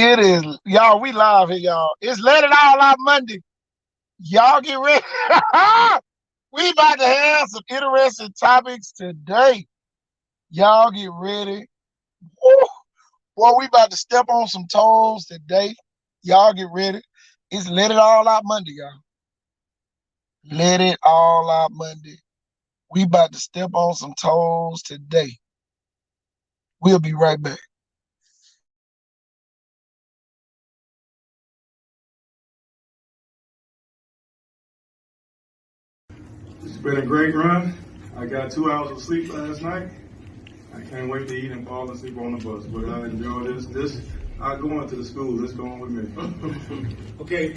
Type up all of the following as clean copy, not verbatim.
It is, y'all. We live here, y'all. It's Let It All Out Monday. Y'all get ready. We about to have some interesting topics today. Y'all get ready. Woo. Boy, we about to step on some toes today. Y'all get ready. It's Let It All Out Monday, y'all. Let It All Out Monday. We about to step on some toes today. We'll be right back. It's been a great run. I got 2 hours of sleep last night. I can't wait to eat and fall asleep on the bus. But I enjoy this. I go into the school. Let's go on with me. Okay.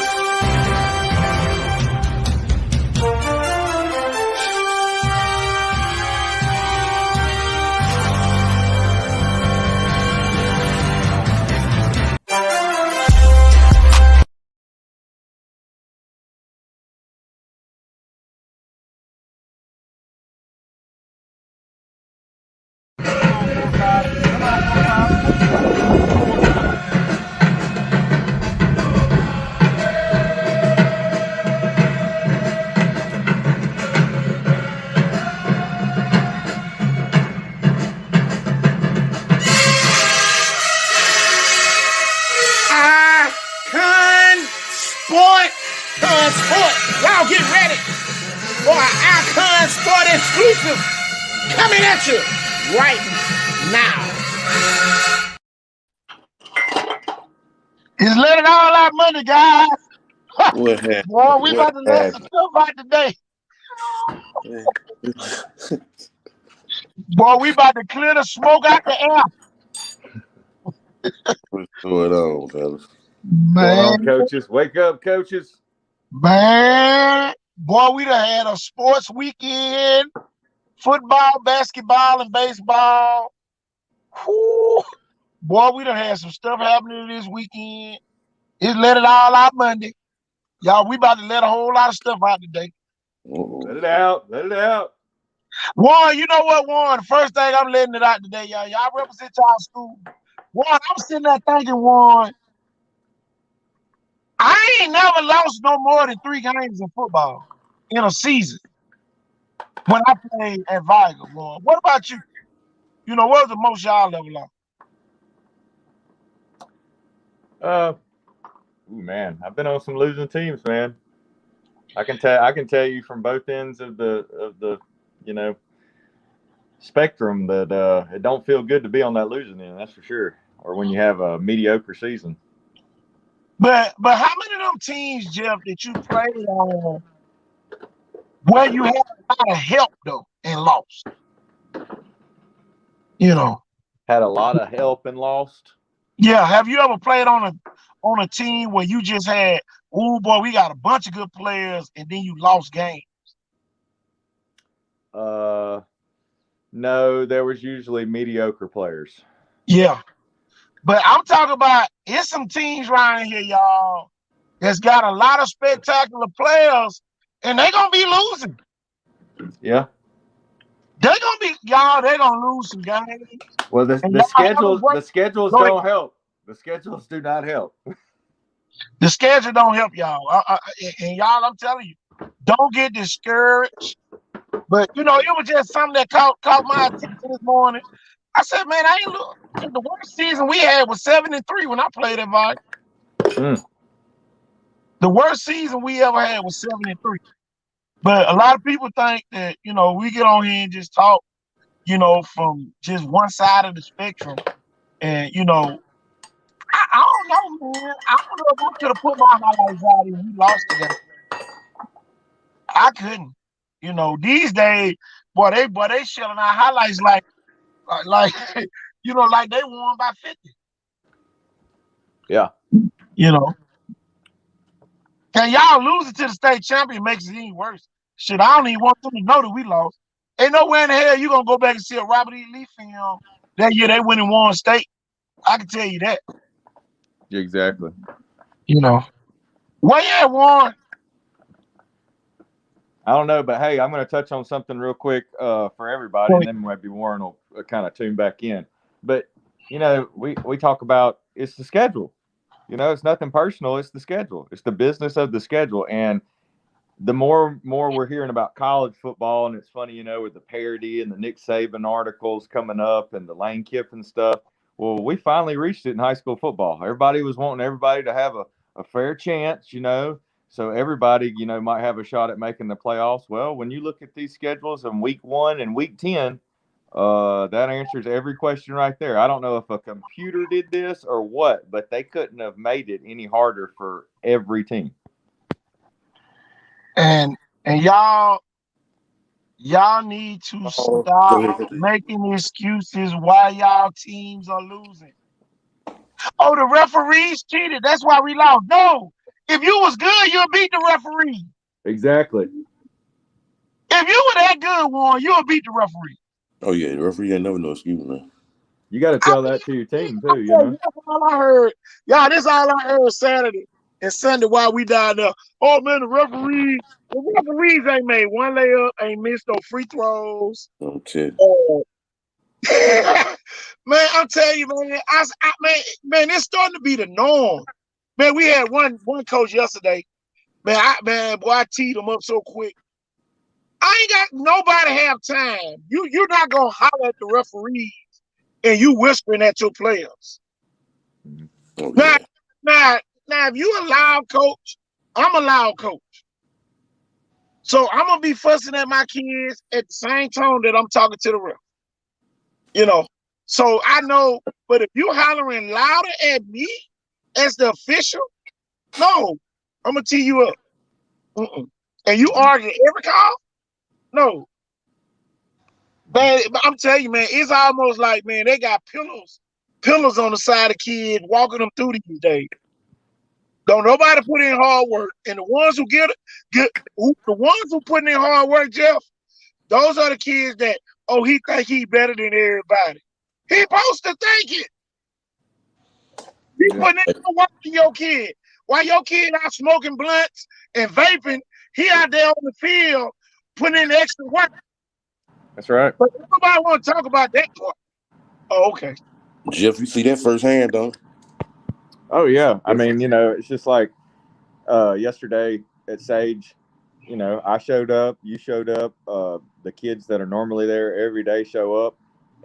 Y'all get ready for an Icon Sport exclusive coming at you right now. It's Let It All Out Monday, guys. What happened? Boy, we about to let some stuff out today. Boy, we about to clear the smoke out the air. What's going on, fellas? Man, Going on, coaches. Wake up, coaches. man. Boy, we done had a sports weekend. Football, basketball, and baseball. Whew. Boy, we done had some stuff happening this weekend. It's Let It All Out Monday. Y'all, we about to let a whole lot of stuff out today. Let it out. Let it out. Warren, you know what, Warren? The first thing I'm letting it out today, y'all. Y'all represent y'all school. Warren, I'm sitting there thinking, Warren, I ain't never lost no more than 3 games in football in a season when I played at Vigo, Warren. What about you? You know, what was the most y'all ever lost? Man, I've been on some losing teams, man. I can tell you from both ends of the spectrum that it don't feel good to be on that losing end, that's for sure. Or when you have a mediocre season. But how many of them teams, Jeff, that you played on where you had a lot of help though and lost? You know. Had a lot of help and lost. Yeah. Have you ever played on a team where you just had, oh boy, we got a bunch of good players, and then you lost games? No, there was usually mediocre players. Yeah. But I'm talking about, it's some teams around here, y'all, that's got a lot of spectacular players, and they're gonna be losing. Yeah. They're gonna be, y'all, they're gonna lose some games. Well, the schedules don't help. The schedules do not help. The schedule don't help y'all. And y'all, I'm telling you, don't get discouraged. But you know, it was just something that caught my attention this morning. I said, man, I ain't look. The worst season we had was 7-3 when I played at Vi. The worst season we ever had was 7-3. But a lot of people think that, you know, we get on here and just talk, you know, from just one side of the spectrum. And, you know, I don't know, man. I don't know if I could have put my highlights out and we lost the game. I couldn't. You know, these days, boy, they shelling out highlights like you know, like they won by 50. Yeah. You know. And y'all losing to the state champion makes it even worse. Shit, I don't even want them to know that we lost. Ain't nowhere in the hell you gonna go back and see a Robert E. Lee film that year they went and won state. I can tell you that. Exactly. You know. Where you at, Warren? I don't know, but hey, I'm going to touch on something real quick for everybody, and then maybe Warren will kind of tune back in. But, you know, we talk about it's the schedule. You know, it's nothing personal. It's the schedule. It's the business of the schedule. And the more we're hearing about college football, and it's funny, you know, with the parody and the Nick Saban articles coming up and the Lane Kiffin stuff. Well, we finally reached it in high school football. Everybody was wanting everybody to have a fair chance, you know, so everybody, you know, might have a shot at making the playoffs. Well, when you look at these schedules in week 1 and week 10, that answers every question right there. I don't know if a computer did this or what, but they couldn't have made it any harder for every team. And y'all need to Go stop ahead. making excuses why y'all teams are losing. Oh, the referees cheated. That's why we lost. No, if you was good, you'll beat the referee. Exactly. If you were that good, Warren, you'll beat the referee. Oh yeah, the referee ain't never no excuse, man. You got to tell that to your team too, you know. That's all I heard. Y'all, this all I heard Saturday and Sunday while we down there. Oh man, the referees ain't made one layup, ain't missed no free throws. I'm telling you. Man, I'm telling you, man, man, it's starting to be the norm. Man, we had one coach yesterday. Man, boy, I teed him up so quick. I ain't got nobody have time. You're not gonna holler at the referees and you whispering at your players. Oh, yeah. Now, if you a loud coach, I'm a loud coach. So I'm gonna be fussing at my kids at the same tone that I'm talking to the ref. You know, so I know, but if you hollering louder at me as the official, no, I'm gonna tee you up. And you argue every call? No. Man, I'm telling you, man, it's almost like, man, they got pillars on the side of kids walking them through these days. Don't nobody put in hard work, and the ones who the ones who putting in hard work, Jeff, those are the kids that, oh, he think he better than everybody. He supposed to think it. He putting in the work to your kid. While your kid out smoking blunts and vaping, he out there on the field putting in the extra work. That's right. But nobody want to talk about that part. Oh, okay. Jeff, you see that firsthand, though. Oh yeah. I mean, you know, it's just like yesterday at Sage, you know, I showed up, you showed up, the kids that are normally there every day show up,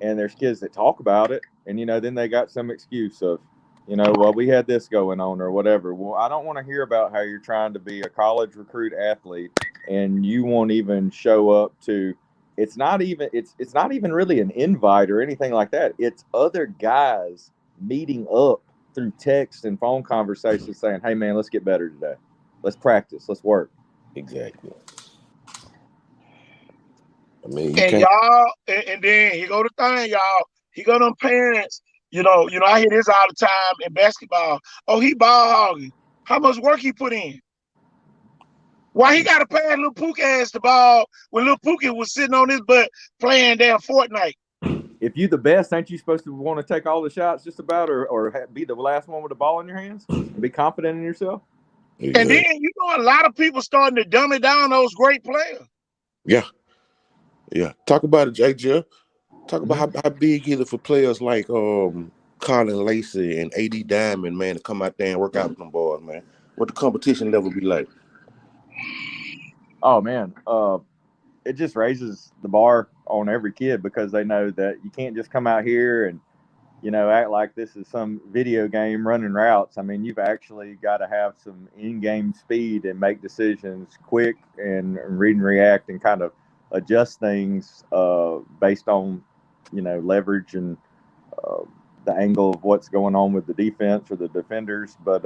and there's kids that talk about it, and you know, then they got some excuse of, you know, well, we had this going on or whatever. Well, I don't want to hear about how you're trying to be a college recruit athlete and you won't even show up to. It's not even really an invite or anything like that. It's other guys meeting up through text and phone conversations saying, "Hey man, let's get better today. Let's practice. Let's work." Exactly. I mean, And y'all, and then here go the thing, y'all. He got them parents. You know, I hear this all the time in basketball. Oh, he ball hogging. How much work he put in? Why he got to pass Lil Pook ass the ball when Lil Pookie was sitting on his butt playing damn Fortnite? If you the best, ain't you supposed to want to take all the shots just about, or be the last one with the ball in your hands and be confident in yourself? exactly. And then, you know, a lot of people starting to dumb it down those great players. Yeah. Talk about it, Jeff. Talk about how big is it for players like Colin Lacey and AD Diamond, man, to come out there and work out with them boys, man. What the competition level be like? Oh man, it just raises the bar on every kid because they know that you can't just come out here and, you know, act like this is some video game running routes. I mean, you've actually got to have some in-game speed and make decisions quick and read and react and kind of adjust things based on, you know, leverage and the angle of what's going on with the defense or the defenders. But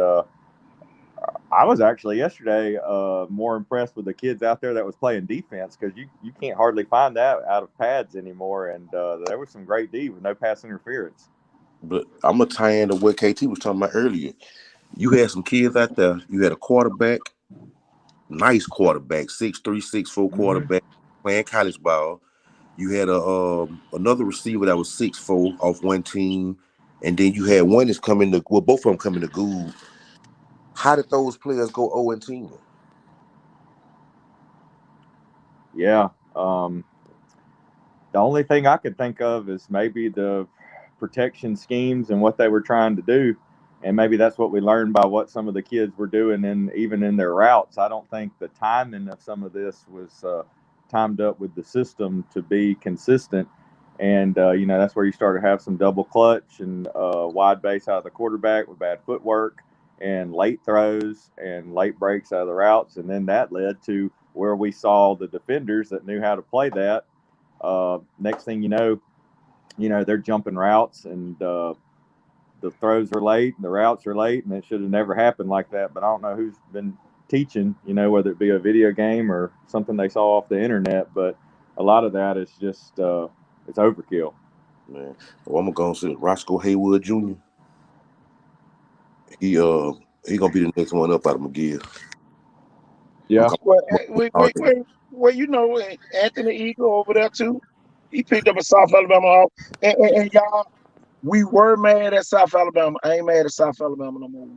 I was actually yesterday more impressed with the kids out there that was playing defense because you can't hardly find that out of pads anymore. And there was some great D with no pass interference. But I'm going to tie into what KT was talking about earlier. You had some kids out there. You had a quarterback, nice quarterback, 6'3", 6'4" quarterback playing college ball. You had another receiver that was 6'4" off one team. And then you had one that's coming to, well, both of them coming to Gould. How did those players go 0-10? Yeah. The only thing I could think of is maybe the protection schemes and what they were trying to do. And maybe that's what we learned by what some of the kids were doing even in their routes. I don't think the timing of some of this was timed up with the system to be consistent. And, that's where you start to have some double clutch and wide base out of the quarterback with bad footwork and late throws and late breaks out of the routes. And then that led to where we saw the defenders that knew how to play that. Next thing you know, they're jumping routes and the throws are late and the routes are late, and it should have never happened like that. But I don't know who's been teaching, whether it be a video game or something they saw off the internet. But a lot of that is just it's overkill. Man, well, I'm gonna say Roscoe Haywood Jr. He gonna be the next one up out of McGill. Yeah. Well, Anthony Eagle over there too. He picked up a South Alabama. And y'all, we were mad at South Alabama. I ain't mad at South Alabama no more.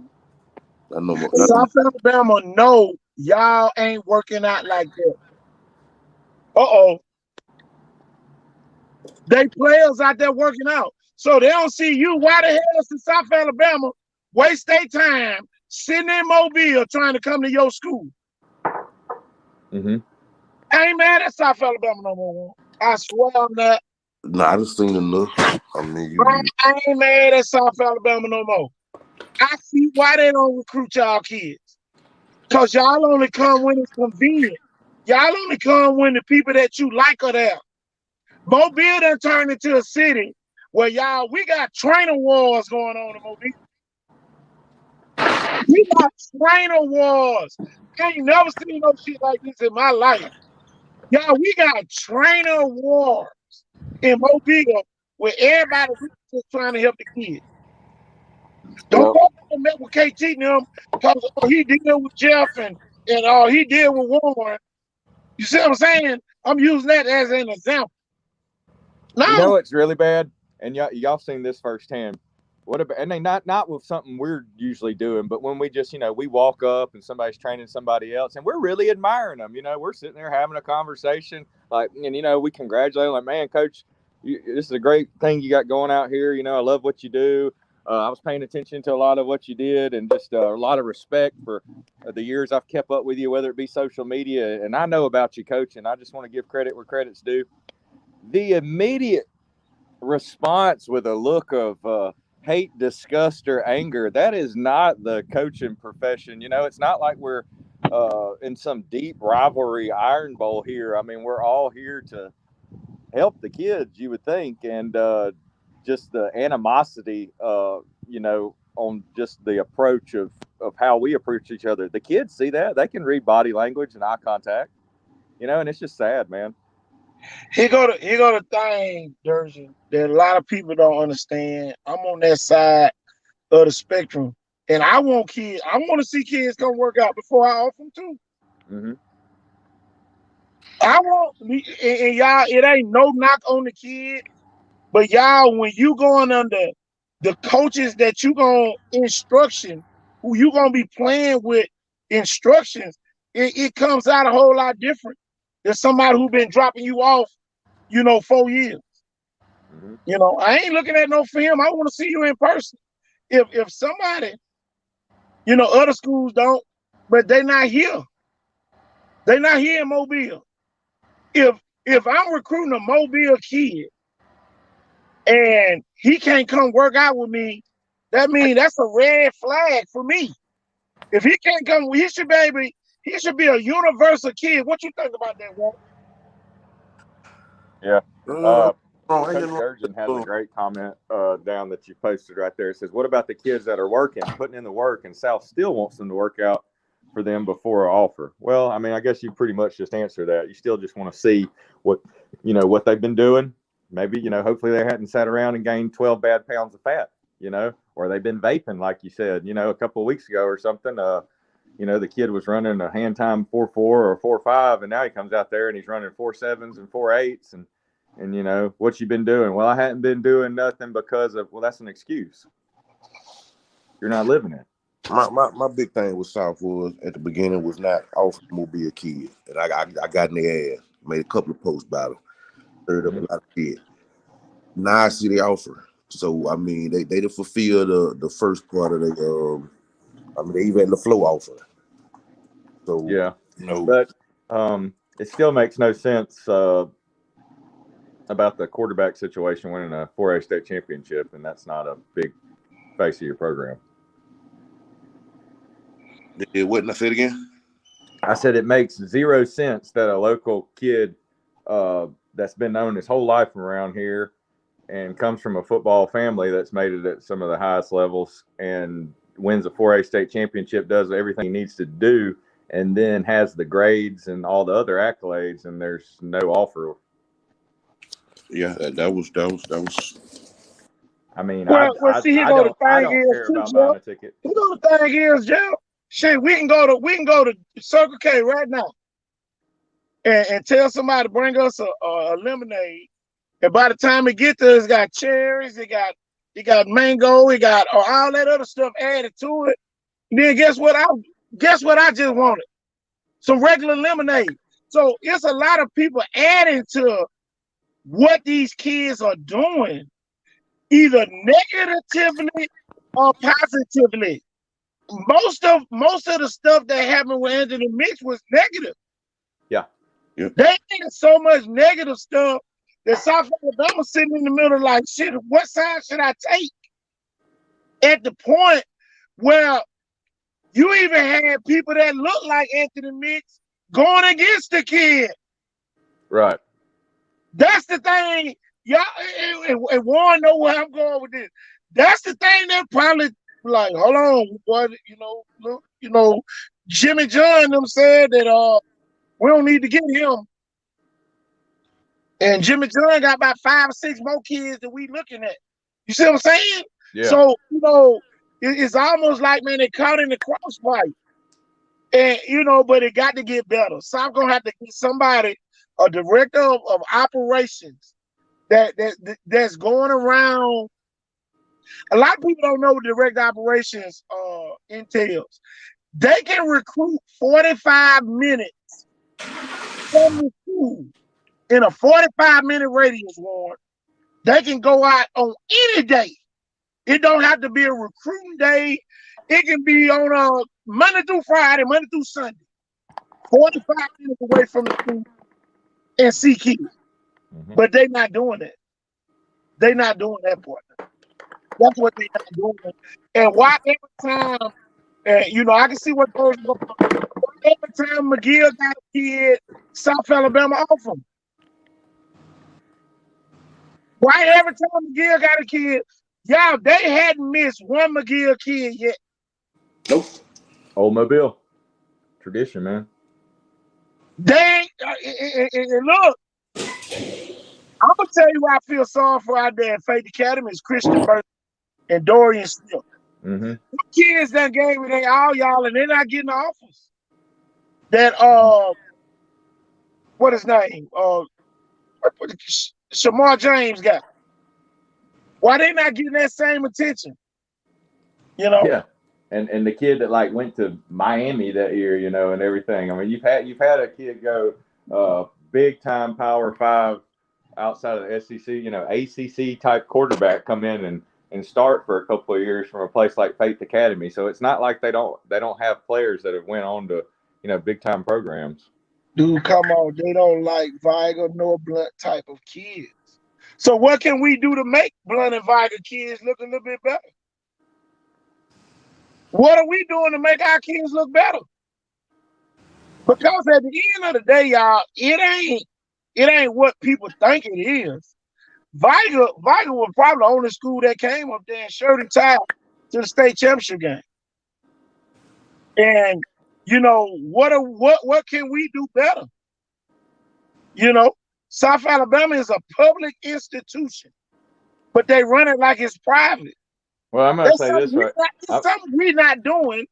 I know more. South Alabama, no, y'all ain't working out like that. They players out there working out. So they don't see you. Why the hell is the South Alabama waste their time sitting in Mobile trying to come to your school? Mm-hmm. I ain't mad at South Alabama no more. I swear I'm not. Nah, I just seen enough. I mean, I ain't mad at South Alabama no more. I see why they don't recruit y'all kids. Because y'all only come when it's convenient. Y'all only come when the people that you like are there. Mobile done turned into a city where we got trainer wars going on in Mobile. We got trainer wars. I ain't never seen no shit like this in my life. Y'all, we got trainer wars in Mobile where everybody just trying to help the kids. Don't go and met with KT and them because he deal with Jeff and he deal with Warren. You see what I'm saying? I'm using that as an example. No. It's really bad, and y'all seen this firsthand. What about, and they not with something we're usually doing, but when we just, we walk up and somebody's training somebody else and we're really admiring them, we're sitting there having a conversation, like, and, we congratulate them, like, man, coach, this is a great thing you got going out here. I love what you do. I was paying attention to a lot of what you did and just a lot of respect for the years I've kept up with you, whether it be social media. And I know about you, coach, and I just want to give credit where credit's due. The immediate response with a look of hate, disgust, or anger, that is not the coaching profession. It's not like we're in some deep rivalry iron bowl here. I mean, we're all here to help the kids, you would think, and just the animosity, on just the approach of how we approach each other. The kids see that. They can read body language and eye contact, and it's just sad, man. Here go the thing, Dursion, that a lot of people don't understand. I'm on that side of the spectrum, and I want to see kids come work out before I offer them too. Mm-hmm. I want, and y'all, it ain't no knock on the kid, but y'all, when you going under the coaches that you going instruction, who you going to be playing with instructions, it comes out a whole lot different than somebody who been dropping you off, 4 years. Mm-hmm. I ain't looking at no film. I want to see you in person. If somebody, other schools don't, but they not here. They not here in Mobile. If I'm recruiting a Mobile kid and he can't come work out with me, that means that's a red flag for me. If he can't come, he should be a universal kid. What you think about that, Walt? Yeah. Coach Durgeon has a great comment down that you posted right there. It says, what about the kids that are putting in the work, and South still wants them to work out for them before an offer? Well, I mean, I guess you pretty much just answered that. You still just want to see what they've been doing. Maybe, hopefully they hadn't sat around and gained 12 bad pounds of fat, or they've been vaping, like you said, a couple of weeks ago or something. The kid was running a hand time 4.4 or 4.5, and now he comes out there and he's running 4.7s and 4.8s. And what you been doing? Well, I hadn't been doing nothing because of, that's an excuse. You're not living it. My big thing with South was at the beginning was not offering Mobile kids, and I got in their ass. Made a couple of posts about them, stirred up a lot of kids. Now I see they offer. So I mean, they didn't fulfill the first part of the. I mean, they even had the flow offer. So Yeah, you know, but it still makes no sense about the quarterback situation winning a 4A state championship, and that's not a big face of your program. it wasn't. I said it again. I said it makes zero sense that a local kid that's been known his whole life around here and comes from a football family that's made it at some of the highest levels and wins a 4A state championship, does everything he needs to do, and then has the grades and all the other accolades, and there's no offer. Yeah, that was. I mean, see, here I go the don't thing is care too, about Jeff. buying a ticket. You know the thing is, Jeff. Shit, we can go to Circle K right now and tell somebody to bring us a lemonade. And by the time it gets there, it's got cherries, it got mango, it got all that other stuff added to it. And then guess what I just wanted? Some regular lemonade. So it's a lot of people adding to what these kids are doing, either negatively or positively. Most of the stuff that happened with Anthony Mix was negative. Yeah. Yeah. They did so much negative stuff that South Alabama sitting in the middle like, shit, what side should I take? At the point where you even had people that look like Anthony Mix going against the kid. Right. That's the thing. Y'all, and Warren know where I'm going with this. That's the thing that probably like, hold on, boy, look, Jimmy John them said that we don't need to get him. And Jimmy John got about 5 or 6 more kids that we looking at. You see what I'm saying? Yeah. So, it's almost like, man, they caught in the crossfire. And, but it got to get better. So I'm going to have to get somebody, a director of operations that's going around. A lot of people don't know what direct operations entails. They can recruit 45 minutes from the school in a 45-minute radius, Warren. They can go out on any day. It don't have to be a recruiting day. It can be on a Monday through Friday, Monday through Sunday. 45 minutes away from the school and see kids. Mm-hmm. But they're not doing that. They're not doing that part. That's what they're not doing. And why every time, I can see what goes on. Every time McGill got a kid, South Alabama off him. Why every time McGill got a kid, y'all, they hadn't missed one McGill kid yet. Nope. Old Mobile. Tradition, man. They, and look, I'm going to tell you why I feel sorry for out there at Faith Academy is Christian Burton and Dorian Smith. Mm-hmm. Kids that gave me they all y'all, and they're not getting the offers. That, what his name? Shamar James got. Why they not getting that same attention? Yeah. And the kid that like went to Miami that year, and everything. I mean, you've had a kid go big time Power 5 outside of the SEC, ACC type quarterback come in and start for a couple of years from a place like Faith Academy. So it's not like they don't have players that have went on to big time programs. Dude, come on, they don't like Viger nor Blunt type of kids. So what can we do to make Blunt and Viger kids look a little bit better? What are we doing to make our kids look better? Because at the end of the day, y'all, it ain't what people think it is. Viger was probably the only school that came up there in shirt and tie to the state championship game. And what can we do better? South Alabama is a public institution, but they run it like it's private. Well, I'm gonna say this right. It's something we're not doing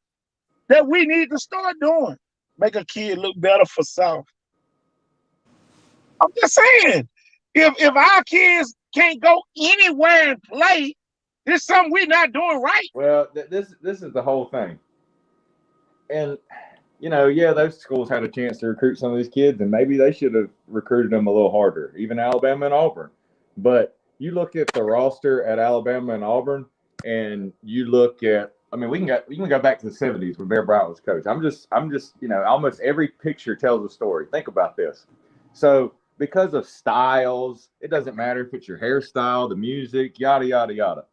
that we need to start doing. Make a kid look better for South. I'm just saying, if our kids can't go anywhere and play, there's something we're not doing right. Well, this is the whole thing. And those schools had a chance to recruit some of these kids, and maybe they should have recruited them a little harder, even Alabama and Auburn. But you look at the roster at Alabama and Auburn, and you look at, I mean, we can go back to the 70s when Bear Bryant was coach. I'm just, almost every picture tells a story. Think about this. So because of styles, it doesn't matter if it's your hairstyle, the music, yada, yada, yada.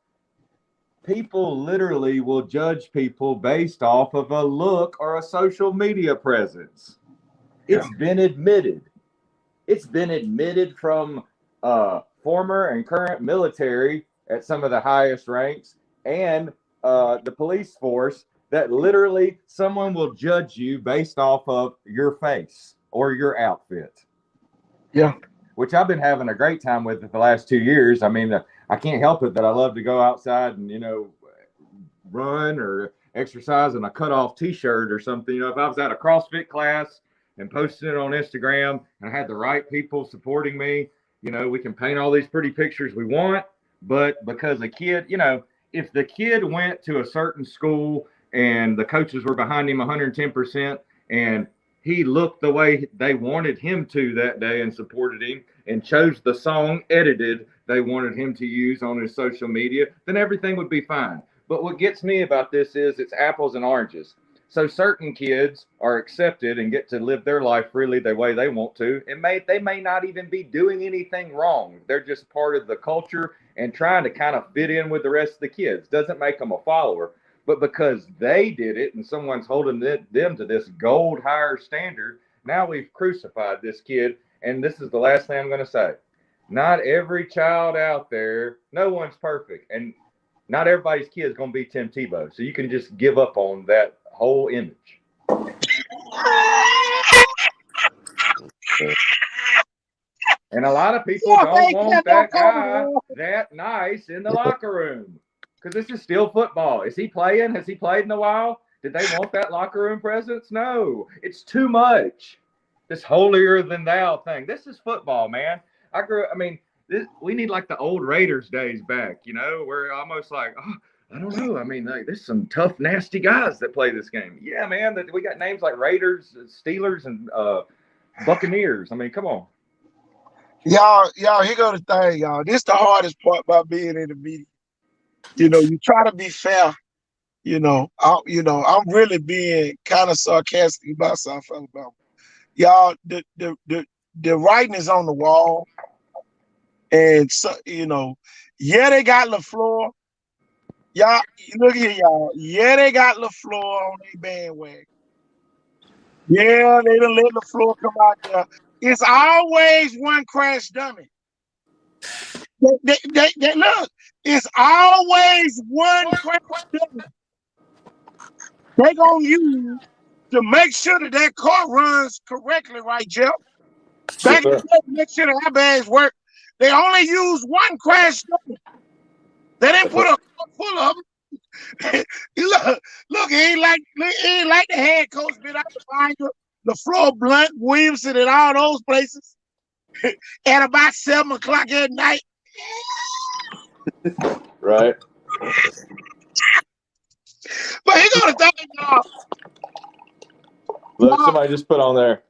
People literally will judge people based off of a look or a social media presence. It's been admitted. It's been admitted from former and current military at some of the highest ranks and the police force that literally someone will judge you based off of your face or your outfit. Yeah. Which I've been having a great time with it the last 2 years. I mean, I can't help it that I love to go outside and, run or exercise in a cut-off T-shirt or something. If I was at a CrossFit class and posting it on Instagram and I had the right people supporting me, we can paint all these pretty pictures we want. But because a kid, if the kid went to a certain school and the coaches were behind him 110% and he looked the way they wanted him to that day and supported him and chose the song edited they wanted him to use on his social media, then everything would be fine. But what gets me about this is it's apples and oranges. So certain kids are accepted and get to live their life freely the way they want to. And they may not even be doing anything wrong. They're just part of the culture and trying to kind of fit in with the rest of the kids. Doesn't make them a follower. But because they did it and someone's holding them to this gold higher standard, now we've crucified this kid. And this is the last thing I'm going to say. Not every child out there, no one's perfect. And not everybody's kid is going to be Tim Tebow. So you can just give up on that whole image. And a lot of people don't want that guy that nice in the locker room because this is still football. Is he playing? Has he played in a while? Did they want that locker room presence? No, it's too much. This holier than thou thing. This is football, man. We need like the old Raiders days back, where almost like, I don't know. I mean, there's some tough, nasty guys that play this game. Yeah, man, we got names like Raiders, Steelers, and Buccaneers. I mean, come on. Y'all, here go the thing, y'all. This the hardest part about being in the media. You try to be fair. I'm really being kind of sarcastic about South Alabama. Y'all, the writing is on the wall. And so, they got LaFleur. Y'all, look here, y'all. Yeah, they got LaFleur on their bandwagon. Yeah, they done let LaFleur come out there. It's always one crash dummy. They look, it's always one crash dummy. They're going to use to make sure that car runs correctly, right, Jeff? Back in the day, make sure the airbags work. They only use one crash dummy. They didn't put a car full of them. look, he ain't like the head coach been out the binder, LaFleur, Blunt, Williamson, and all those places at about 7 o'clock at night. Right. But he gonna think, y'all. Look, somebody just put on there.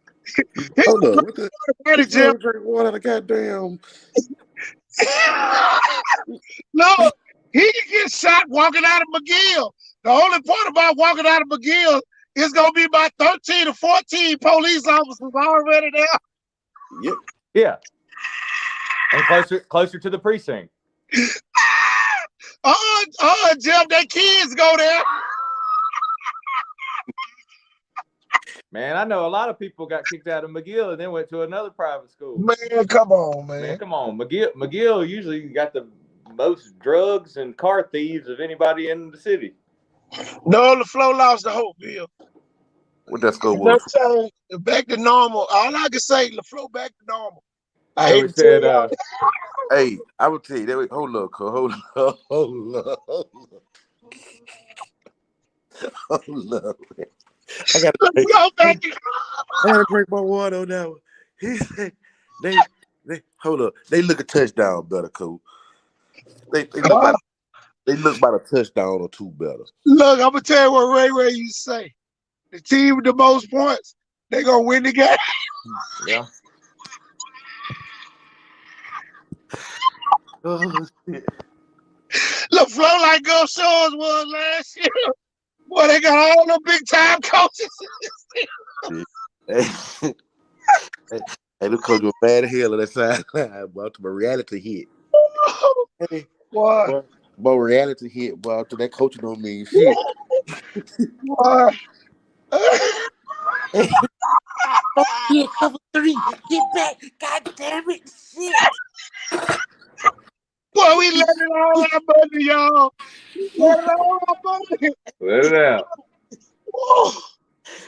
Hold up. What the? Jim. Drink water. The goddamn. No, he can get shot walking out of McGill. The only part about walking out of McGill is gonna be about 13 or 14 police officers already there. Yep. Yeah. And closer to the precinct. Jeff, their kids go there. Man, I know a lot of people got kicked out of McGill and then went to another private school. Man, come on, man. Come on. McGill usually got the most drugs and car thieves of anybody in the city. No, LaFleur lost the hope, Bill. What that score was? So, back to normal. All I can say, LaFleur back to normal. I So hate to tell y'all. Hey, I would tell you. Hold up. I gotta drink my water on that one. He said they hold up. They look a touchdown better, cool. They look about a touchdown or two better. Look, I'm gonna tell you what Ray used to say. The team with the most points, they gonna win the game. Yeah. Oh, shit. Look, flow like Gulf Shores was last year. Boy, they got all the big time coaches. Hey, hey, look, coach was bad as hell on that sideline. Boy, to my reality hit. Hey, Boy, boy, reality hit. Boy, to that coach don't mean shit. boy. Yeah, cover 3. Get back. God damn it. Shit. Boy, we let it all out, buddy, y'all. Let it all out, buddy. Let it out. Oh,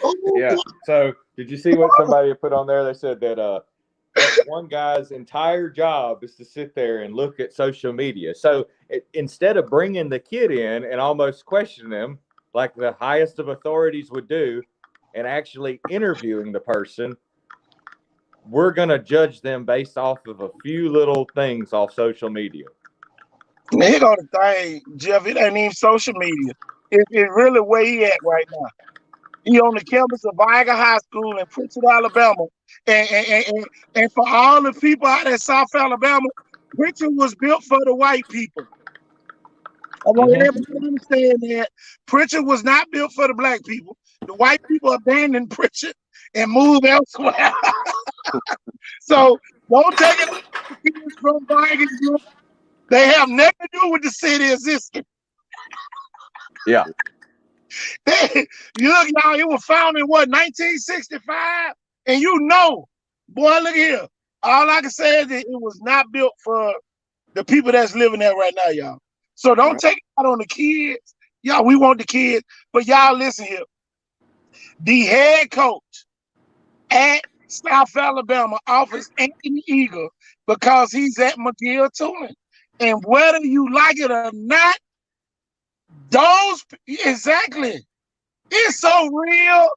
oh, Yeah. So did you see what somebody put on there? They said that that one guy's entire job is to sit there and look at social media. So instead of bringing the kid in and almost questioning them like the highest of authorities would do, and actually interviewing the person, we're going to judge them based off of a few little things off social media. Now, here go the thing, Jeff. It ain't even social media. It's really where he at right now. He on the campus of Viger High School in Pritchard, Alabama. And for all the people out in South Alabama, Pritchard was built for the white people. I want everybody to understand that Pritchard was not built for the black people. The white people abandoned Pritchard and moved elsewhere. So don't take it from Viger. They have nothing to do with the city existing. Yeah. You look, y'all, it was founded in what, 1965? And you know, boy, look here. All I can say is that it was not built for the people that's living there right now, y'all. So don't take it out on the kids. Y'all, we want the kids. But y'all, listen here. The head coach at South Alabama offers Anthony Eagle because he's at McGill Tooling. And whether you like it or not, those, exactly. It's so real,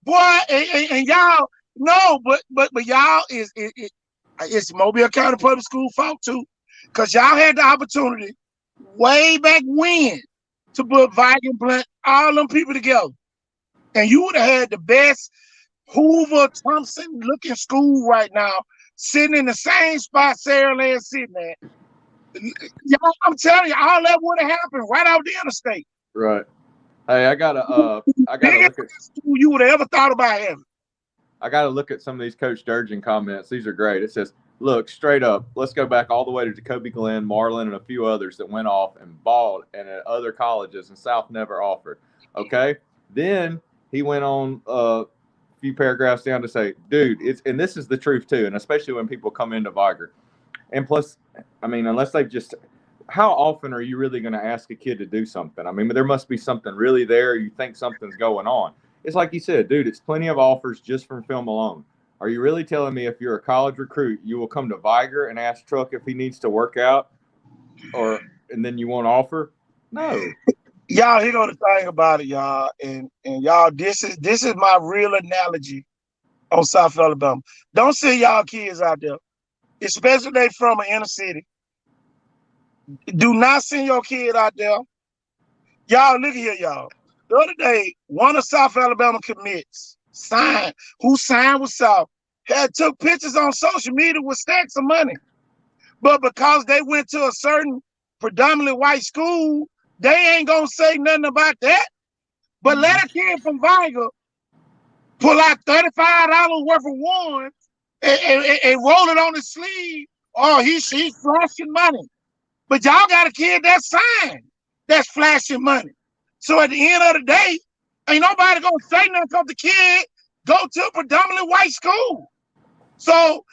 boy. And y'all, no, but y'all it's Mobile County Public School fault too. Because y'all had the opportunity way back when to put Viger and Blunt, all them people together. And you would have had the best Hoover Thompson looking school right now, sitting in the same spot Sarah Land sitting at. Y'all, I'm telling you, all that would have happened right off the interstate. Right. Hey, I gotta look at school you would have ever thought about having. I gotta look at some of these Coach Durgin comments. These are great. It says, look, straight up, let's go back all the way to Jacoby Glenn, Marlin, and a few others that went off and balled and at other colleges, and South never offered. Okay. Then he went on a few paragraphs down to say, dude, and this is the truth too, and especially when people come into Viger. And plus, I mean, unless they've just, how often are you really going to ask a kid to do something? I mean, there must be something really there. You think something's going on. It's like you said, dude, it's plenty of offers just from film alone. Are you really telling me if you're a college recruit, you will come to Viger and ask Truck if he needs to work out, and then you won't offer? No. Y'all, here go the thing about it, y'all. And y'all, this is my real analogy on South Alabama. Don't send y'all kids out there, especially if they from an inner city. Do not send your kid out there. Y'all, look here, y'all. The other day, one of South Alabama commits who signed with South, had took pictures on social media with stacks of money. But because they went to a certain predominantly white school, they ain't gonna say nothing about that. But let a kid from Viger pull out $35 worth of ones and roll it on his sleeve. Oh, he's flashing money. But y'all got a kid that's signed, that's flashing money. So at the end of the day, ain't nobody gonna say nothing because the kid go to a predominantly white school. So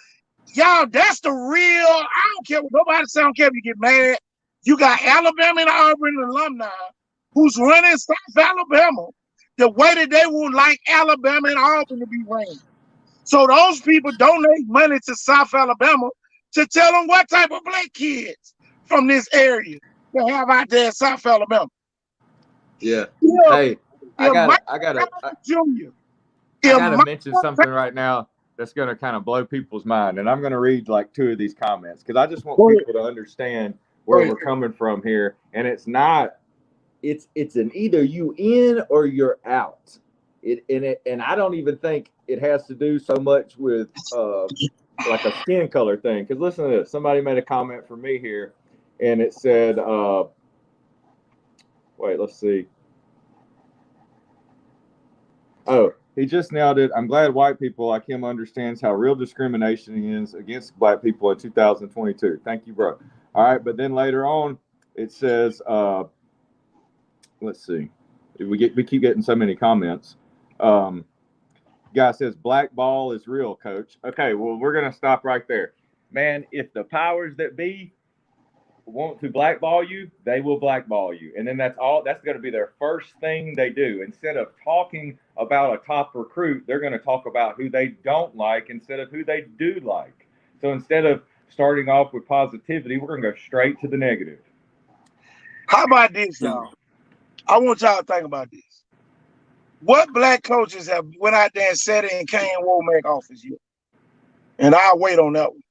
y'all, that's the real, I don't care what nobody say, I don't care if you get mad. You got Alabama and Auburn alumni who's running South Alabama the way that they would like Alabama and Auburn to be ran. So those people donate money to South Alabama to tell them what type of black kids from this area to have out there in South Alabama. Yeah. Yeah. Hey, I gotta mention something right now that's gonna kind of blow people's mind, and I'm gonna read like 2 of these comments because I just want people to understand where we're coming from here. And it's an either you in or you're out. And I don't even think it has to do so much with like a skin color thing. Because listen to this. Somebody made a comment for me here. and it said, wait, let's see. Oh, he just nailed it. I'm glad white people like him understands how real discrimination is against black people in 2022. Thank you, bro. All right, but then later on, it says, let's see. We keep getting so many comments. Guy says black ball is real, coach. Okay, well, we're gonna stop right there, man. If the powers that be want to blackball you, they will blackball you, and then that's going to be their first thing they do. Instead of talking about a top recruit, they're going to talk about who they don't like instead of who they do like. So instead of starting off with positivity, we're going to go straight to the negative. How about this, y'all? I want y'all to think about this. What black coaches have went out there and said it in Kane Womack office yet? And I'll wait on that one.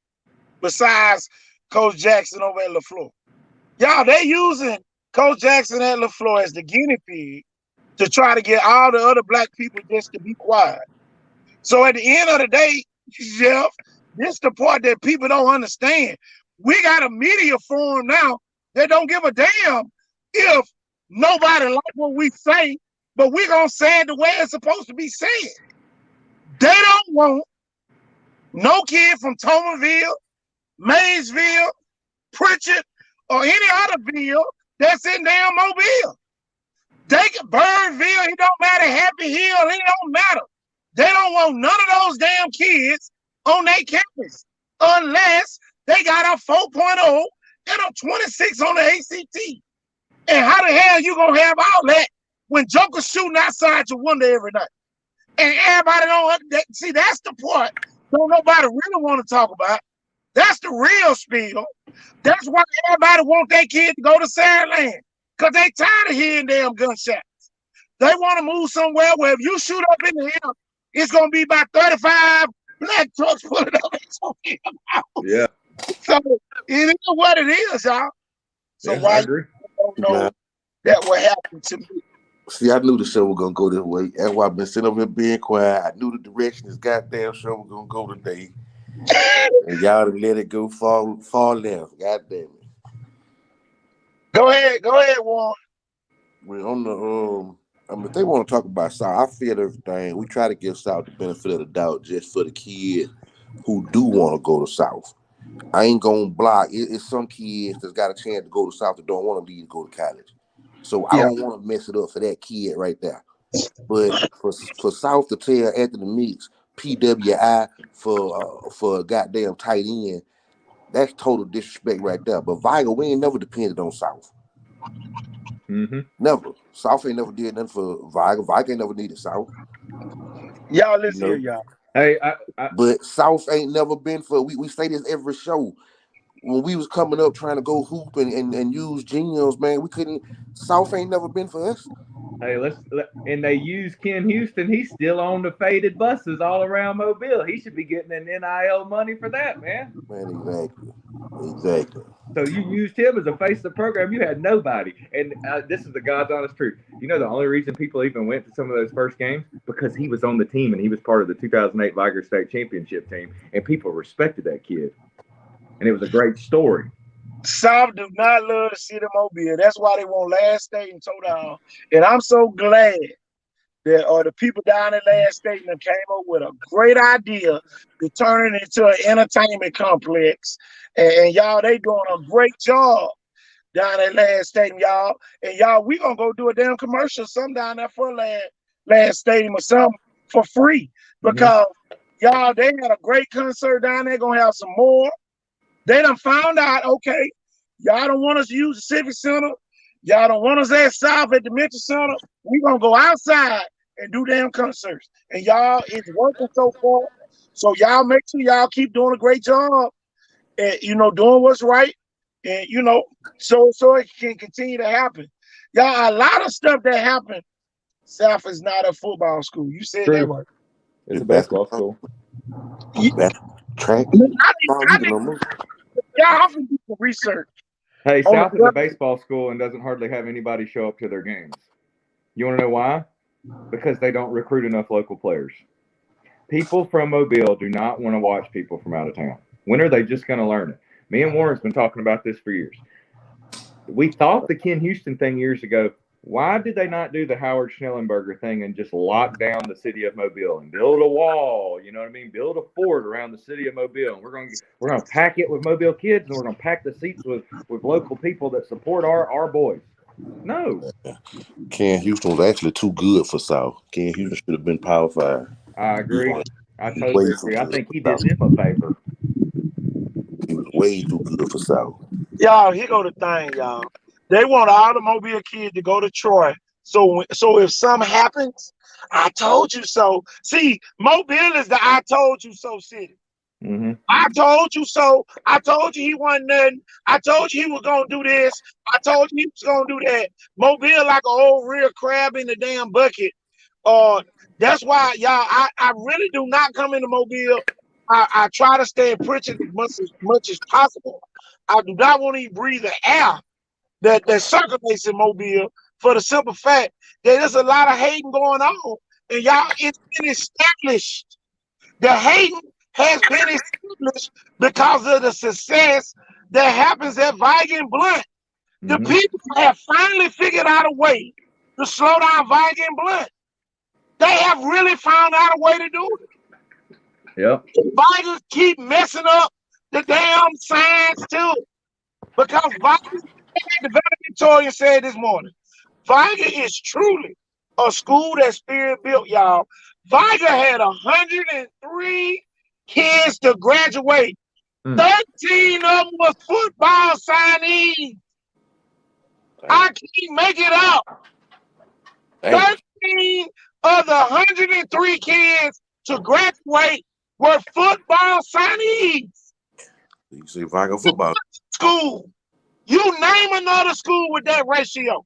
Besides Coach Jackson over at LaFleur. Y'all, they using Coach Jackson at LaFleur as the guinea pig to try to get all the other black people just to be quiet. So at the end of the day, Jeff, this is the part that people don't understand. We got a media forum now that don't give a damn if nobody like what we say, but we're going to say it the way it's supposed to be said. They don't want no kid from Thomasville, Maysville, Pritchard, or any other ville that's in damn Mobile. They can Birdville, it don't matter, Happy Hill, it don't matter. They don't want none of those damn kids on their campus unless they got a 4.0 and a 26 on the ACT. And how the hell you gonna have all that when Joker's shooting outside your window every night? And everybody don't see, that's the part don't nobody really want to talk about. That's the real spiel. That's why everybody want their kid to go to Sandland. Because they tired of hearing damn gunshots. They want to move somewhere where if you shoot up in the air, it's going to be about 35 black trucks pulling up into your house. Yeah. So it is what it is, y'all. So Yeah, why I agree. you don't know that what happened to me? See, I knew the show was gonna go this way. That's why I've been sitting over here being quiet. I knew the direction this goddamn show was gonna go today. And y'all done let it go fall left. God damn it. Go ahead, Warren. We're on the if they want to talk about South, I feel everything. We try to give South the benefit of the doubt just for the kids who do want to go to South. I ain't gonna block. It's some kids that's got a chance to go to South that don't want to leave to go to college. So I don't want to mess it up for that kid right there. But for South to tell Anthony Meeks PWI for a goddamn tight end, that's total disrespect right there. But Viger, we ain't never depended on South. Mm-hmm. Never. South ain't never did nothing for Viger. Viger ain't never needed South. Y'all listen here, y'all. Hey, but South ain't never been for. We say this every show. When we was coming up trying to go hoop and use gyms, man, we couldn't. South ain't never been for us. Hey, and they use Ken Houston. He's still on the faded buses all around Mobile. He should be getting an NIL money for that, man. Man, exactly. So you used him as a face of the program. You had nobody. And this is the God's honest truth. You know the only reason people even went to some of those first games? Because he was on the team and he was part of the 2008 Viger State Championship team. And people respected that kid. And it was a great story. South do not love the city of Mobile. That's why they want Last State and Toedown. And I'm so glad that the people down at Last State came up with a great idea to turn it into an entertainment complex. And y'all, they doing a great job down at Last State, y'all. And y'all, we gonna go do a damn commercial, something down there for Last Stadium or something for free. Because y'all, they had a great concert down there, gonna have some more. They done found out, okay, y'all don't want us to use the Civic Center. Y'all don't want us at South at the Mentor Center. We gonna go outside and do damn concerts. And y'all, it's working so far. So y'all make sure y'all keep doing a great job and, doing what's right. And, so it can continue to happen. Y'all, a lot of stuff that happened, South is not a football school. You said that right. It's a basketball school. Track. Y'all have to do some research. Hey, South is a baseball school and doesn't hardly have anybody show up to their games. You want to know why? Because they don't recruit enough local players. People from Mobile do not want to watch people from out of town. When are they just going to learn it? Me and Warren's been talking about this for years. we thought the Ken Houston thing years ago. Why did they not do the Howard Schnellenberger thing and just lock down the city of Mobile and build a wall? You know what I mean? Build a fort around the city of Mobile. And we're gonna pack it with Mobile kids, and we're gonna pack the seats with local people that support our boys. No. Ken Houston was actually too good for South. Ken Houston should have been Power 5. I agree. I totally agree. I think he did them a favor. He was way too good for South. Y'all, here go the thing, y'all. They want all the Mobile kids to go to Troy. So if something happens, I told you so. See, Mobile is the I told you so city. Mm-hmm. I told you so. I told you he wasn't nothing. I told you he was gonna do this. I told you he was gonna do that. Mobile like an old real crab in the damn bucket. That's why, y'all, I really do not come into Mobile. I try to stay in Pritchard as much as possible. I do not want to even breathe the air that circulates in Mobile, for the simple fact that there's a lot of hating going on. And y'all, it's been established. The hating has been established because of the success that happens at Vigan Blunt. Mm-hmm. The people have finally figured out a way to slow down Vigan Blunt. They have really found out a way to do it. Yep. Vigans keep messing up the damn signs too. Because Vigan, the valedictorian said this morning, Vigan is truly a school that's spirit built, y'all. Vigan had 103 kids to graduate. 13 of them were football signees. I can't make it up. 13 of the 103 kids to graduate were football signees. You see Vigan football school. You name another school with that ratio.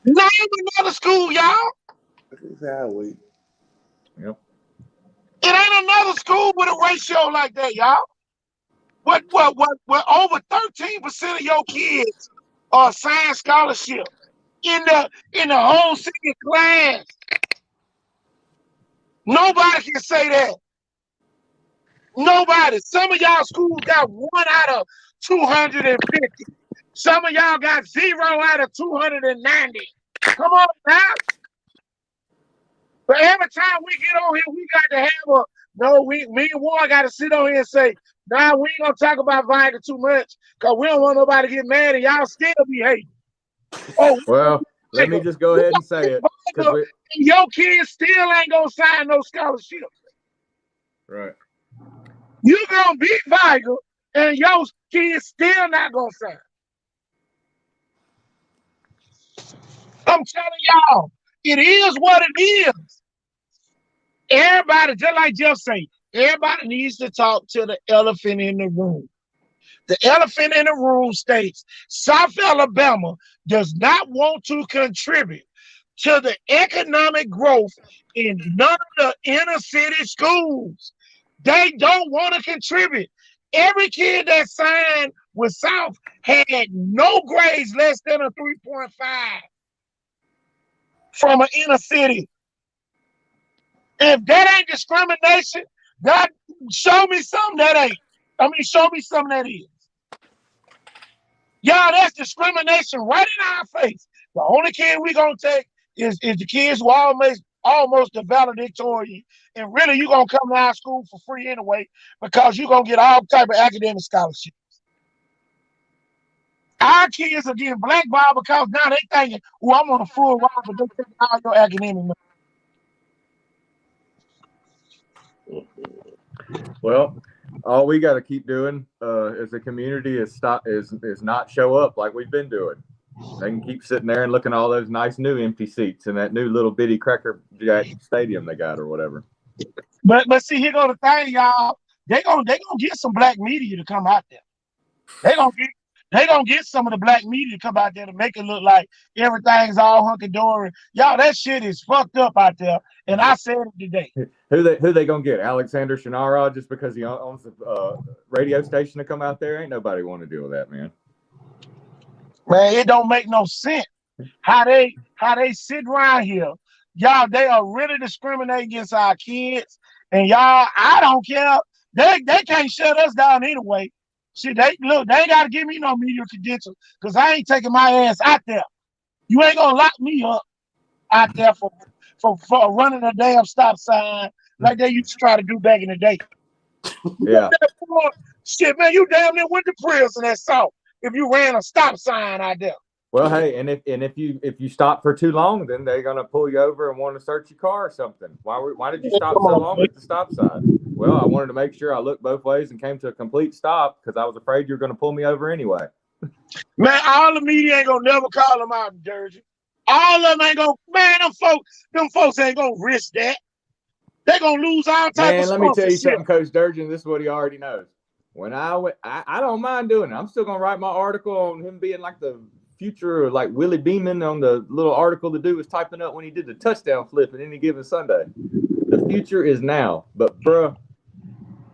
Name another school, y'all. Yep. It ain't another school with a ratio like that, y'all. What over 13% of your kids are assigned scholarship in the whole senior class. Nobody can say that. Nobody. Some of y'all schools got 1 out of 250. Some of y'all got 0 out of 290. Come on now. But every time we get on here, we got to have me and Warren got to sit on here and say, nah, we ain't gonna talk about Vigan too much because we don't want nobody to get mad and y'all still be hating. Oh, well, let me just go ahead and say it. Your kids still ain't gonna sign no scholarship. Right. You gonna beat Vigan and your kids still not gonna sign. I'm telling y'all, it is what it is. Everybody, just like Jeff said, everybody needs to talk to the elephant in the room. The elephant in the room states South Alabama does not want to contribute to the economic growth in none of the inner city schools. They don't want to contribute. Every kid that signed with South had no grades less than a 3.5 from an inner city. If that ain't discrimination, God, show me something that ain't. Show me something that is. Y'all, that's discrimination right in our face. The only kid we gonna take is the kids who almost the valedictorian, and really you gonna come to our school for free anyway because you gonna get all type of academic scholarships. Our kids are getting blackballed because now they thinking, "Oh, I'm on a full ride, but they taking all your academic money." Well, all we got to keep doing as a community is not show up like we've been doing. They can keep sitting there and looking at all those nice new empty seats in that new little bitty Cracker Jack stadium they got or whatever. But see, here go the thing, y'all. They gonna get some black media to come out there. They gonna get some of the black media to come out there to make it look like everything's all hunky-dory. Y'all, that shit is fucked up out there. And I said it today. Who they gonna get? Alexander Shinara just because he owns the radio station to come out there? Ain't nobody want to deal with that, man. Man, it don't make no sense how they sit around here. Y'all, they are really discriminating against our kids. And y'all, I don't care. They can't shut us down anyway. Shit, they ain't gotta give me no media credentials because I ain't taking my ass out there. You ain't gonna lock me up out there for running a damn stop sign like they used to try to do back in the day. Yeah. Shit, man, you damn near went to prison that salt if you ran a stop sign out there. Well, hey, and if you stop for too long, then they're gonna pull you over and want to search your car or something. Why did you stop so long at the stop sign? Well, I wanted to make sure I looked both ways and came to a complete stop because I was afraid you were gonna pull me over anyway. Man, all the media ain't gonna never call them out in Jersey. All of them ain't gonna, man, them folks ain't gonna risk that. They gonna lose all type of Man, let me tell you sponsorship. something, Coach Durgeon. This is what he already knows. When I don't mind doing it. I'm still gonna write my article on him being like the future, like Willie Beeman on the little article the dude was typing up when he did the touchdown flip at any given Sunday. The future is now. But bro,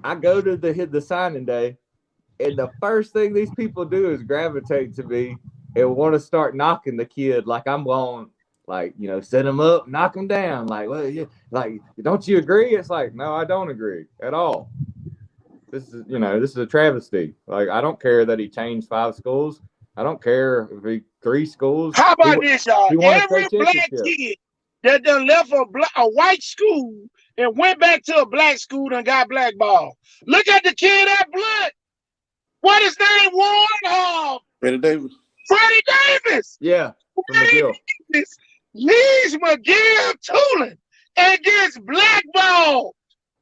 I go to the signing day, and the first thing these people do is gravitate to me and want to start knocking the kid like I'm going, like, you know, set him up, knock him down. Like, well, yeah, like, don't you agree? It's like, no, I don't agree at all. This is a travesty. Like, I don't care that he changed 5 schools. I don't care if he 3 schools. How about this, y'all? Every black kid that done left a white school and went back to a black school and got blackballed. Look at the kid at Blood. What his name? Warren Freddie Davis. Freddie Davis. Yeah. Freddie Davis leaves McGill Tulane and gets blackballed.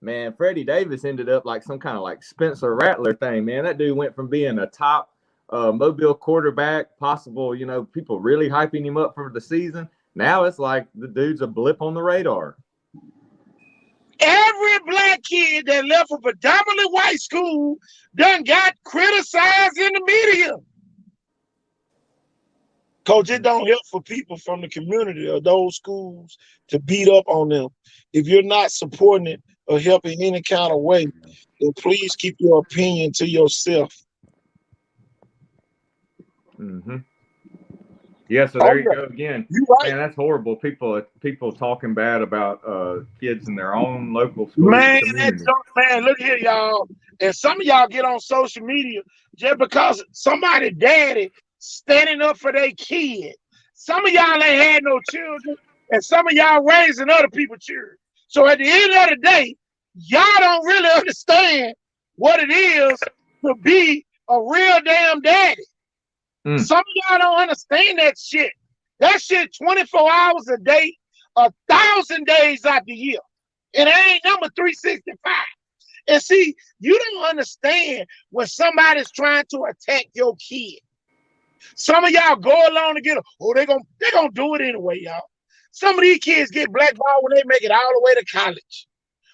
Man, Freddie Davis ended up like some kind of like Spencer Rattler thing, man. That dude went from being a top Mobile quarterback, possible, you know, people really hyping him up for the season. Now it's like the dude's a blip on the radar. Every black kid that left a predominantly white school done got criticized in the media. Coach, it don't help for people from the community or those schools to beat up on them. If you're not supporting it or helping any kind of way, then please keep your opinion to yourself. Mm-hmm. Yeah, so there you go again. Right. Man, that's horrible. People talking bad about kids in their own local school. Man, look here, y'all. And some of y'all get on social media just because somebody daddy standing up for their kid. Some of y'all ain't had no children, and some of y'all raising other people's children. So at the end of the day, y'all don't really understand what it is to be a real damn daddy. Some of y'all don't understand that shit. That shit 24 hours a day, 1,000 days out the year. And it ain't number 365. And see, you don't understand when somebody's trying to attack your kid. Some of y'all go along to get them. Oh, they're gonna do it anyway, y'all. Some of these kids get blackballed when they make it all the way to college.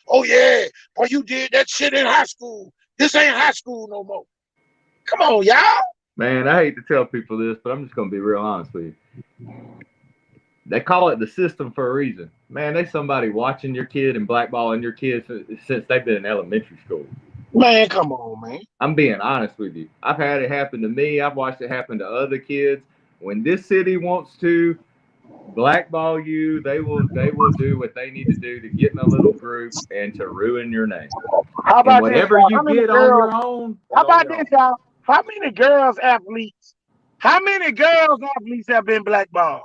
Oh yeah, boy, you did that shit in high school. This ain't high school no more. Come on, y'all. Man, I hate to tell people this, but I'm just gonna be real honest with you. They call it the system for a reason. Man, there's somebody watching your kid and blackballing your kids since they've been in elementary school. Man, come on, man. I'm being honest with you. I've had it happen to me. I've watched it happen to other kids. When this city wants to blackball you, they will do what they need to do to get in a little group and to ruin your name. How about whatever this, you get on your own? How about this, y'all? How many girls athletes have been blackballed?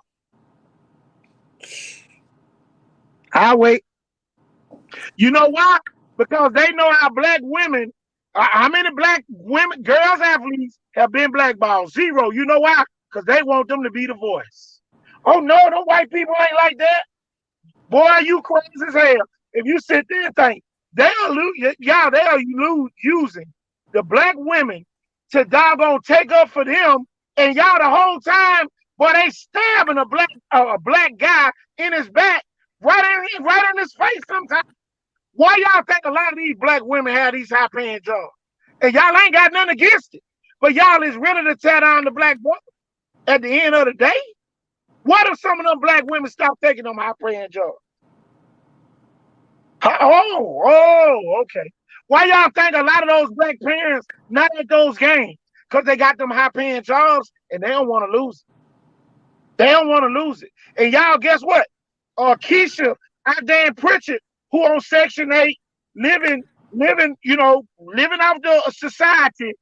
I'll wait. You know why? Because they know how black women, how many black women, girls athletes have been blackballed? 0. You know why? Because they want them to be the voice. Oh no, the white people ain't like that. Boy, you crazy as hell. If you sit there and think, they are using the black women to doggone take up for them, and y'all the whole time, boy, they stabbing a black guy in his back, right in his face sometimes. Why y'all think a lot of these black women have these high-paying jobs? And y'all ain't got nothing against it, but y'all is ready to tear down the black boy at the end of the day? What if some of them black women stop taking them high-paying jobs? Oh, okay. Why y'all think a lot of those black parents not at those games? Because they got them high-paying jobs and they don't want to lose it. They don't want to lose it. And y'all, guess what? Keisha, Dan Pritchett, who on Section 8, living off the society,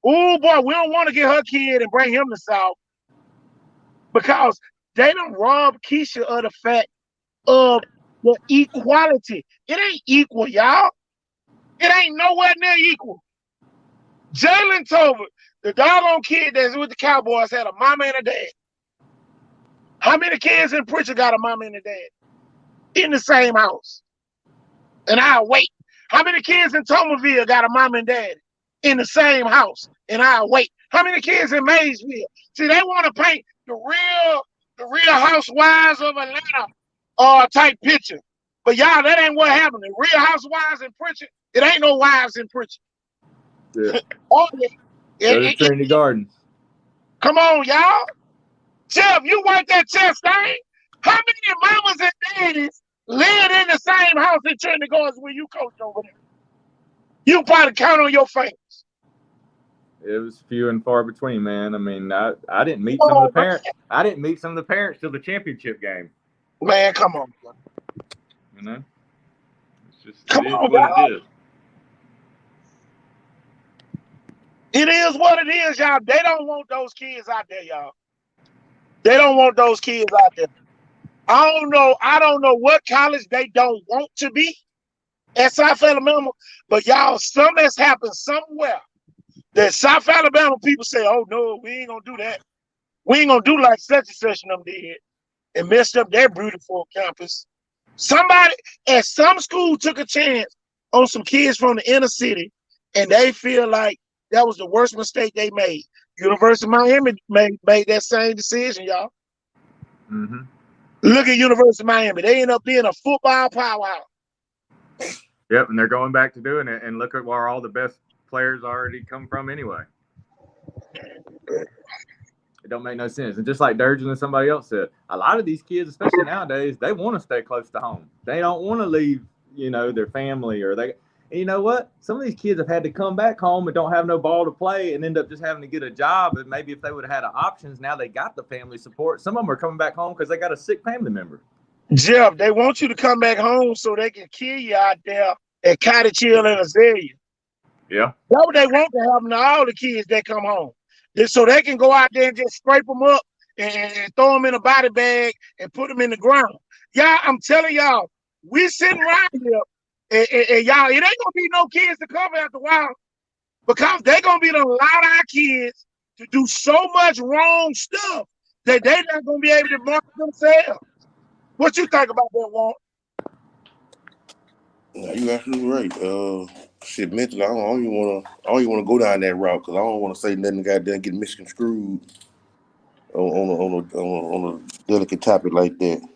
oh boy, we don't want to get her kid and bring him to South because they don't rob Keisha of the fact of the equality. It ain't equal, y'all. It ain't nowhere near equal. Jalen Tolbert, the doggone kid that's with the Cowboys, had a mama and a dad. How many kids in Pritchard got a mama and a dad in the same house? And I'll wait. How many kids in Tomerville got a mom and dad in the same house? And I'll wait. How many kids in Maysville? See, they want to paint the real housewives of Atlanta type picture. But y'all, that ain't what happened. The real housewives in Pritchard, it ain't no wives in Pritchard. Yeah. Oh, Go to Trinity Gardens. Come on, y'all. Jeff, you work that chest thing. How many mamas and daddies live in the same house in Trinity Gardens where you coach over there? You probably count on your fingers. It was few and far between, man. I mean, I didn't meet some of the parents. I didn't meet some of the parents till the championship game. Man, come on, bro. You know, it's just Come it is on, what y'all. it is. It is what it is, y'all. They don't want those kids out there, y'all. They don't want those kids out there. I don't know what college they don't want to be at South Alabama, but y'all, something has happened somewhere that South Alabama people say, oh no, we ain't gonna do that. We ain't gonna do like such and such and them did and messed up their beautiful campus. Somebody at some school took a chance on some kids from the inner city, and they feel like that was the worst mistake they made. University of Miami made that same decision, y'all. Mm-hmm. Look at University of Miami. They end up being a football powerhouse. Yep, and they're going back to doing it. And look at where all the best players already come from anyway. It don't make no sense. And just like Durgeon and somebody else said, a lot of these kids, especially nowadays, they want to stay close to home. They don't want to leave, their family or they. And you know what? Some of these kids have had to come back home and don't have no ball to play and end up just having to get a job. And maybe if they would have had options, now they got the family support. Some of them are coming back home because they got a sick family member. Jeff, they want you to come back home so they can kill you out there at Cottage Hill and Azalea. Yeah. That's what they want to happen to all the kids that come home. So they can go out there and just scrape them up and throw them in a body bag and put them in the ground. Y'all, I'm telling y'all, we sitting around here and y'all, it ain't gonna be no kids to cover after a while because they're gonna be allowed our kids to do so much wrong stuff that they're not gonna be able to market themselves. What you think about that, Warren? No, you absolutely right. Shit, mentally, I don't even want to go down that route because I don't want to say nothing. Goddamn, get misconstrued on a delicate topic like that.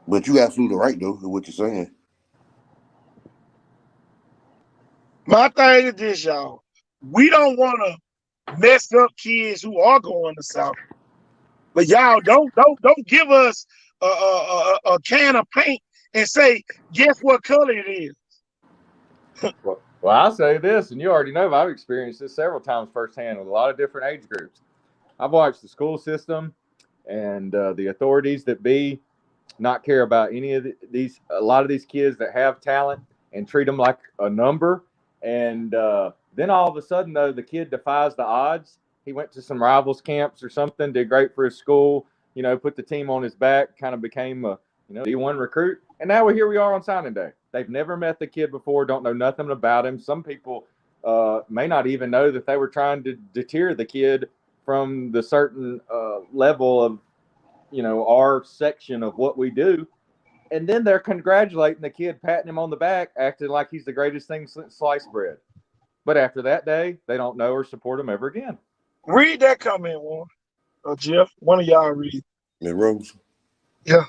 But you absolutely right though, with what you're saying. My thing is this, y'all. We don't want to mess up kids who are going to South. But y'all don't give us a can of paint and say, guess what color it is. Well, I'll say this, and you already know I've experienced this several times firsthand with a lot of different age groups. I've watched the school system and the authorities that be not care about any of a lot of these kids that have talent and treat them like a number. And then all of a sudden, though, the kid defies the odds. He went to some rivals camps or something, did great for his school, put the team on his back, kind of became a D1 recruit. And now here we are on signing day. They've never met the kid before, don't know nothing about him. Some people may not even know that they were trying to deter the kid from the certain level of, our section of what we do. And then they're congratulating the kid, patting him on the back, acting like he's the greatest thing since sliced bread. But after that day, they don't know or support him ever again. Read that comment, Warren. Jeff, one of y'all read. Miss Rose? Yeah.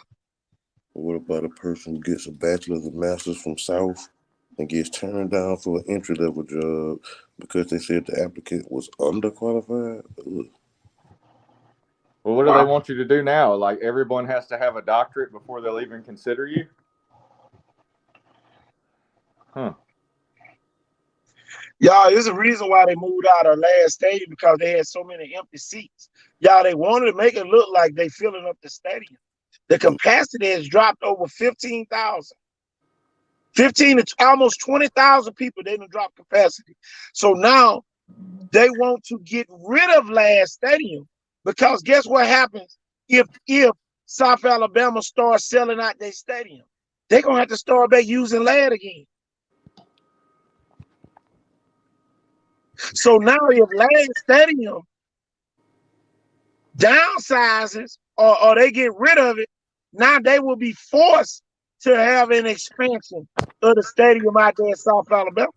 What about a person who gets a bachelor's and master's from South and gets turned down for an entry-level job because they said the applicant was underqualified? Ugh. Well, what do they want you to do now? Like everyone has to have a doctorate before they'll even consider you? Huh. Y'all, there's a reason why they moved out of last stadium because they had so many empty seats. Y'all, they wanted to make it look like they filling up the stadium. The capacity has dropped over 15,000. 15 to almost 20,000 people, they didn't drop capacity. So now they want to get rid of Ladd Stadium because guess what happens if South Alabama starts selling out their stadium? They're gonna have to start back using Ladd again. So now if Ladd Stadium downsizes or they get rid of it, now they will be forced to have an expansion of the stadium out there in South Alabama.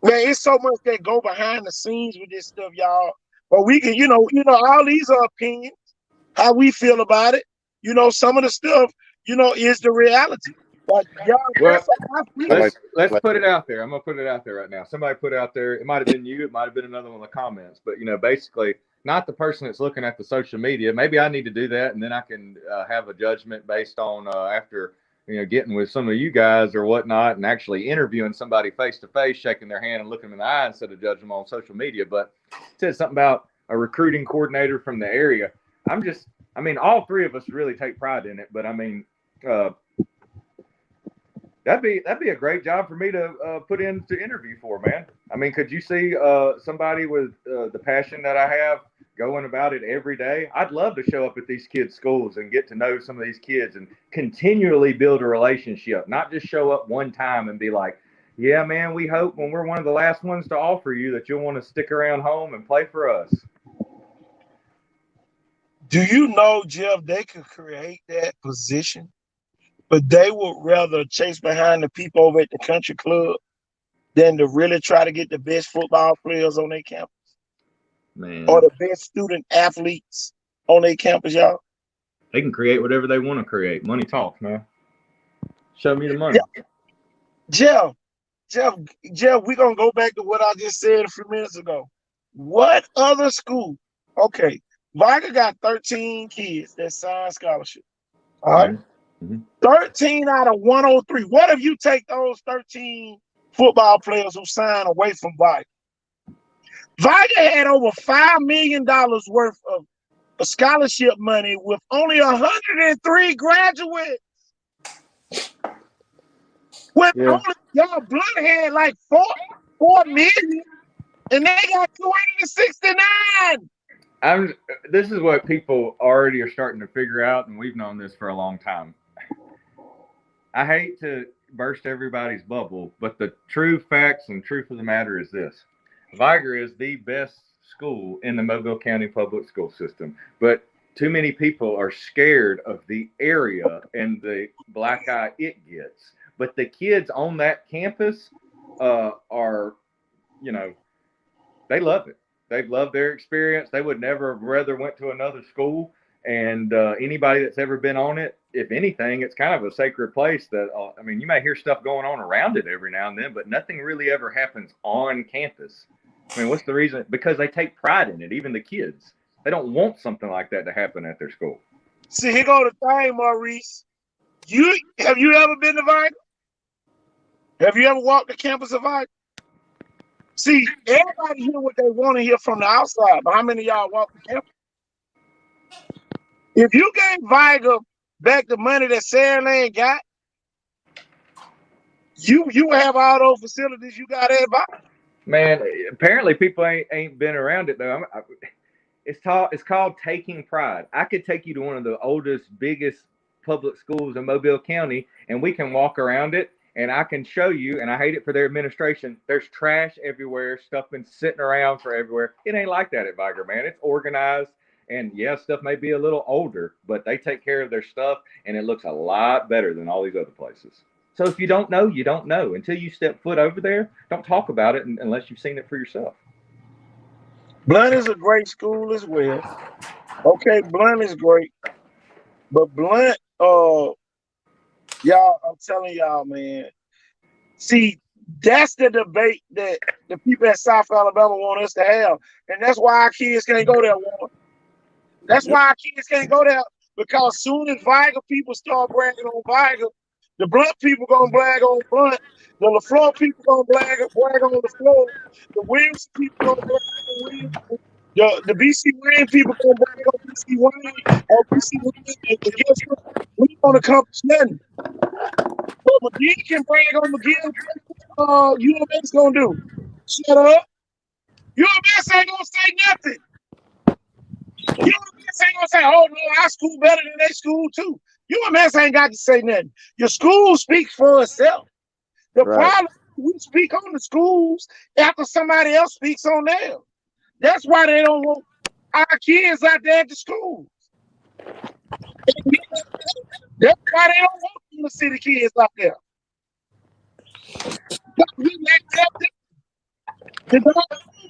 Man, it's so much that go behind the scenes with this stuff, y'all. But we can, all these are opinions, how we feel about it. Some of the stuff, is the reality. But y'all, well, let's put it out there. I'm gonna put it out there right now. Somebody put it out there. It might have been you. It might have been another one in the comments. But basically, not the person that's looking at the social media. Maybe I need to do that, and then I can have a judgment based on after getting with some of you guys or whatnot, and actually interviewing somebody face to face, shaking their hand and looking them in the eye instead of judging them on social media. But it said something about a recruiting coordinator from the area. All three of us really take pride in it. But that'd be a great job for me to put in to interview for, man. Could you see somebody with the passion that I have going about it every day? I'd love to show up at these kids' schools and get to know some of these kids and continually build a relationship, not just show up one time and be like, yeah, man, we hope when we're one of the last ones to offer you that you'll want to stick around home and play for us. Do you know, Jeff, they could create that position, but they would rather chase behind the people over at the country club than to really try to get the best football players on their campus. Man. Or the best student athletes on their campus, y'all. They can create whatever they want to create. Money talks, man. Show me the money. Jeff, we're going to go back to what I just said a few minutes ago. What other school? Okay, Viger got 13 kids that signed scholarship. All right. Mm-hmm. 13 out of 103. What if you take those 13 football players who signed away from Viger? Viger had over $5 million worth of scholarship money with only 103 graduates. Only y'all Blunt had like 4 million, and they got 269. This is what people already are starting to figure out, and we've known this for a long time. I hate to burst everybody's bubble, but the true facts and truth of the matter is this. Viger is the best school in the Mobile County public school system, but too many people are scared of the area and the black eye it gets. But the kids on that campus are, they love it. They've loved their experience. They would never have rather went to another school. And anybody that's ever been on it, if anything, it's kind of a sacred place that, you may hear stuff going on around it every now and then, but nothing really ever happens on campus. What's the reason? Because they take pride in it, even the kids. They don't want something like that to happen at their school. See, here go the thing, Maurice. Have you ever been to Viger? Have you ever walked the campus of Viger? See, everybody hear what they want to hear from the outside, but how many of y'all walk the campus? If you gave Viger back the money that Saraland got, you have all those facilities you got at Viger. Man, apparently people ain't been around it though. It's called taking pride. I could take you to one of the oldest, biggest public schools in Mobile County, and we can walk around it, and I can show you. And I hate it for their administration. There's trash everywhere. Stuff been sitting around for everywhere. It ain't like that at Viger, man. It's organized. And yeah, stuff may be a little older, but they take care of their stuff, and it looks a lot better than all these other places. So if you don't know, you don't know. Until you step foot over there, don't talk about it unless you've seen it for yourself. Blunt is a great school as well. Okay, Blunt is great. But Blunt, y'all, I'm telling y'all, man. See, that's the debate that the people at South Alabama want us to have. And that's why our kids can't go there. That's why our kids can't go there. Because soon as Viger people start bragging on Viger, the Blunt people gonna brag on Blunt. The LaFleur people gonna brag on LaFleur. The Williams people gonna brag on Williams. The BC Wayne people gonna brag on see why, or we see why, and guess what? We don't accomplish nothing. But McGee can brag on McGee. UMS gonna do? Shut up. UMS ain't gonna say nothing. UMS ain't gonna say, "Oh no, our school better than their school too." UMS ain't got to say nothing. Your school speaks for itself. The problem we speak on the schools after somebody else speaks on them. That's why they don't want our kids out there at the schools. That's why they don't want the city kids out there. We let them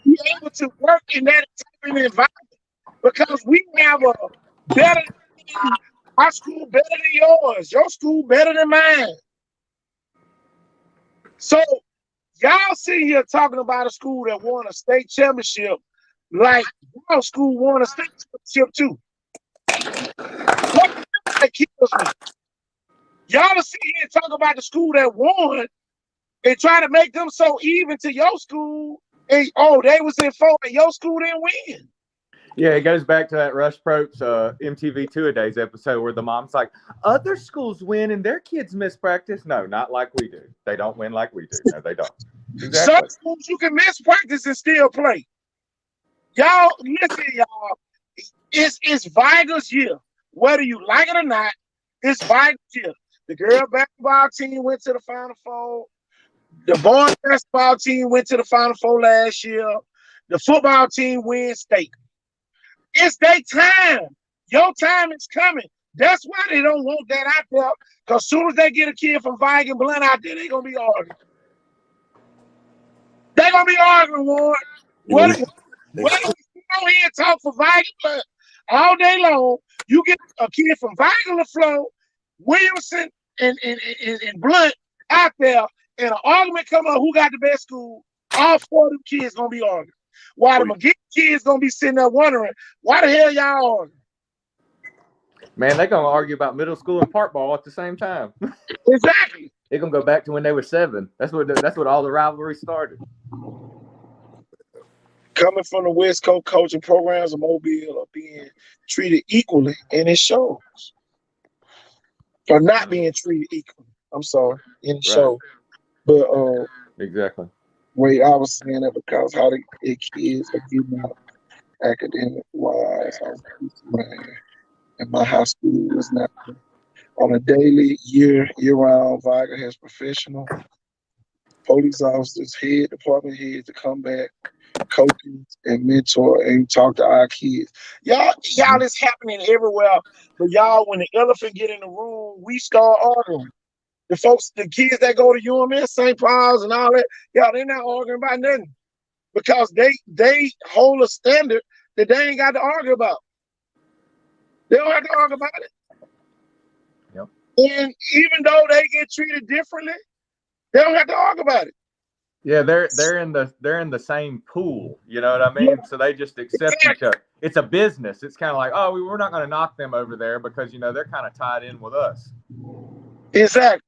be able to work in that type of environment because we have a better, our school better than yours, your school better than mine. So y'all sit here talking about a school that won a state championship like our school won a state championship too. That kills me. Y'all sit here and talk about the school that won and try to make them so even to your school. And they was in 4 and your school didn't win. Yeah, it goes back to that Rush Probst MTV Two-A-Days episode where the mom's like, other schools win and their kids miss practice. No, not like we do. They don't win like we do. No, they don't. Exactly. Some schools you can miss practice and still play. Y'all, listen, y'all. It's Viger's year. Whether you like it or not, it's Viger's year. The girl basketball team went to the Final Four. The boys basketball team went to the Final Four last year. The football team wins state. It's their time. Your time is coming. That's why they don't want that out there. Because as soon as they get a kid from Viger and Blunt out there, they're going to be arguing. They're going to be arguing, Ward. What if you go here and talk for Viger Blunt all day long? You get a kid from Viger LaFleur, Williamson, and Blunt out there, and an argument come up who got the best school. All 4 of them kids going to be arguing. While the McGee kids gonna be sitting there wondering why the hell y'all arguing? Man, they're gonna argue about middle school and park ball at the same time. Exactly. They're gonna go back to when they were 7. That's what all the rivalry started. Coming from the West Coast, coaching programs of Mobile are being treated equally, and it shows. Or not being treated equally. I'm sorry, in the show. But exactly. Wait, I was saying that because how the kids are getting out academic wise. And my high school was not on a daily, year-round. Viger has professional police officers, department heads to come back, coaches and mentor and talk to our kids. Y'all, it's happening everywhere. But y'all, when the elephant get in the room, we start arguing. The kids that go to UMS, St. Paul's and all that, they're not arguing about nothing. Because they hold a standard that they ain't got to argue about. They don't have to argue about it. Yep. And even though they get treated differently, they don't have to argue about it. Yeah, they're in the same pool. You know what I mean? Yeah. So they just accept each other. It's a business. It's kind of like, we're not going to knock them over there because they're kind of tied in with us. Exactly.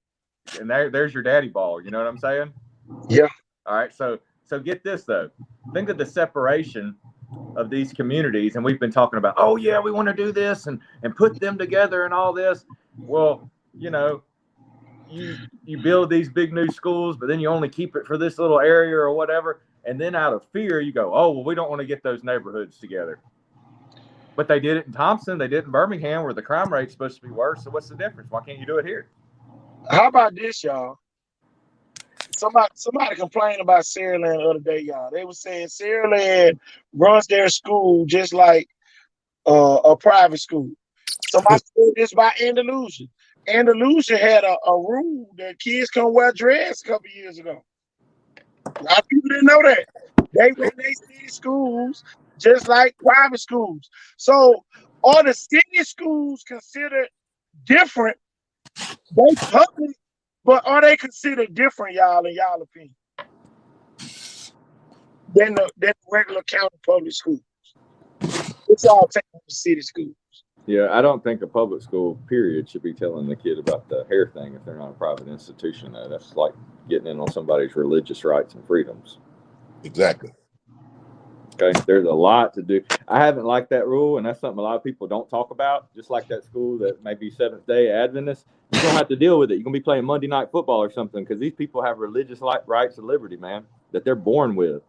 And there's your daddy ball. You know what I'm saying? Yeah. All right. So get this though. Think of the separation of these communities, and we've been talking about, we want to do this and put them together and all this. Well, you build these big new schools, but then you only keep it for this little area or whatever, and then out of fear you go, we don't want to get those neighborhoods together. But they did it in Thompson, they did it in Birmingham, where the crime rate's supposed to be worse. So what's the difference? Why can't you do it here? How about this, y'all? Somebody complained about Saraland the other day, y'all. They were saying Saraland runs their school just like a private school. Somebody said this by Andalusia. Andalusia had a rule that kids couldn't wear dreads a couple years ago. A lot of people didn't know that. They run their city schools just like private schools. So are the city schools considered different? They public, but are they considered different, y'all, in y'all opinion, than the regular county public schools? It's all taken from city schools. Yeah, I don't think a public school, period, should be telling the kid about the hair thing if they're not a private institution. Though. That's like getting in on somebody's religious rights and freedoms. Exactly. Okay, there's a lot to do. I haven't liked that rule, and that's something a lot of people don't talk about. Just like that school that may be Seventh-day Adventist, you don't have to deal with it. You're gonna be playing Monday Night Football or something because these people have religious rights and liberty, man, that they're born with.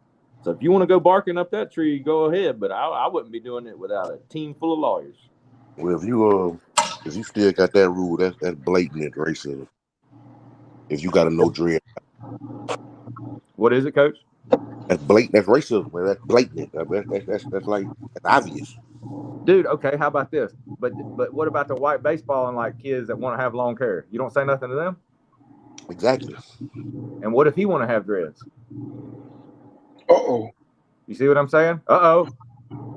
So if you want to go barking up that tree, go ahead. But I wouldn't be doing it without a team full of lawyers. Well, if you still got that rule, that's blatant racism. If you got a no dread, What is it, Coach? that's blatant. That's racism. Man. That's blatant. That's like that's obvious. Dude, okay, how about this? But what about the white baseball and like kids that want to have long hair? You don't say nothing to them? Exactly. And what if he want to have dreads? Uh-oh. You see what I'm saying? Uh-oh.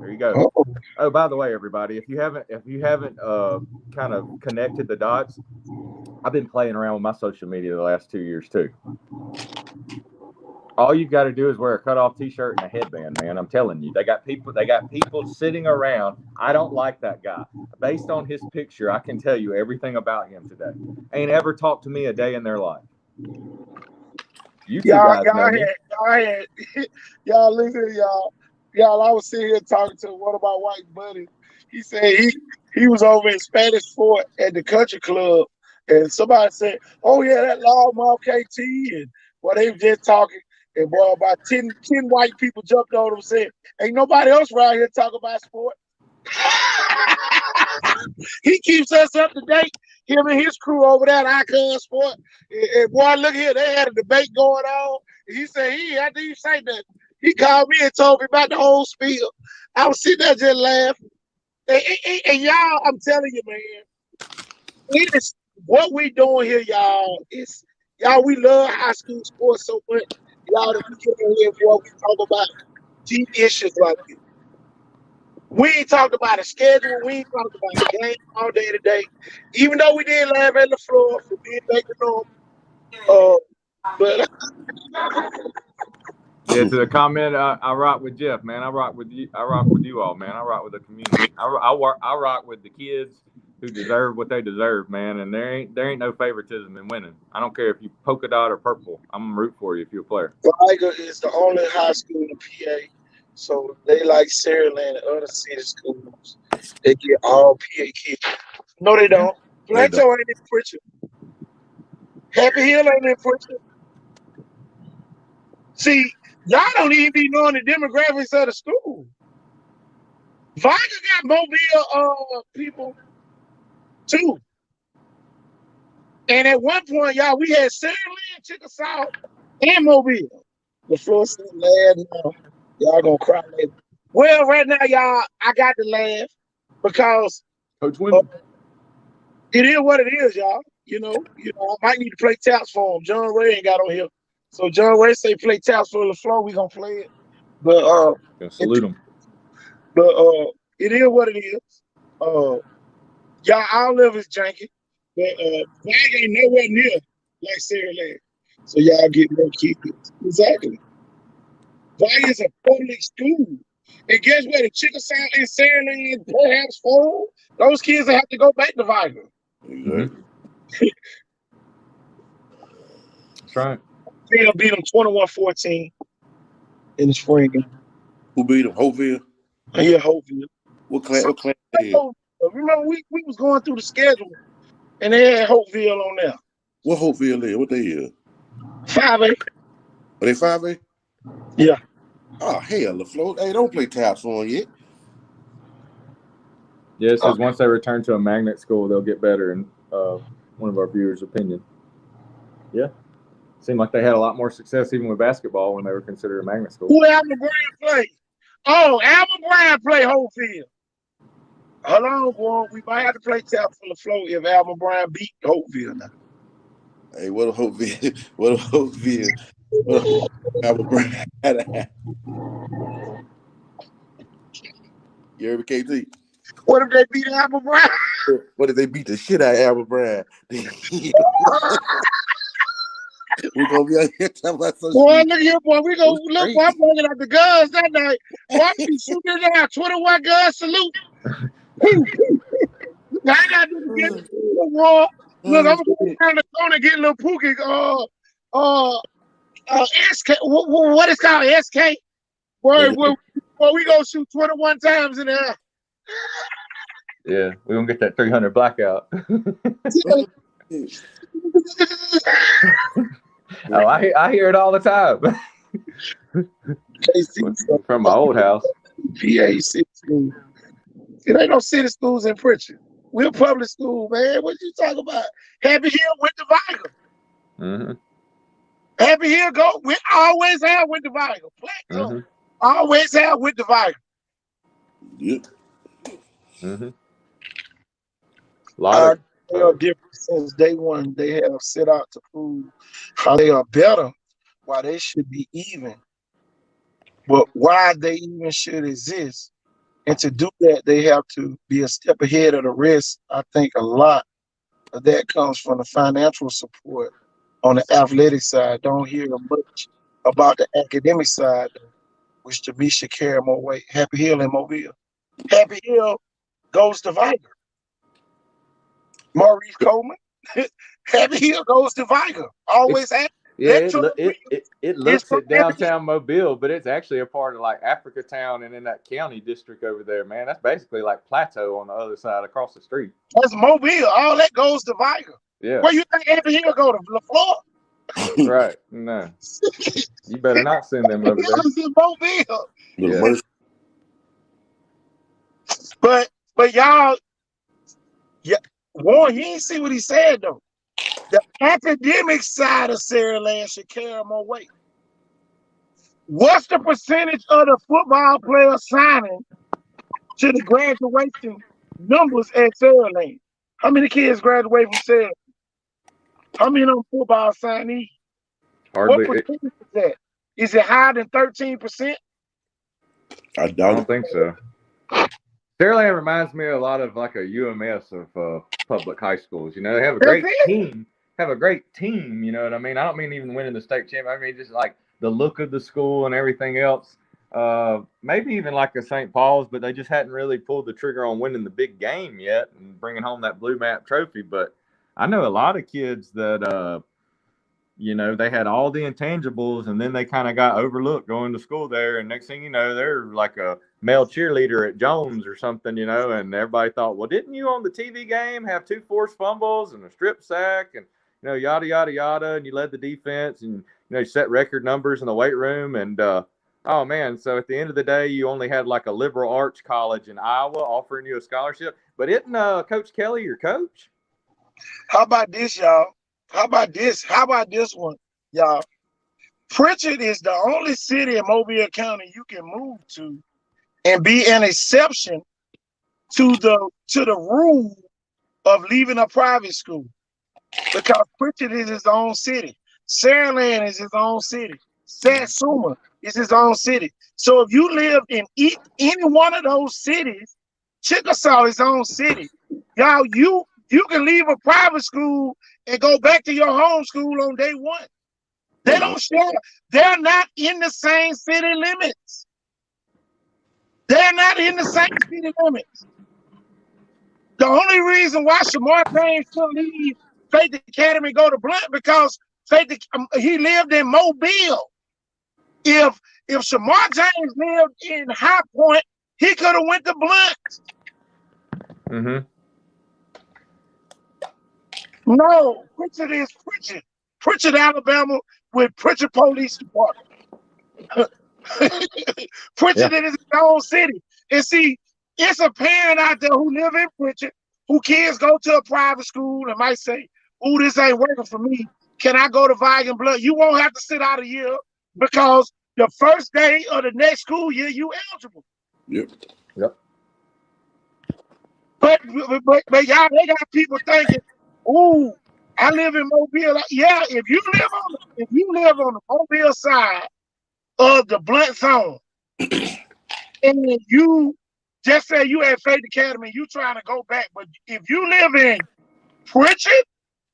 There you go. Uh-oh. Oh, by the way, everybody, if you haven't kind of connected the dots, I've been playing around with my social media the last 2 years too. All you've got to do is wear a cutoff t-shirt and a headband, man. I'm telling you, they got people sitting around. I don't like that guy. Based on his picture, I can tell you everything about him today. Ain't ever talked to me a day in their life. You two guys know me. Y'all listen, y'all. Y'all, I was sitting here talking to one of my white buddies. He said he was over in Spanish Fort at the country club, and somebody said, "Oh yeah, that loudmouth KT," and well, they were just talking. And boy, about 10 white people jumped on him and said, "Ain't nobody else around here talking about sport." He keeps us up to date. Him and his crew over there at Icon Sport. And boy, look here, they had a debate going on. And he said, after you say that, he called me and told me about the whole spiel. I was sitting there just laughing. And y'all, I'm telling you, man, it is what we doing here, y'all. We love high school sports so much. Y'all, that we get in here before we talk about deep issues like this. We ain't talked about a schedule. We ain't talked about a game all day today. Even though we did laugh at the floor for being making normal. But yeah, to the comment, I rock with Jeff, man. I rock with you. I rock with you all, man. I rock with the community. I rock with the kids who deserve what they deserve, man. And there ain't no favoritism in winning. I don't care if you polka dot or purple. I'm gonna root for you if you're a player. Viger is the only high school in PA, so they like Saraland and other city schools. They get all PA kids. No, they don't. Plateau ain't in Pritchard. Happy Hill ain't in Pritchard. See, y'all don't even be knowing the demographics of the school. Viger got Mobile people too. And at one point, y'all, we had Saraland, Chickasaw, and Mobile. The floor said, "Laugh now. Y'all gonna cry later." Well, right now, y'all, I got to laugh because Coach Wimby. it is what it is, y'all. You know, I might need to play taps for him. John Ray ain't got on here. So John Ray say play taps for the floor, we gonna play it. But salute him. But it is what it is. Y'all all live is janky. But Vag ain't nowhere near like Saraland. So y'all get more kids. Exactly. Vag is a public school. And guess what? The Chickasaw and Saraland perhaps fold. Those kids will have to go back to Viger. Exactly. That's right. They'll beat them 21-14 in the spring. Who beat them? Hopeville? Yeah, Hopeville. What class? Remember, we was going through the schedule, and they had Hopeville on there. What Hopeville is? What they is? 5A. Are they 5A? Yeah. Oh, hell, LaFleur. Hey, don't play taps for them yet. Yeah, it says once they return to a magnet school, they'll get better, in one of our viewers' opinion. Yeah. Seemed like they had a lot more success even with basketball when they were considered a magnet school. Who Alma Brown play? Oh, Alma Brown play Hopeville. Hold on, boy. We might have to play tap for the flow if Alma Brown beat Hopeville now. Hey, what a Hopeville. What a Hopeville. What a Alma Brown. You heard me, KT? What if they beat Alma Brown? What if they beat the shit out of Alma Brown? We're gonna be out here talking about some boy, shit. look here, boy. We gonna look. Boy, I'm bringing out the guns that night. Boy, I'm be shooting down 21 gun salute. I got to get the wall. Look, I'm going down the corner and get a little Pookie. SK. What is called SK? Boy, we gonna shoot 21 times in there. Yeah, we're gonna get that 300 blackout. Oh, I hear it all the time from my old house. PA city school. It ain't no city schools in Pritchard. We're public school, man. What you talking about? Happy Hill went to Vigo. Mm-hmm. Happy Hill go. We always have with the Vigo. Plateau. Always have with the Vigo. Yep. Mm-hmm. A lot They are different since day one. They have set out to prove how they are better, why they should be even, but why they even should exist. And to do that, they have to be a step ahead of the rest. I think a lot of that comes from the financial support on the athletic side. Don't hear much about the academic side, which to me should carry more weight. Happy Hill and Mobile. Happy Hill goes to Vigo. Maurice Coleman. Happy Hill goes to Vigo. Always have. Yeah, it looks at downtown Mobile, but it's actually a part of like Africa Town and in that county district over there, man. That's basically like Plateau on the other side across the street. That's Mobile. All that goes to Vigo. Yeah. Where you think Happy Hill go to? LaFleur? Right. No. You better not send them over there. It's in Mobile. Yeah. But y'all, yeah, Warren, you ain't see what he said though. The academic side of Saraland should carry more weight. What's the percentage of the football players signing to the graduation numbers at Saraland? How many kids graduate from Saraland? How many of them football signees? Hardly. What percentage is that? Is it higher than 13%? I don't think so. Saraland reminds me a lot of like a UMS of public high schools. You know, they have a great team. You know what I mean? I don't mean even winning the state championship. I mean just like the look of the school and everything else. Maybe even like a St. Paul's, but they just hadn't really pulled the trigger on winning the big game yet and bringing home that blue map trophy. But I know a lot of kids that, you know, they had all the intangibles and then they kind of got overlooked going to school there. And next thing you know, they're like a male cheerleader at Jones or something, you know, and everybody thought, well, didn't you on the TV game have 2 forced fumbles and a strip sack and, you know, yada, yada, yada. And you led the defense and, you know, you set record numbers in the weight room. And, oh, man, so at the end of the day, you only had like a liberal arts college in Iowa offering you a scholarship. But isn't Coach Kelly your coach? How about this, y'all? How about this one, y'all? Pritchard is the only city in Mobile County you can move to and be an exception to the rule of leaving a private school. Because Pritchard is his own city. Saraland is his own city. Satsuma is his own city. So if you live in any one of those cities, Chickasaw is his own city. Y'all, you can leave a private school and go back to your home school on day one. They don't share. They're not in the same city limits. They're not in the same city limits. The only reason why Shamar James should leave Faith Academy and go to Blunt because he lived in Mobile. If Shamar James lived in High Point, he could have went to Blunt. Mm-hmm. No, Pritchard is Pritchard. Pritchard, Alabama, with Pritchard Police Department. Pritchard is his own city. And see, it's a parent out there who live in Pritchard, who kids go to a private school and might say, "Oh, this ain't working for me. Can I go to Vigan Blood?" You won't have to sit out a year because the first day of the next school year, you eligible. Yep. But y'all, they got people thinking, "Ooh, I live in Mobile." Yeah, if you live on the Mobile side of the Blunt zone, and you just say you at Faith Academy, you trying to go back, but if you live in Pritchard,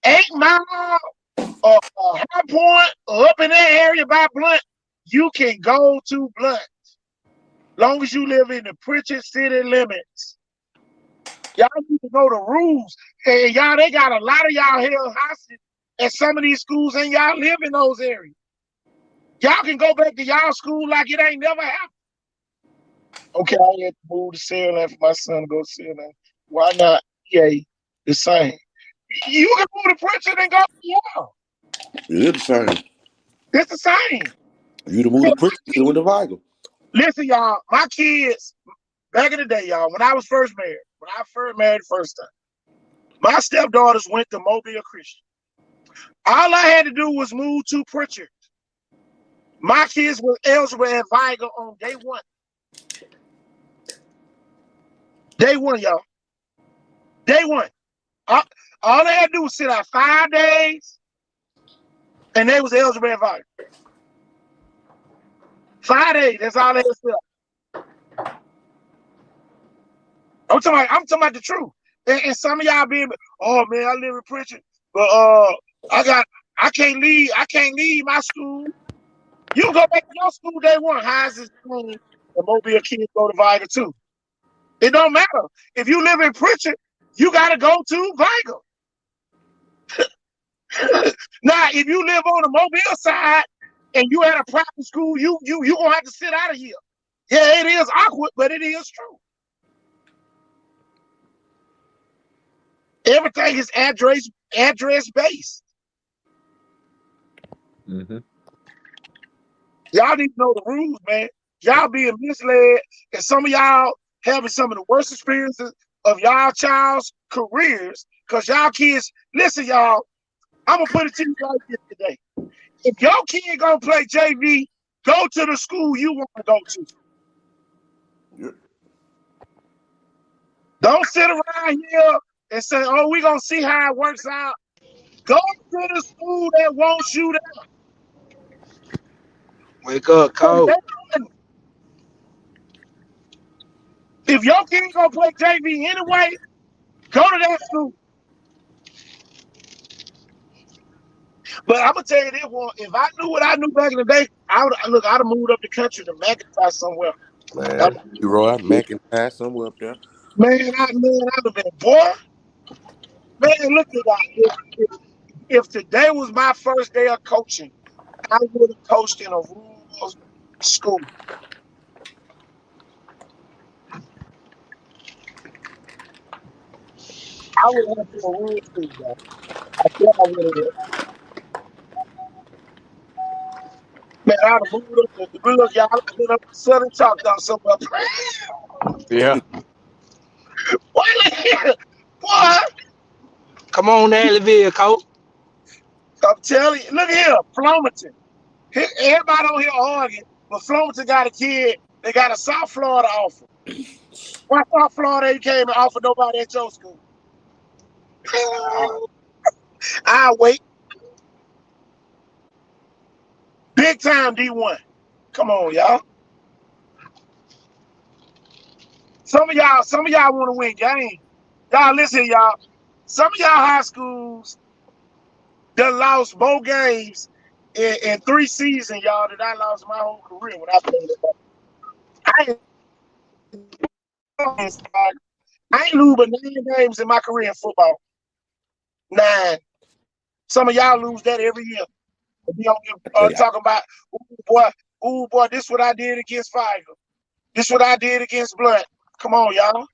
8 Mile, or High Point, or up in that area by Blunt, you can go to Blunt, long as you live in the Pritchard city limits. Y'all need to know the rules. And y'all, they got a lot of y'all held hostage at some of these schools, and y'all live in those areas. Y'all can go back to y'all school like it ain't never happened. Okay, I had to move to Saraland for my son to go to Saraland. Why not? Yeah, the same. You can move to Pritchard and go. Yeah, It is the same. it's the same. You to move to Pritchard, you went to Vigo. Listen, y'all, my kids back in the day, y'all, when I was first married, when I first married the first time, my stepdaughters went to Mobile Christian. All I had to do was move to Pritchard. My kids were eligible at Vigo on day one. Day one, y'all. Day one. All they had to do was sit out 5 days, and they was eligible at Vigo. 5 days. That's all they had to sit out. I'm talking about the truth. And some of y'all being, oh man, I live in Pritchard, but I can't leave my school. You go back to your school day one. How's this school? The Mobile kids go to Vigo too. It don't matter. If you live in Pritchard, you gotta go to Vigo. Now, if you live on the Mobile side and you at a private school, you gonna have to sit out of here. Yeah, it is awkward, but it is true. Everything is address based. Mm-hmm. Y'all need to know the rules, man. Y'all being misled, and some of y'all having some of the worst experiences of y'all child's careers because y'all kids. Listen, y'all. I'm gonna put it to you like this today. If your kid gonna play JV, go to the school you want to go to. Yep. Don't sit around here and say, "Oh, we gonna see how it works out." Go to the school that wants you there. Wake up, coach. If your kid gonna play JV anyway, go to that school. But I'm gonna tell you this one: if I knew what I knew back in the day, I'd have moved up the country to McIntyre somewhere. Man, Leroy McIntyre somewhere up there. Man, I'd have been boy. Man, look at that. If today was my first day of coaching, I would have coached in a rural school. I would have went to a rural school, man. I thought I would have. Man, I'd have moved up to look, y'all. I'd have been up to Southern Choctaw somewhere. Yeah. Boy, Come on, Alleyville, coach. I'm telling you, look here, Flomaton. Everybody on here arguing, but Flomaton got a kid. They got a South Florida offer. Why South Florida ain't came and offered nobody at your school? I'll wait. Big time D1. Come on, y'all. Some of y'all want to win games. Y'all listen, y'all. Some of y'all high schools that lost more games in 3 seasons, y'all, that I lost my whole career when I played it. I ain't lose but 9 games in my career in football. 9. Some of y'all lose that every year. Be on talking about, ooh boy, this what I did against Fiverr. This what I did against Blood. Come on, y'all.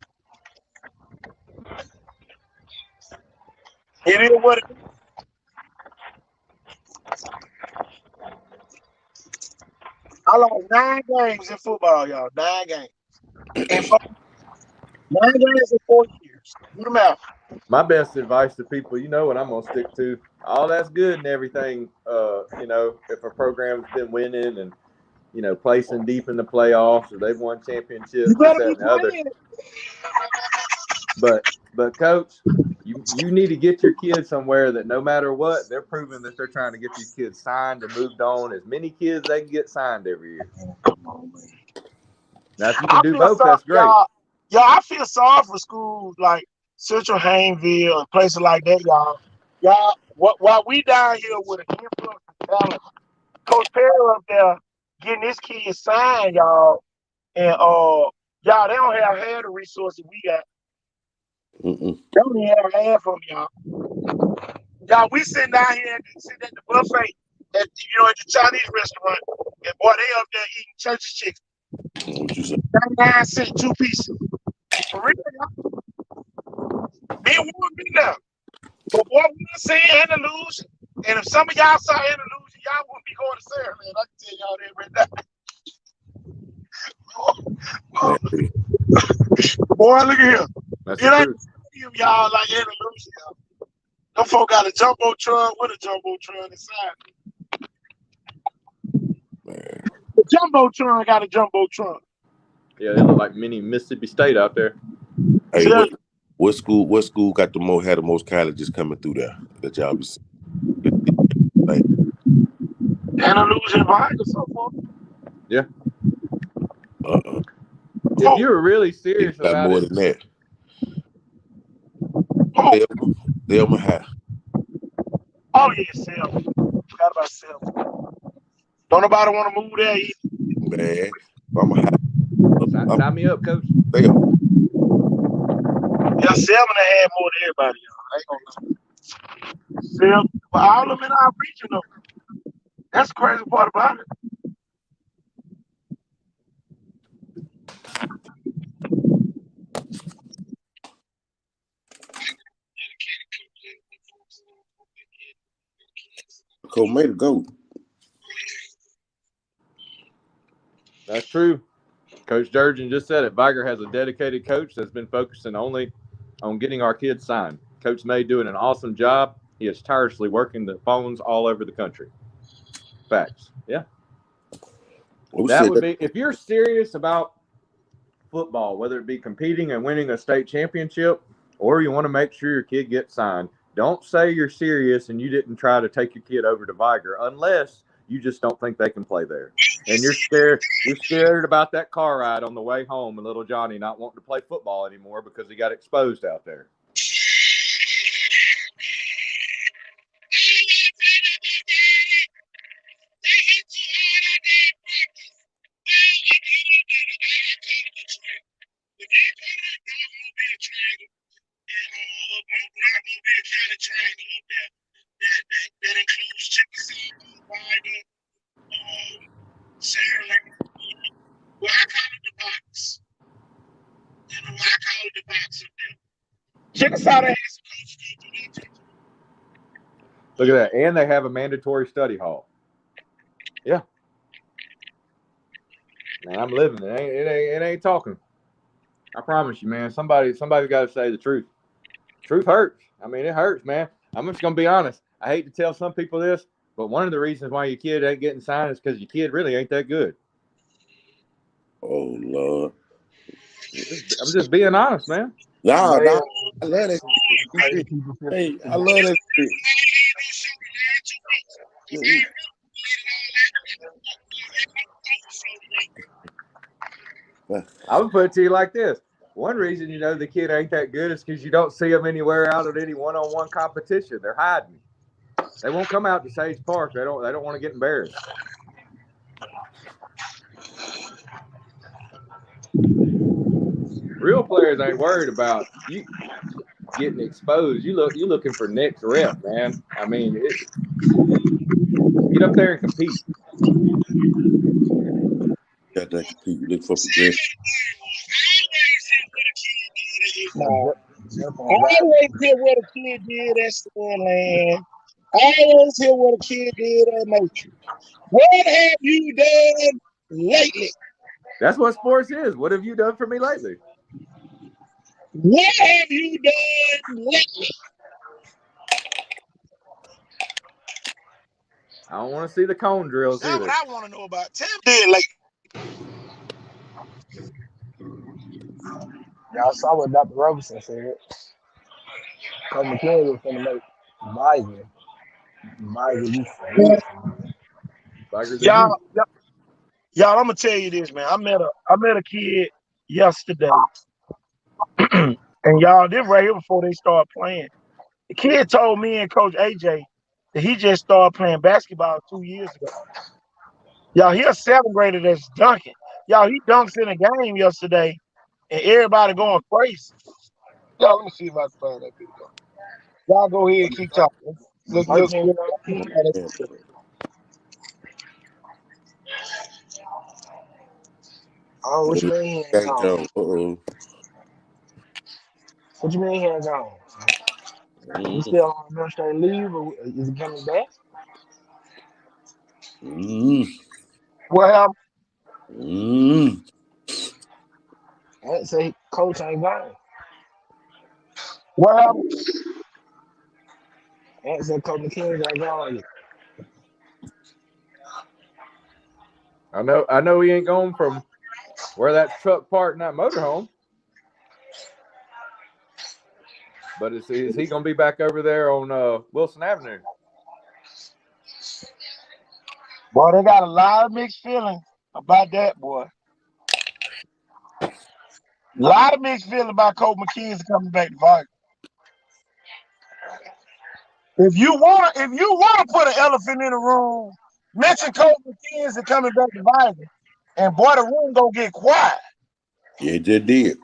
It is what it is. I lost 9 games in football, y'all. 9 games. And 9 games in 4 years. Do the math. My best advice to people, you know what I'm gonna stick to. All that's good and everything. If a program's been winning and placing deep in the playoffs or they've won championships, You this, better that, be and the other. playing. But coach, you need to get your kids somewhere that no matter what, they're proving that they're trying to get these kids signed and moved on. As many kids they can get signed every year. Now, if you can do both, that's great. Y'all, I feel sorry for schools like Central Haynesville and places like that, y'all. Y'all, while we down here with an influx of talent, Coach Perry up there getting his kids signed, y'all, and y'all, they don't have half the resources we got. Mm-mm. They don't even have half of them, y'all. Y'all, we sitting down here sitting at the buffet at the Chinese restaurant, and boy, they up there eating church's chicken. What you say? 99 cents, 2 pieces. For real, y'all. They want me now. But boy, we done seen Andalusia. And if some of y'all saw Andalusia, y'all wouldn't be going to Sarah, man. I can tell y'all that right now. Man, Boy, look at here. That's It the ain't truth. y'all like Andalusia, y'all. Them folk got a jumbotron with a jumbotron inside. man. The jumbotron got a jumbotron. Yeah, they look like mini Mississippi State out there. Hey, See, what school got the most had the most colleges coming through there that y'all be seeing? Like, Andalusia and Vine or so forth. If you were really serious got about more it, than that. Oh, Thelma High. oh yeah, Selma. Forgot about Selma. Don't nobody want to move there either. Man, I'm a high. sign me up, coach. Thelma. Yeah, Selma done had more than everybody, y'all. I ain't gonna lie. Selma, but all of them in our region, though. That's the crazy part about it. Coach made a go. That's true. Coach Durgeon just said it. Viger has a dedicated coach that's been focusing only on getting our kids signed. Coach May doing an awesome job. He is tirelessly working the phones all over the country. Facts. Yeah. That would be, if you're serious about football, whether it be competing and winning a state championship, or you want to make sure your kid gets signed, don't say you're serious and you didn't try to take your kid over to Viger unless you just don't think they can play there. And you're scared about that car ride on the way home and little Johnny not wanting to play football anymore because he got exposed out there. That includes Chickasaw, Viger, Sarah, why I call it the box. You know, why I call it the box up there. Chickasaw, they had some coaches go through that too. Look at that. And they have a mandatory study hall. Yeah. Man, I'm living it. It ain't talking. I promise you, man. Somebody's got to say the truth. Truth hurts. I mean, it hurts, man. I'm just gonna be honest. I hate to tell some people this, but one of the reasons why your kid ain't getting signed is because your kid really ain't that good. Oh Lord. I'm just being honest, man. Nah, I love that. Hey, I love that. I would put it to you like this. One reason you know the kid ain't that good is because you don't see them anywhere out at any one-on-one competition. They're hiding. They won't come out to Sage Park. They don't want to get embarrassed. Real players ain't worried about you getting exposed. You looking for next rep, man. I mean, get up there and compete. Got that compete. Look for progression. I always hear what a kid did at Stoneland. I always hear what a kid did at Nature. What have you done lately? That's what sports is. What have you done for me lately? What have you done lately? I don't want to see the cone drills That's either. what I want to know about. Tell me, like, Y'all saw what Dr. Roberson said. Coach McClure was going to make Viger you y'all, I'm gonna tell you this, man. I met a kid yesterday, and y'all, this right here before they start playing. The kid told me and Coach AJ that he just started playing basketball 2 years ago. Y'all, he a 7th grader that's dunking. Y'all, he dunks in a game yesterday, and everybody going crazy. Y'all, let me see if I can find that video. Y'all go ahead and keep talking. Look. Oh, what you mean hands Jack on? Jones. What you mean hands on? He Mm, still on administrative leave, or is he coming back? mm, Well, mm. I didn't say coach ain't gone. well, I didn't say Coach McKinney ain't gone yet. I know he ain't going from where that truck parked in that motorhome. But is he going to be back over there on Wilson Avenue? boy, they got a lot of mixed feelings about that, boy. A lot of mixed feelings about Coach McKenzie coming back to Vikings. If you wanna put an elephant in the room, mention Coach McKenzie coming back to Vikings, and boy, the room gonna get quiet. Yeah, it just did.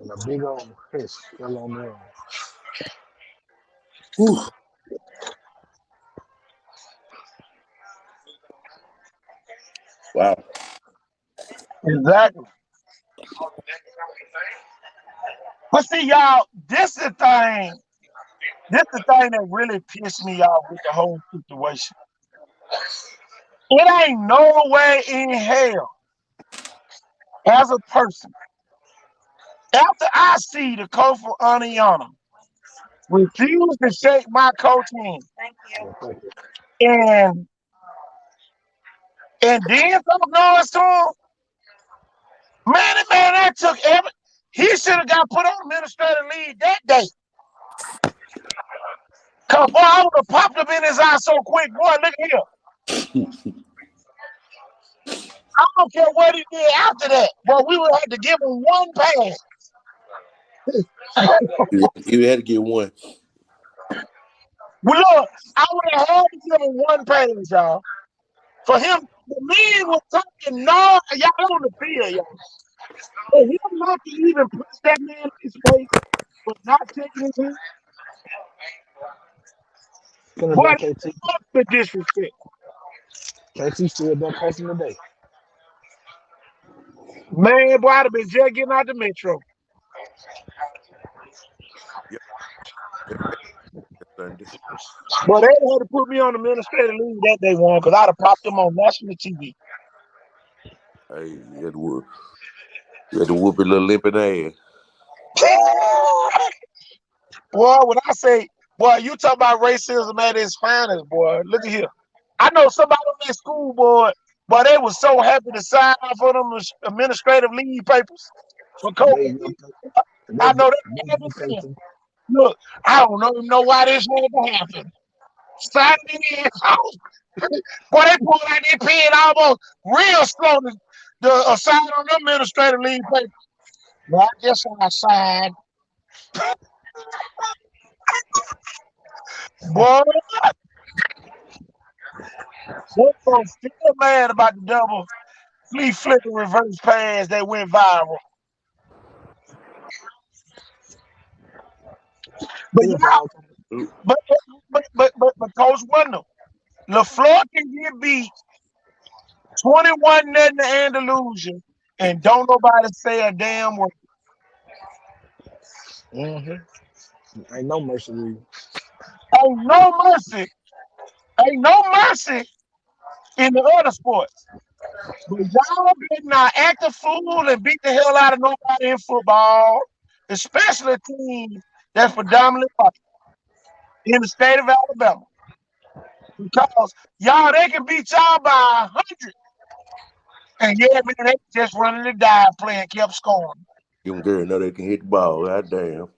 And a big old fish fell on there. Whew. Wow. Exactly. But see, y'all, this is the thing. This is the thing that really pissed me off with the whole situation. It ain't no way in hell, as a person, after I see the coach for Aniana refuse to shake my coach hand, and then some noise to him, man, that took every. He should have got put on administrative leave that day. Cause boy, I would have popped up in his eye so quick, boy. Look here. I don't care what he did after that, but we would have to give him one pass. You had to get one. Well, look, I would have had to give him one pass, y'all. For him, the man was talking no, y'all on the field, y'all. For him not to even push that man in his face, but not taking his hand, Couldn't boy, have been that's KT. the disrespect. KT still been cussing today. Man, boy, I'd have been just getting out the metro. Sunday. But they had to put me on administrative leave that day one because I'd have popped them on national TV. Hey, you had to whoop a little limping ass. Boy, when I say, boy, you talk about racism at its finest, boy. Look at here. I know somebody on that school board, but they was so happy to sign off on them administrative leave papers for There COVID. you go. I know There they you go, happy. KT. Look, I don't even know why this had to happen. Sign me in house. Boy, they pulled out their pen almost real slow to sign on them administrative leave papers. Well, I guess I signed. Boy, those folks still mad about the double flea flipping reverse pass that went viral. But Still yeah, ball. but Coach Wendell, LaFleur can get beat 21 nothing to Andalusia, and don't nobody say a damn word. Mm-hmm. Ain't no mercy with you. Ain't no mercy. Ain't no mercy in the other sports. But y'all better not act a fool and beat the hell out of nobody in football, especially teams that's predominantly white in the state of Alabama. Because y'all, they can beat y'all by 100. And yeah, man, they just running the dive playing, kept scoring. Them girls know they can hit the ball. God damn.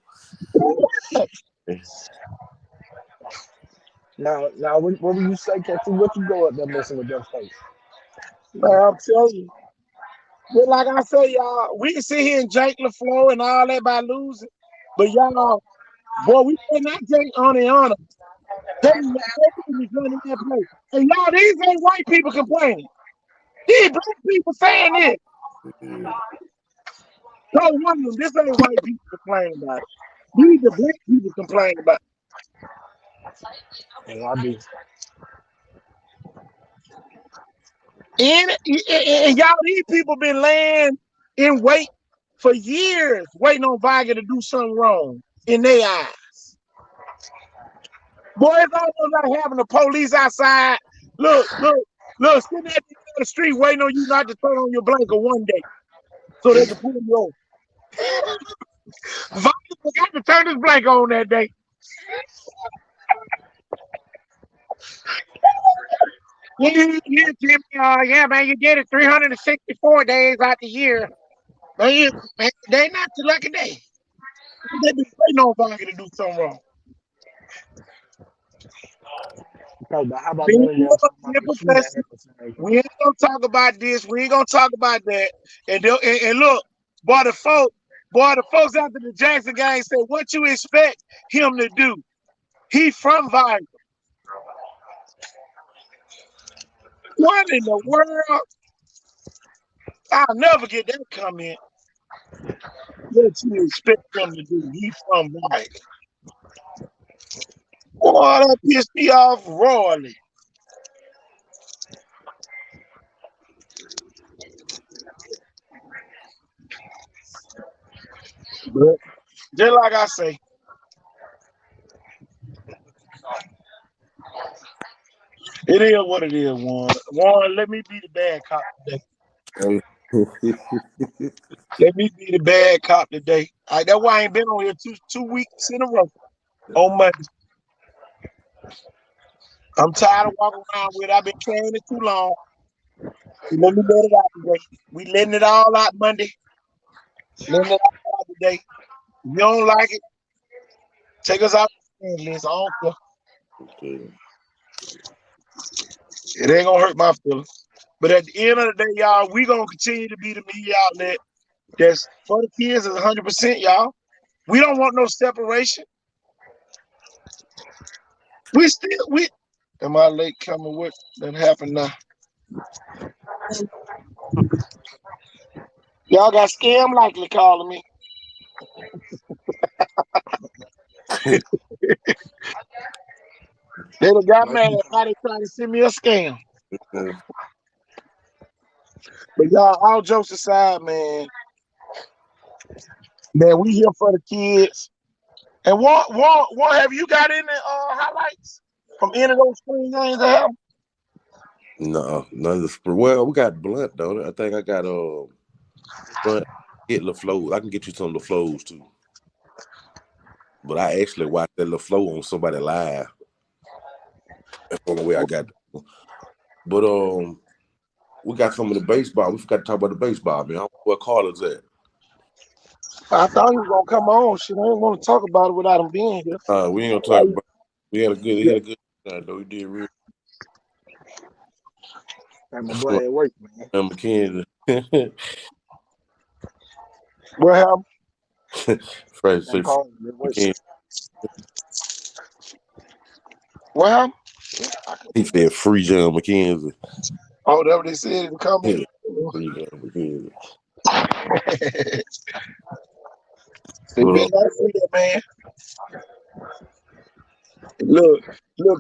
Now, what will you say, KT? What you go up there messing with them face? Man, I'm telling you. But like I say, y'all, we can sit here and jank LaFleur and all that by losing. But y'all, boy, we cannot jank honor. They be running that play. And y'all, these ain't white people complaining. These black people saying this. Yeah. Coach Williams, this ain't white people complaining about it. These the black people complaining about it. Yeah, I do. And y'all, these people been laying in wait for years, waiting on Viger to do something wrong in their eyes. Boy, it's almost like having the police outside. Look, sitting at the end of the street waiting on you not to turn on your blinker one day so they can pull you over. Viger forgot to turn his blanket on that day. Yeah, man, you did it 364 days out the year. Man, they not the lucky day. They be waiting on Viger to do something wrong. Okay, but how about We the ain't other girl talking about the shooting that professor. happened today? We ain't gonna talk about this. We ain't gonna talk about that. And look, boy, the folks after the Jackson gang said, "What you expect him to do? He from Viger. What in the world? I'll never get that comment. What you expect him to do? He from Viger. Boy, that pissed me off royally. But just like I say, it is what it is, Warren, let me be the bad cop today. Let me be the bad cop today. That's why I ain't been on here two weeks in a row on Monday. I'm tired of walking around with it. I've been carrying it too long. Let me let it out today. We letting it all out Monday. Letting it all out today. If you don't like it, take us off the stand list. I don't care. It ain't gonna hurt my feelings. But at the end of the day, y'all, we gonna continue to be the media outlet that's for the kids is 100%, y'all. We don't want no separation. We am I late coming? What that happened now? Y'all got scam likely calling me. They done got mad. Now they trying to send me a scam. But y'all, all jokes aside, man, we here for the kids. And what have you got any highlights from any of those spring games that happened? No, none of the spring. Well, we got Blunt though. I think I got Blunt. Get LaFleur. I can get you some LaFleurs too. But I actually watched that LaFleur on somebody live. That's the only way I got. But we got some of the baseball. We forgot to talk about the baseball, man. What Carter's at? I thought he was gonna come on. Shit, I didn't want to talk about it without him being here. We ain't gonna talk about. He had a good night though. He did real. And my boy at work, man. McKenzie. What happened? Fresh. McKenzie. What happened? He said free John McKenzie. Oh, that's what they said in the comments. Free John McKenzie. They better not see that, man. Look,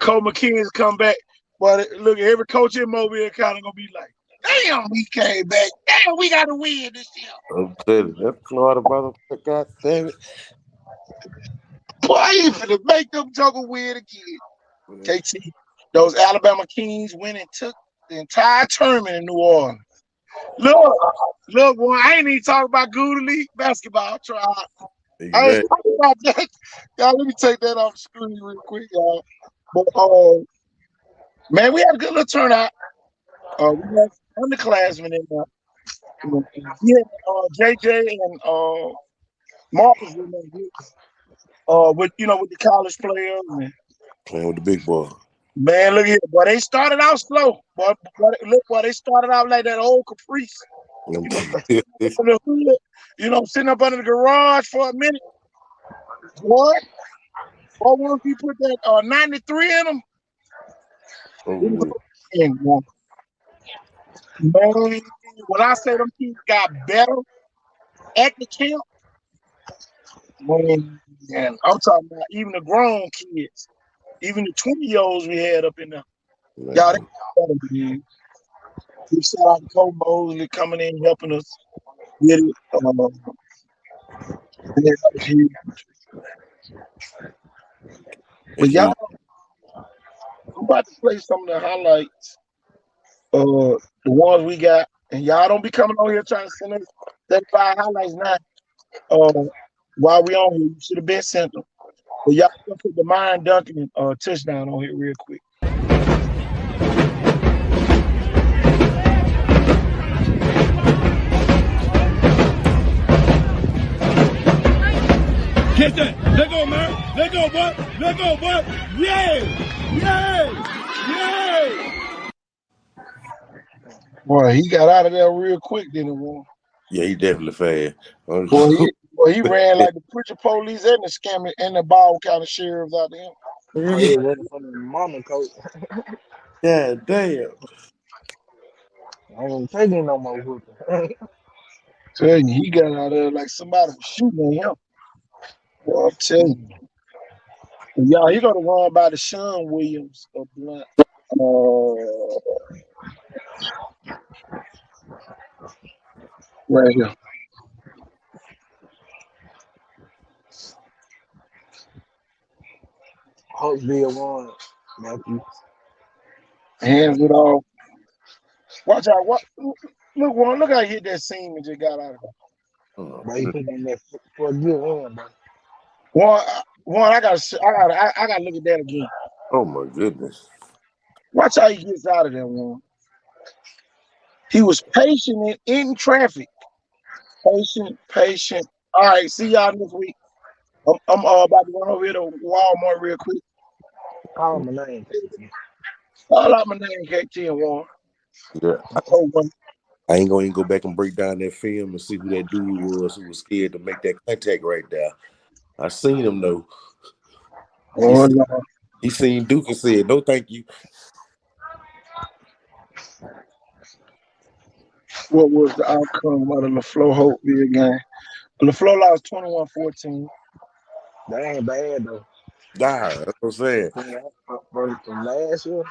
Cole McKinnon's come back. But look, every coach in Mobile kind of gonna be like, damn, we came back. Damn, we gotta win this year. I'm telling you, that's Florida, brother. God damn it. Boy, you finna make them juggle win again. KT, those Alabama Kings went and took the entire tournament in New Orleans. Look, boy, I ain't even talking about Gouda League basketball trial. Exactly. I ain't talking about that. Y'all, let me take that off the screen real quick, y'all. But man, we had a good little turnout. We had underclassmen in there. We had JJ and Marcus in there with the college players and playing with the big boy. Man, look here, boy. They started out slow, boy. They started out like that old Caprice. Sitting up under the garage for a minute. What? Or once you put that 93 in them, man, when I say them kids got better at the camp, man, I'm talking about even the grown kids, even the 20-year-olds we had up in there. Y'all, they got better, man. We shout out to Cole Mosley coming in helping us get it. And that was huge. But y'all, I'm about to play some of the highlights, the ones we got, and y'all don't be coming on here trying to send us 35 highlights now. While we on here, you should have been sent them. But y'all gonna put the Mind Duncan touchdown on here real quick. Get that. Let go, man. Let go, boy. Let go, boy. Yay! Yay! Yay! Boy, he got out of there real quick, didn't he, Warren? Yeah, he definitely fast. Boy, he ran like the preacher police and the scammer and the ball kind of sheriffs out there. Oh, he was ready for the mama coat. Yeah, damn. I ain't taking no more whooping. Tell you, he got out there like somebody was shooting at him. Boy, I'm telling you. Y'all, he gonna run by the Sean Williams of Blunt. Right here. Hopeville won, Matthew. Hands it off. Watch out. Look, Warren, look how he hit that seam and just got out of there. But he put in there for a good win, bro. Warren, I gotta look at that again. Oh my goodness. Watch how he gets out of there, Warren. He was patient in traffic. Patient. All right, see y'all next week. I'm about to run over here to Walmart real quick. Call him a name. Call out my name, KT and Warren. Yeah. Oh, I ain't gonna even go back and break down that film and see who that dude was who was scared to make that contact right there. I seen him though. oh no. He seen Duke and said, "No, thank you." What was the outcome of the LaFleur Hopeville game? LaFleur lost 21-14. That ain't bad though. Nah, that's what I'm saying. From last year.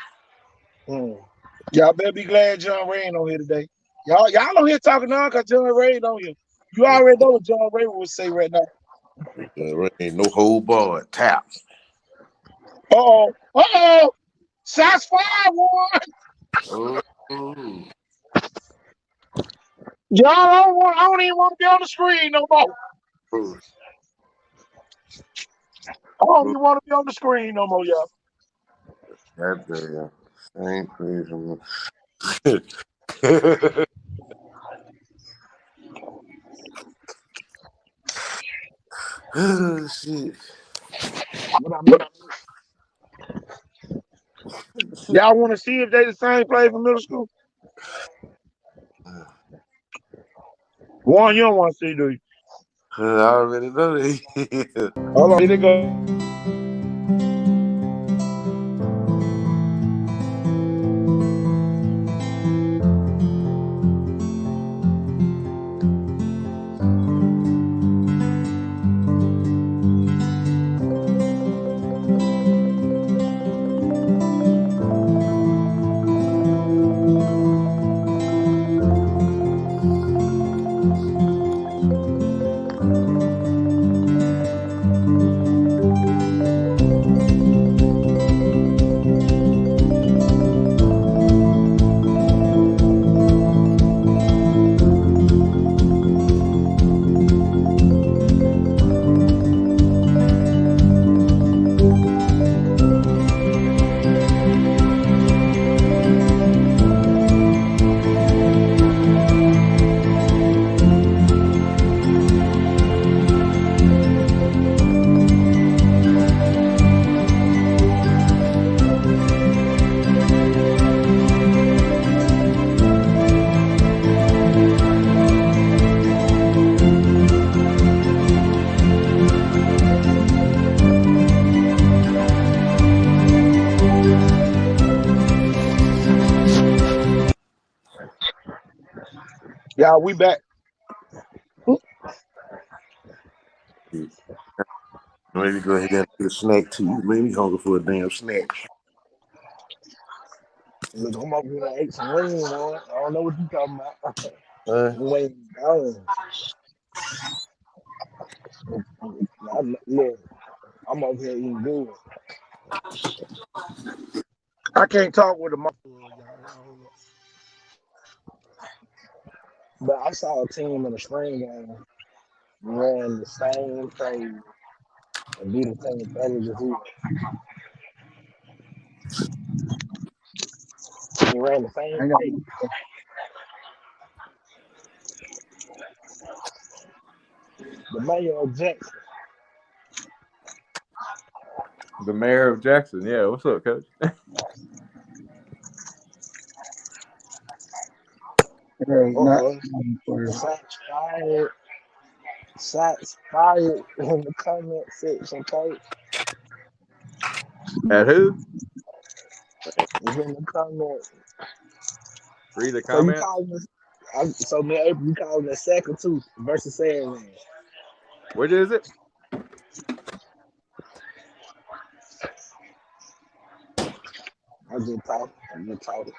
Y'all better be glad John Ray ain't on here today. Y'all on here talking now because John Ray ain't on here. You already know what John Ray would say right now. Ain't no whole bar tap. Uh-oh. Shots fired, Warren. Y'all I don't even want to be on the screen no more. I don't even want to be on the screen no more, y'all. God damn. Ain't crazy. Oh, shit. Y'all want to see if they the same play from middle school? Warren, you don't want to see, do you? I already know that. Hold on, here they go. Y'all, we back. Maybe go ahead and get a snack too. Maybe hungry for a damn snack. Look, I'm over here and ate some wings, man. I don't know what you talking about. Uh, Wings gone. Look, I'm over here eating good. I can't talk with a mouthful, y'all. But I saw a team in the spring game run the same play and beat the team 30-0. He ran the same I got play. The mayor of Jackson. The mayor of Jackson. Yeah, what's up, coach? not Shots fired in the comment section, coach. At who? It's in the comments. Read the So you comments. calling this? So me and April, you calling it second two versus Sandman. What is it? I'm just talking.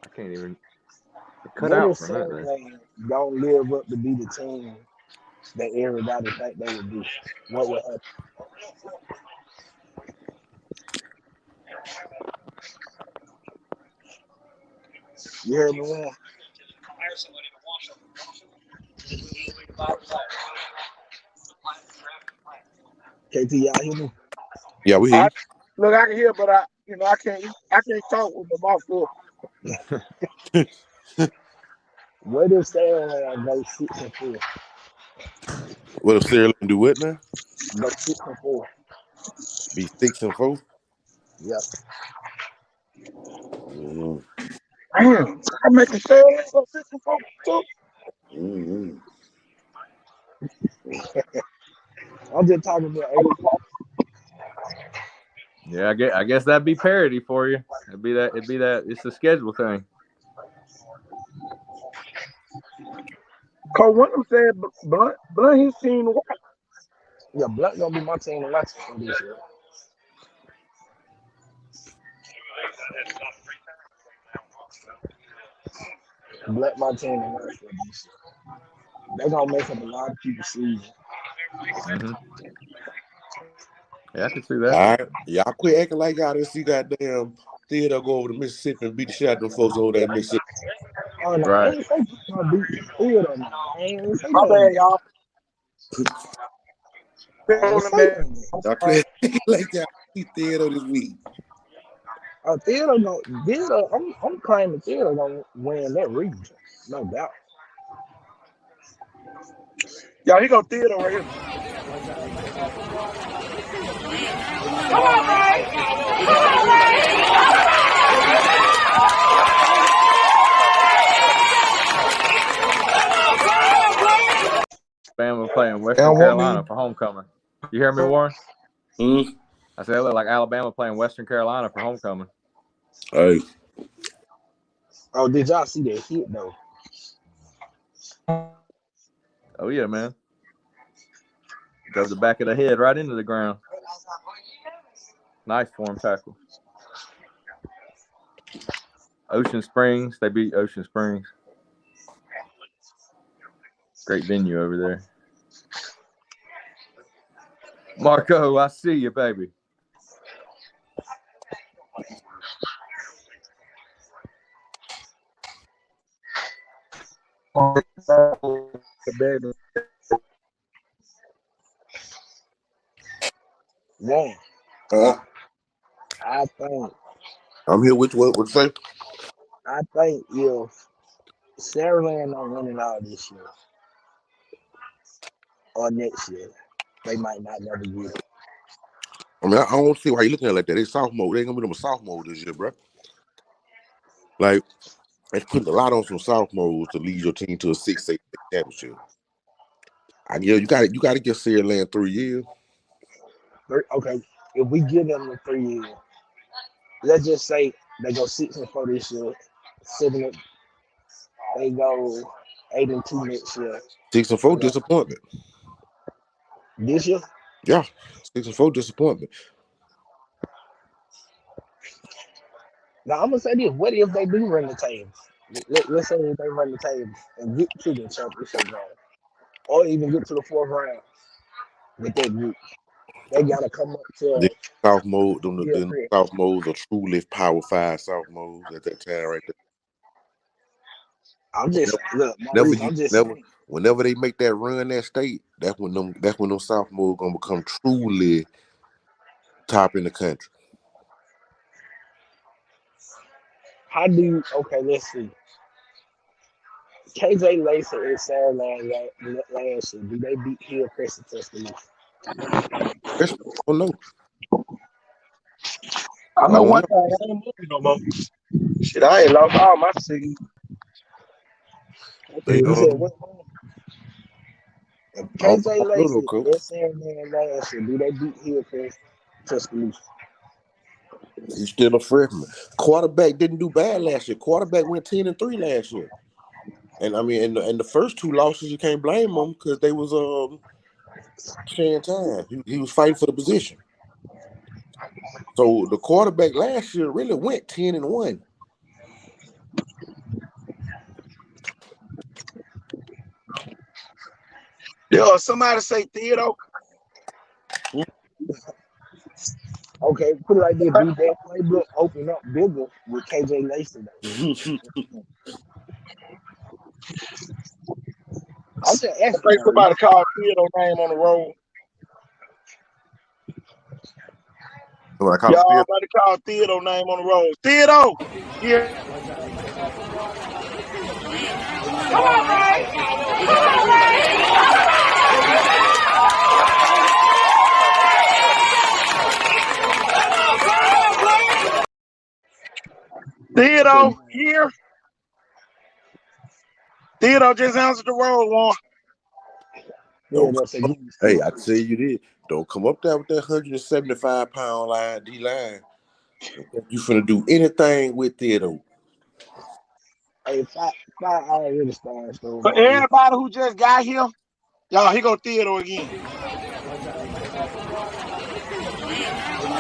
I can't even cut What out if from it. There. Sandman don't live up to be the team that everybody think they would be? What would happen? You heard me, man? KT, y'all hear me? yeah, we hear you. Look, I can hear, but I can't talk with my mouth full. What if Sandman go 6-4? What if Sarah do what now? Go 6-4. Be 6-4? Yeah. Mm-hmm. I'm making sure go 6-4 too. Mm-hmm. I'm just talking about April. Yeah, I guess that'd be parity for you. It'd be that. It's a schedule thing. Cause one of them said Blunt his team to watch. Yeah, Blunt gonna be my team to watch for this year. Blunt my team to watch for this year. They're gonna mess up a lot of people's season. Mm-hmm. Yeah, I can see that. All right, y'all quit acting like y'all didn't see goddamn Theodore go over to Mississippi and beat the shit out of them folks over there in Mississippi. Oh no, Right. I ain't say gonna beat Theodore. I ain't say My bad, y'all. Y'all quit acting like y'all see Theodore this week. Oh, Theodore, I'm claiming Theodore gonna win that region, no doubt. Y'all, he go Theodore right here. Come on, Ray. Come on, Ray. Alabama playing Western Carolina for homecoming. You hear me, Warren? Mm-hmm. I said it looked like Alabama playing Western Carolina for homecoming. Hey. Oh, did y'all see that hit though? Oh yeah, man. Goes the back of the head right into the ground. Nice form tackle. Ocean Springs. They beat Ocean Springs. Great venue over there. Marco, I see you, baby. Yeah. I think. I'm here with what say? I think if Saraland don't win it all this year or next year, they might not never get it. I mean, I don't see why you looking at it like that. They sophomore. They ain't gonna be them a sophomore this year, bro. Like, it's putting a lot on some sophomores to lead your team to a 6-8 championship. You gotta get Sierra Land 3 years. Okay, if we give them the 3 years, let's just say they go 6-4 this year, 7. They go 8-2 next year. 6-4 disappointment. This year? Yeah, 6-4 disappointment. Now I'm gonna say this: what if they do run the tables? Let's say if they run the tables and get to the championship game, or even get to the fourth round with that group, they gotta come up The to soft mode, them the Hillcrest. soft modes are truly Power 5 soft modes at that time right there. I'm just look, Never Maurice. you I'm just never saying. whenever they make that run that state, that's when them soft modes gonna become truly top in the country. How do you? Okay, let's see. KJ Lacer and Sarah last year. Do they beat Hillcrest and Tuscaloosa? That's, oh no, I I know don't one know. thing. I ain't moving no more. Shit, I ain't lost all my signal. Okay, They you said what? I KJ don't know though, Lacer coach. and Sarah last year. Do they beat Hillcrest and Tuscaloosa? He's still a freshman. Quarterback didn't do bad last year. Quarterback went 10-3 last year. And I mean, and the first two losses, you can't blame them because they was sharing time. He was fighting for the position. So the quarterback last year really went 10-1. Yo, somebody say Theodore. Okay, put it like this: do that playbook open up bigger with KJ Lacer? I'm just I asking. think somebody called Theodore name on the road. So I call Y'all Theodore. about to call Theodore name on the road. Theodore, here. Come on, Ray. Come on, Ray. Theodore, here. Theodore just answered the road one. Hey, I tell you this, don't come up there with that 175-pound line, D-line. You finna do anything with Theodore. Hey, five already started. So For everybody who just got here, y'all, here go Theodore again.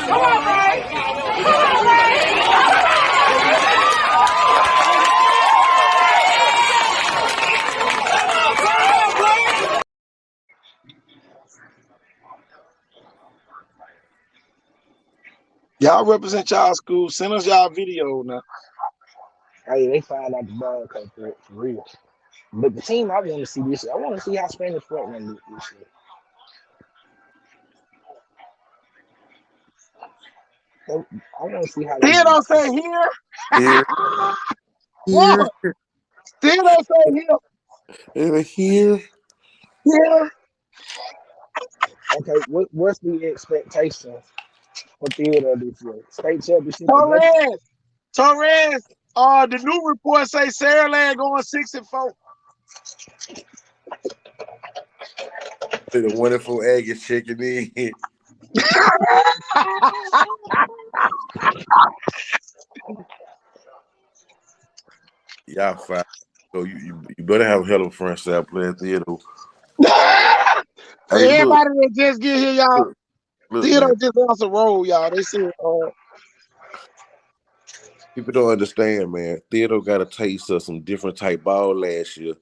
Come on, Ray. Come on, Ray. Y'all represent y'all school. Send us y'all video now. Hey, they find out the ball cut for real. But the team I want to see this year, I want to see how Spanish Fortman look this year. I want to see how they Theodore say here. Here. What? Theodore say Here. here. Okay, what's the expectations for Theodore this year? State championship. Torres. The new report say Saraland going 6-4. The wonderful Aggies checking in. Y'all fine. So you better have a hell of a front side playing Theodore. For Hey, everybody that just get here, y'all. Look, Theodore man, just lost a roll, y'all. They said people don't understand, man. Theodore got a taste of some different type ball last year.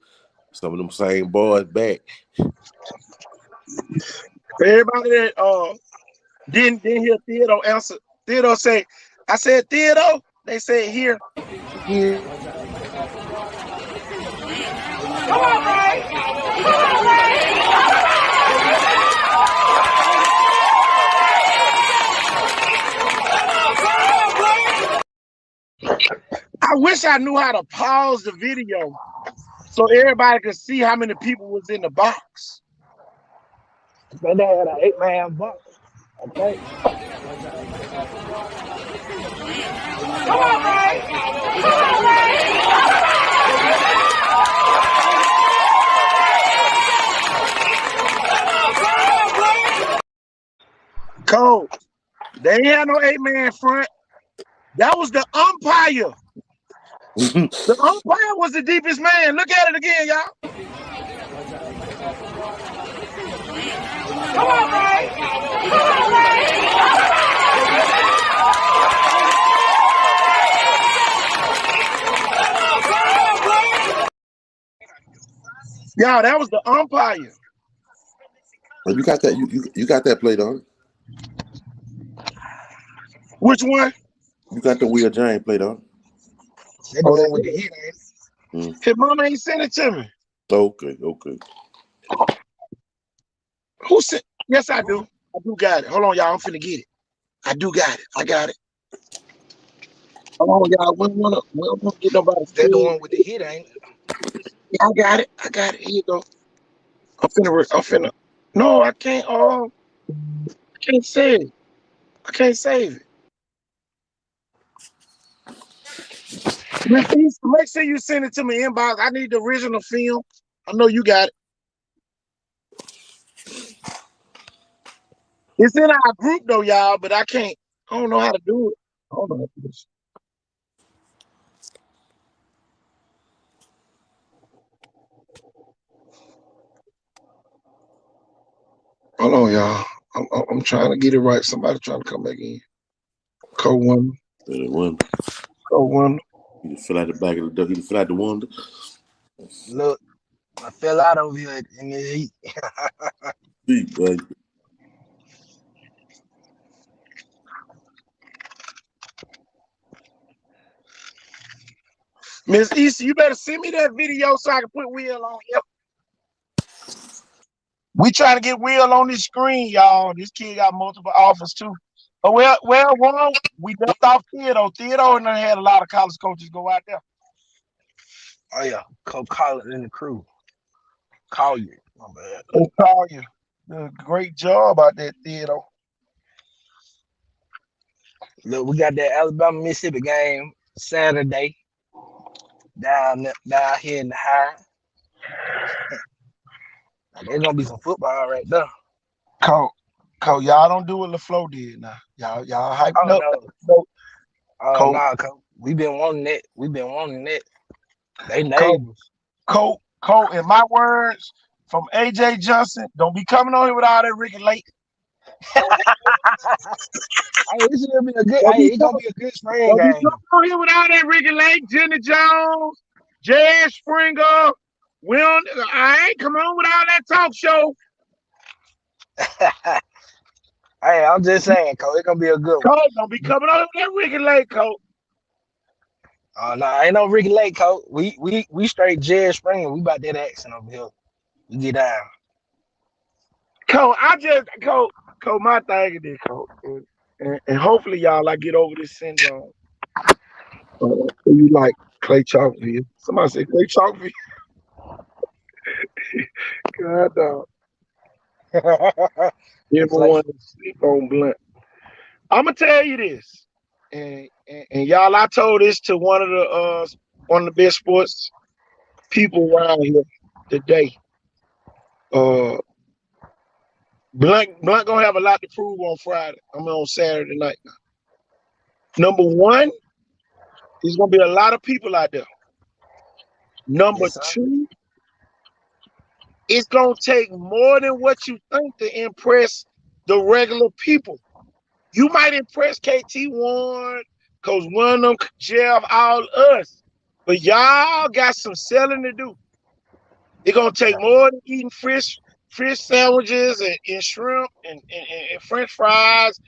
Some of them same boys back. for everybody that didn't hear Theodore answer. Theodore say, I said Theodore. They said here. Here. Come on, Ray. Come on, Ray. I wish I knew how to pause the video so everybody could see how many people was in the box. But they had an 8-man box. Okay. Come on, Ray. Come on, Ray. Cole, they ain't had no 8-man front. That was the umpire. The umpire was the deepest man. Look at it again, y'all. Come on, Ray. Come on, Ray. Yeah, that was the umpire. Oh, you got that? You got that played on? Which one? You got the Will James played on? They the Oh, one with the hit, ain't it? his mama ain't sent it to me. Okay. Who sent? Yes, I do. I do got it. Hold on, y'all. I'm finna get it. I do got it. I got it. Hold on, y'all. We don't wanna get nobody They the scared. one with the hit, ain't it? Yeah, I got it. Here you go. I'm finna. No, I can't. I can't save it. I can't save it. Make sure you send it to me inbox. I need the original film. I know you got it. It's in our group though, y'all, but I can't. I don't know how to do it. Hold on. Hold on, y'all. I'm trying to get it right. Somebody trying to come back in. Code one. One. Code one. He just fell out the back of the duck. He just fell out the window. Look, I fell out over here in the heat. Deep, boy. Miss Easy, you better send me that video so I can put Will on here. We trying to get Will on this screen, y'all. This kid got multiple offers too. Oh, well, one, we left off Theodore. Theodore and I had a lot of college coaches go out there. Oh yeah, call it in the crew. Call you. My bad. They call you. Great job out there, Theodore. Look, we got that Alabama Mississippi game Saturday down here in the high. There's gonna be some football right there. Coach, y'all don't do what LaFleur did now. Y'all hyping Oh up. no. Oh Coach. nah, Coach. We've been wanting that. They neighbors. Coach, in my words from AJ Johnson, don't be coming on here with all that Ricky Lake. Hey, it's gonna be a good. It's gonna be a good spring Don't be game. coming on here with all that Ricky Lake, Jenny Jones, J.S. Springer. I ain't come on with all that talk show. Hey, I'm just saying, Coach, it's gonna be a good one. Coach, don't be coming on with that Ricky Lake, Coach. Nah, ain't no Ricky Lake, Coach. We straight Jerry Springer. We about that accent over here. We get down. Coach, my thing is this, Coach. And hopefully y'all get over this syndrome. You like Clay Chalkville. Somebody say Clay Chalkville. God dog. Everyone sleep on Blunt. I'm gonna tell you this, and y'all, I told this to one of the best sports people around here today. Blunt gonna have a lot to prove on Friday. On Saturday night. Number one, there's gonna be a lot of people out there. Number two, it's gonna take more than what you think to impress the regular people. You might impress KT Warren, Coach Wyndham, Jeff, all us, but y'all got some selling to do. It's gonna take more than eating fish sandwiches and shrimp and French fries,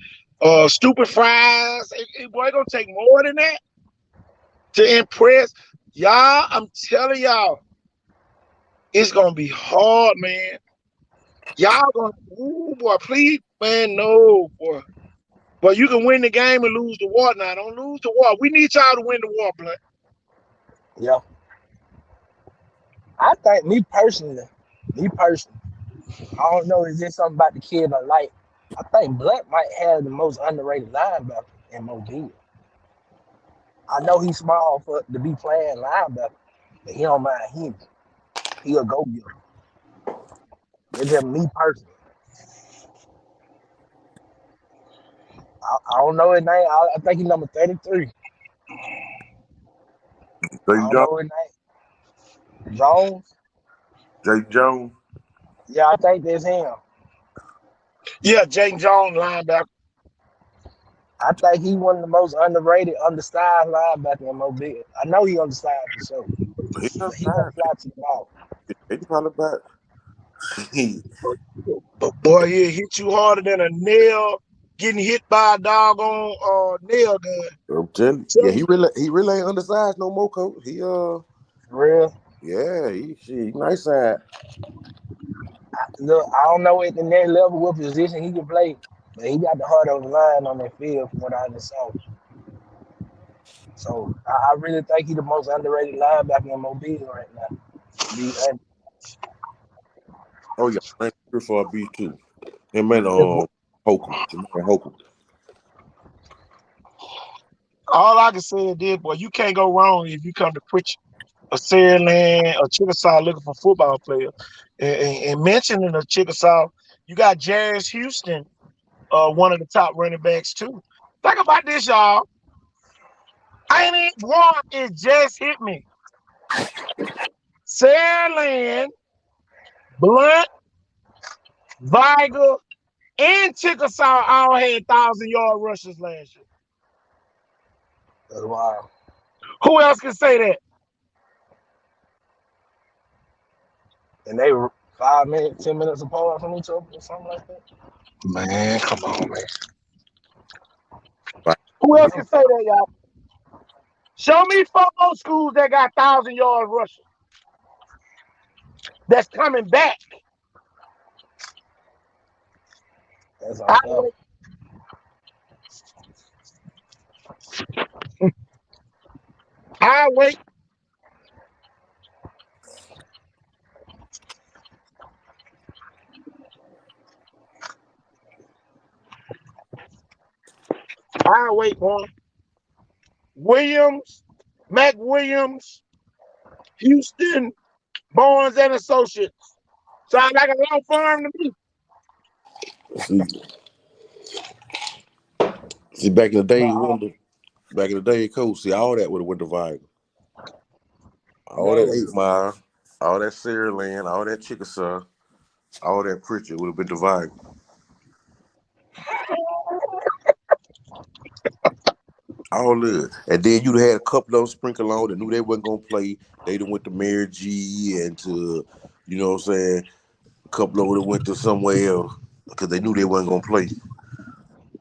stupid fries. Boy, it's gonna take more than that to impress y'all. I'm telling y'all, it's gonna be hard, man. Y'all gonna, boy, please, man, no, boy. But you can win the game and lose the war now. Don't lose the war. We need y'all to win the war, Blunt. Yeah. I think me personally, I don't know, is there something about the kid I like? I think Blunt might have the most underrated linebacker in Mobile. I know he's small to be playing linebacker, but he don't mind him. He'll go get him. It's just me personally. I don't know his name. I think he's number 33. I don't know his name. Jones? Jake Jones? Yeah, I think that's him. Yeah, Jake Jones, linebacker. I think he's one of the most underrated, undersized linebackers in Mobile. I know he undersized for sure. He don't fly to the ball. They probably about. But boy, he'll hit you harder than a nail getting hit by a doggone nail gun. I'm telling you. Yeah, he really ain't undersized no more, coach. He For real. yeah, he nice side. Look, I don't know at the next level what position he can play, but he got the heart of the line on that field from what I just saw. So I really think he's the most underrated linebacker in Mobile right now. Oh yeah, thank you for a B too. Him and Holcomb. Jermaine Holcomb. All I can say is this, boy, you can't go wrong if you come to Pritchard, a Saraland, a Chickasaw looking for football players. And mentioning the Chickasaw, you got Jarius Houston, one of the top running backs too. Think about this, y'all. Ain't it one? It just hit me. Saraland, Blunt, Viger, and Chickasaw all had 1,000-yard rushes last year. That's wild. Who else can say that? And they were 5 minutes, 10 minutes apart from each other or something like that. Man, come on, man. Right. Who else can say that, y'all? Show me 4 more schools that got 1,000-yard rushers. That's coming back. That's all. I wait. I wait, boy. Williams, Mac Williams, Houston, Barnes and Associates. Sound like a law firm to me. See, back in the day, back in the day, coach, see, all that would have went to Viger. All that 8 Mile, all that Saraland, all that Chickasaw, all that Pritchard would have been to Viger. All of it. And then you'd had a couple of them sprinkle on that knew they wasn't gonna play. They done went to Mary G and to, you know what I'm saying, a couple of them that went to somewhere else because they knew they wasn't gonna play.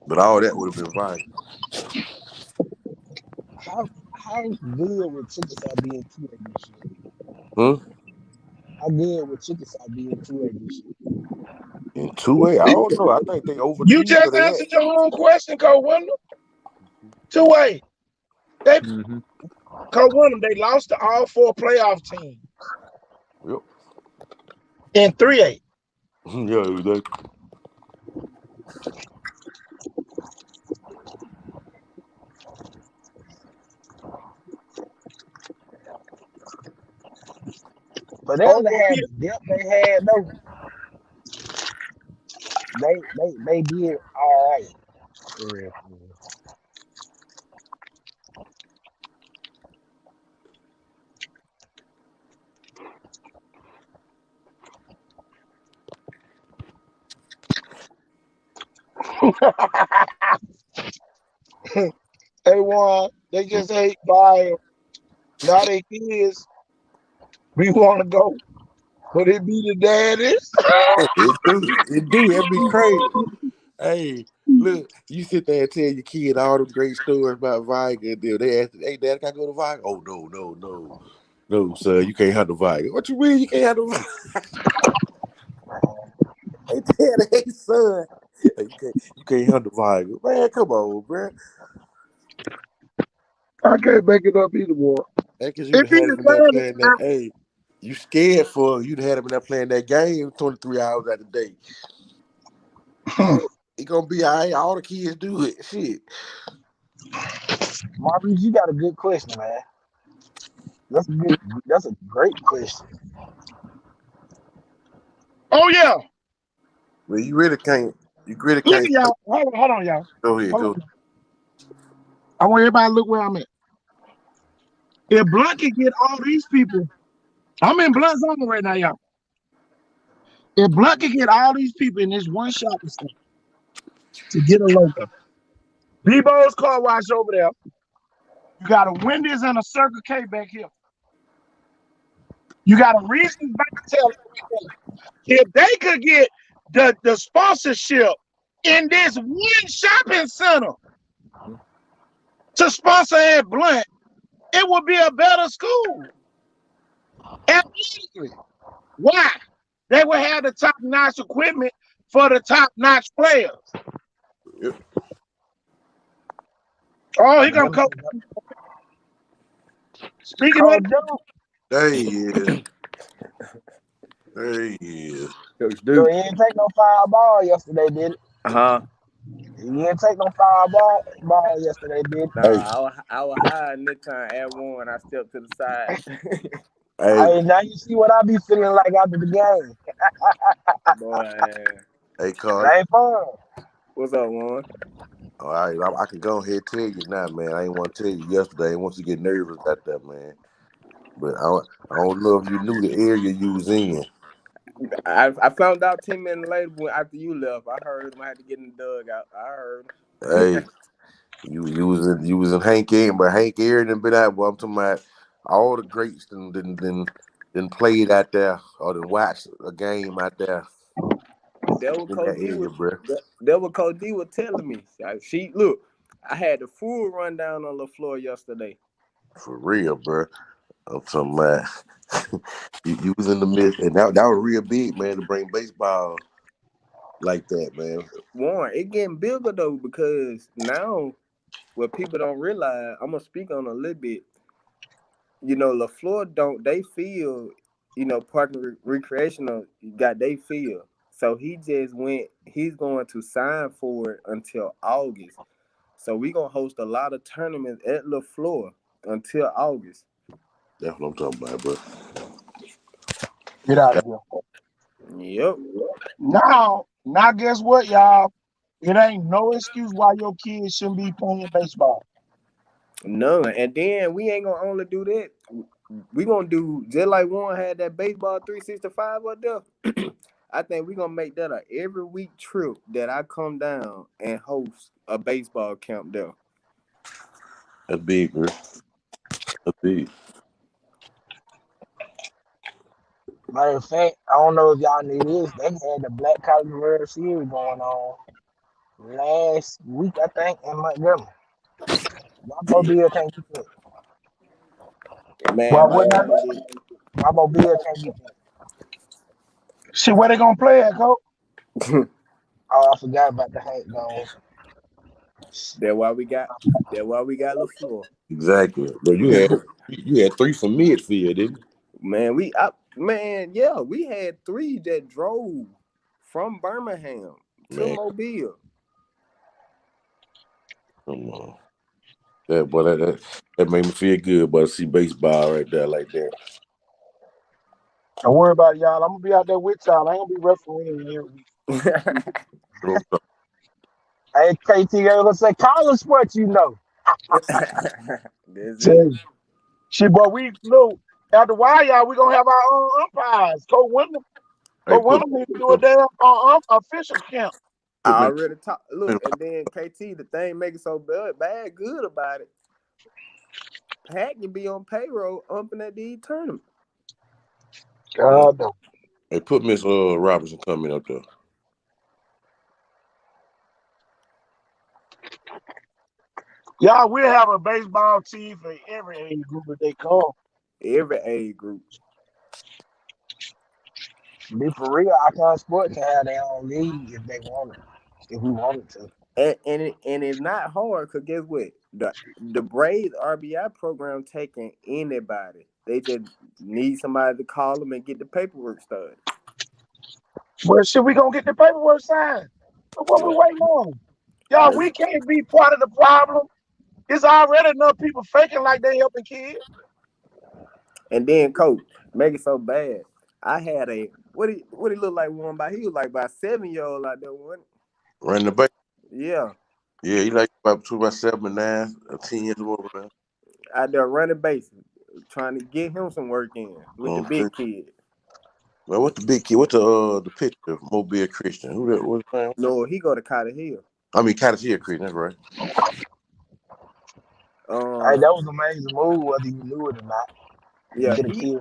But all that would have been Viger. How good would Chickasaw be in 2A this year? How good would Chickasaw be in 2A this year? In 2A, I don't know. I think they overachieved. You just answered your own question, Cole Windham. 2A. Cole Windham, they lost to all 4 playoff teams. Yep. In 3A. Yeah, exactly. But they only had the depth they had though. They did all right. For real. They won. They just ate by now they kids. We want to go. But it be the daddies. It do. That'd be crazy. Hey, look, you sit there and tell your kid all the great stories about Viger. They ask, hey, Dad, can I go to Viger? Oh, no. No, sir, you can't handle Viger. What you mean you can't handle Viger? Hey, Dad, hey, son, you can't handle Viger. Man, come on, bro. I can't make it up either, boy. That's because you had him in there playing that. Hey, you scared for you'd had him in there playing that game 23 hours out of the day. It gonna be all right. All the kids do it. Shit. Maurice, you got a good question, man. That's a great question. Oh yeah. Well, you really can't. Look at y'all. Hold on, y'all. Go ahead. Go. I want everybody to look where I'm at. If Blunt can get all these people, I'm in Blunt zone right now, y'all. If Blunt can get all these people in this one shopping center to get a local, Bebo's car wash over there. You got a Wendy's and a Circle K back here. You got a reason to tell everything. If they could get the sponsorship in this one shopping center to sponsor at Blunt, it would be a better school. Absolutely. Why? They would have the top-notch equipment for the top-notch players. Yep. Oh, he gonna come. Speaking of, There he is. There he is. Coach So Duke. he didn't take no foul ball yesterday, did it? Uh-huh. He didn't take no foul ball yesterday, did it? Nah, I was high in that time at one. I stepped to the side. Hey, Now you see what I be feeling like after the game. Boy, hey, Carl. That ain't fun. what's up, Warren? All right, I can go ahead and tell you now, man. I ain't want to tell you yesterday. I didn't want you to get nervous about that, man. But I don't know if you knew the area you was in. I found out 10 minutes later after you left. I heard him. I had to get in the dugout. I heard him. Hey, you was in Hank Aaron, but Hank Aaron done been out. Well, I'm talking about all the greats then played out there or then watched a game out there. That was In Coach that D. area, bro. That what Coach D was telling me. Look, I had the full rundown on the floor yesterday. For real, bro. I'm talking about you was in the midst, and that was real big, man, to bring baseball like that, man. Warren, it getting bigger though, because now what people don't realize, I'm gonna speak on a little bit. You know, LaFleur they feel, Park and Recreational got they feel. So he's going to sign for it until August. So we're gonna host a lot of tournaments at LaFleur until August. That's what I'm talking about, bro. get out of here. Yep. Now, guess what, y'all? It ain't no excuse why your kids shouldn't be playing baseball. None. And then we ain't gonna only do that. We gonna do just like Warren had that baseball 365 up there. I think we're gonna make that a every week trip that I come down and host a baseball camp there. That's big, bro. That's big. Matter of fact, I don't know if y'all knew this. They had the Black College World Series going on last week, I think, in Montgomery. Mobile can't get that. Man, Mobile can't get that. See where they gonna play at, Coach? Oh, I forgot about the Hank going. That's why we got LaFleur. Exactly. But you had 3 from midfield, didn't you? Man, we had 3 that drove from Birmingham to Mobile. Come on. That made me feel good, but to see baseball right there like that. Don't worry about it, y'all. I'm gonna be out there with y'all. I ain't gonna be refereeing every week. Hey, KT, I was gonna say college sports, Shit, but we look after a while, y'all. We gonna have our own umpires. Coach Wyndham need to do a damn official camp. I already talked. Look, and then KT, the thing make it so bad good about it. Pat can be on payroll umping at these tournaments. God no. Hey, put Miss Robinson coming up there. Y'all, we'll have a baseball team for every age group if they come. Every age group. Be for real, Icon Sports can have their own league if they wanted, if we wanted to. And it's not hard, because guess what? The Braves RBI program taking anybody. They just need somebody to call them and get the paperwork started. Well, shit, we gonna get the paperwork signed. So what we waiting on? Y'all, we can't be part of the problem. It's already enough people faking like they helping kids. And then, Coach, make it so bad. I had what he look like one by? He was like about 7-year-old out there, wasn't he? Running the base. Yeah. Yeah, he like about 7 and 9, 10 years old now. Out there running bases, trying to get him some work in with the big kid. Well, what's the big kid? What's the picture? Mobile Christian. Who that was playing? No, he go to Cottage Hill. I mean, Cottage Hill Christian. That's right. Hey, that was an amazing move, whether you knew it or not. Yeah, Get a kid.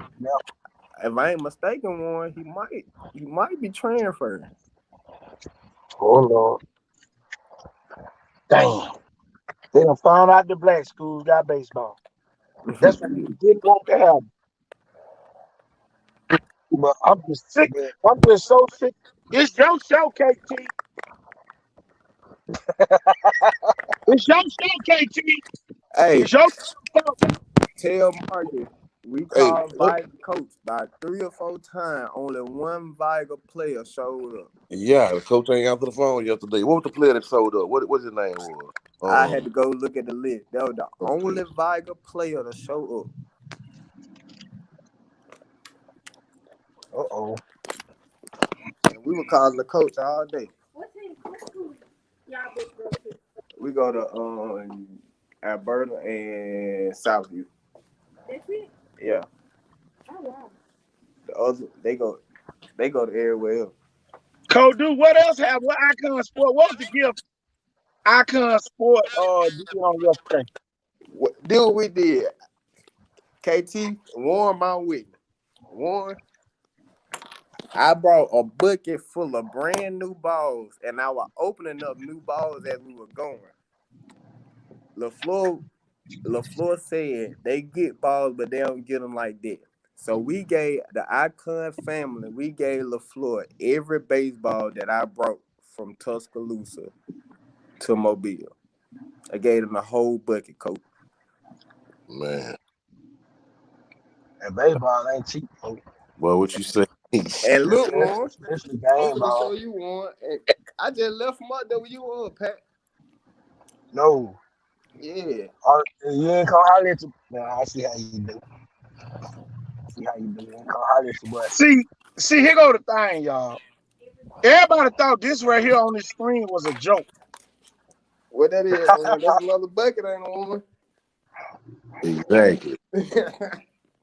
if I ain't mistaken, Warren, he might be transferring. Oh Lord. Damn. They done found out the black schools got baseball. That's what we didn't want to happen. But I'm just sick. But I'm just so sick. It's your show, KT. It's your show, KT. Hey, It's your show. tell Marcus we Hey, called Viger coach by 3 or 4 times. Only one Viger player showed up. yeah, the coach ain't answered the phone yesterday. What was the player that showed up? What his name was? I had to go look at the list. That was the Okay. only Viger player to show up. uh-oh. And we were calling the coach all day. We go to Alberta and Southview. That's it? Yeah. Oh wow. The other they go to everywhere else. Codu, what else have? What Icon Sport? What was the gift? Icon Sport did on yesterday. Do what we did. KT, Warren, my witness. Warren, I brought a bucket full of brand new balls, and I was opening up new balls as we were going. LaFleur said they get balls, but they don't get them like that. So we gave the Icon family, we gave LaFleur every baseball that I brought from Tuscaloosa to Mobile. I gave him the whole bucket, coach. Man, And baseball ain't cheap. well, what you say? And look, Warren, Especially I'm game gonna ball. show you one. And I just left from out there with you on, Pat. No. Yeah. You ain't come holler at you. Man, I see how you do. See how you do. You ain't come holler at you, but See, here go the thing, y'all. Everybody thought this right here on the screen was a joke. What that is, Warren? That's another bucket, ain't it, Warren? Exactly.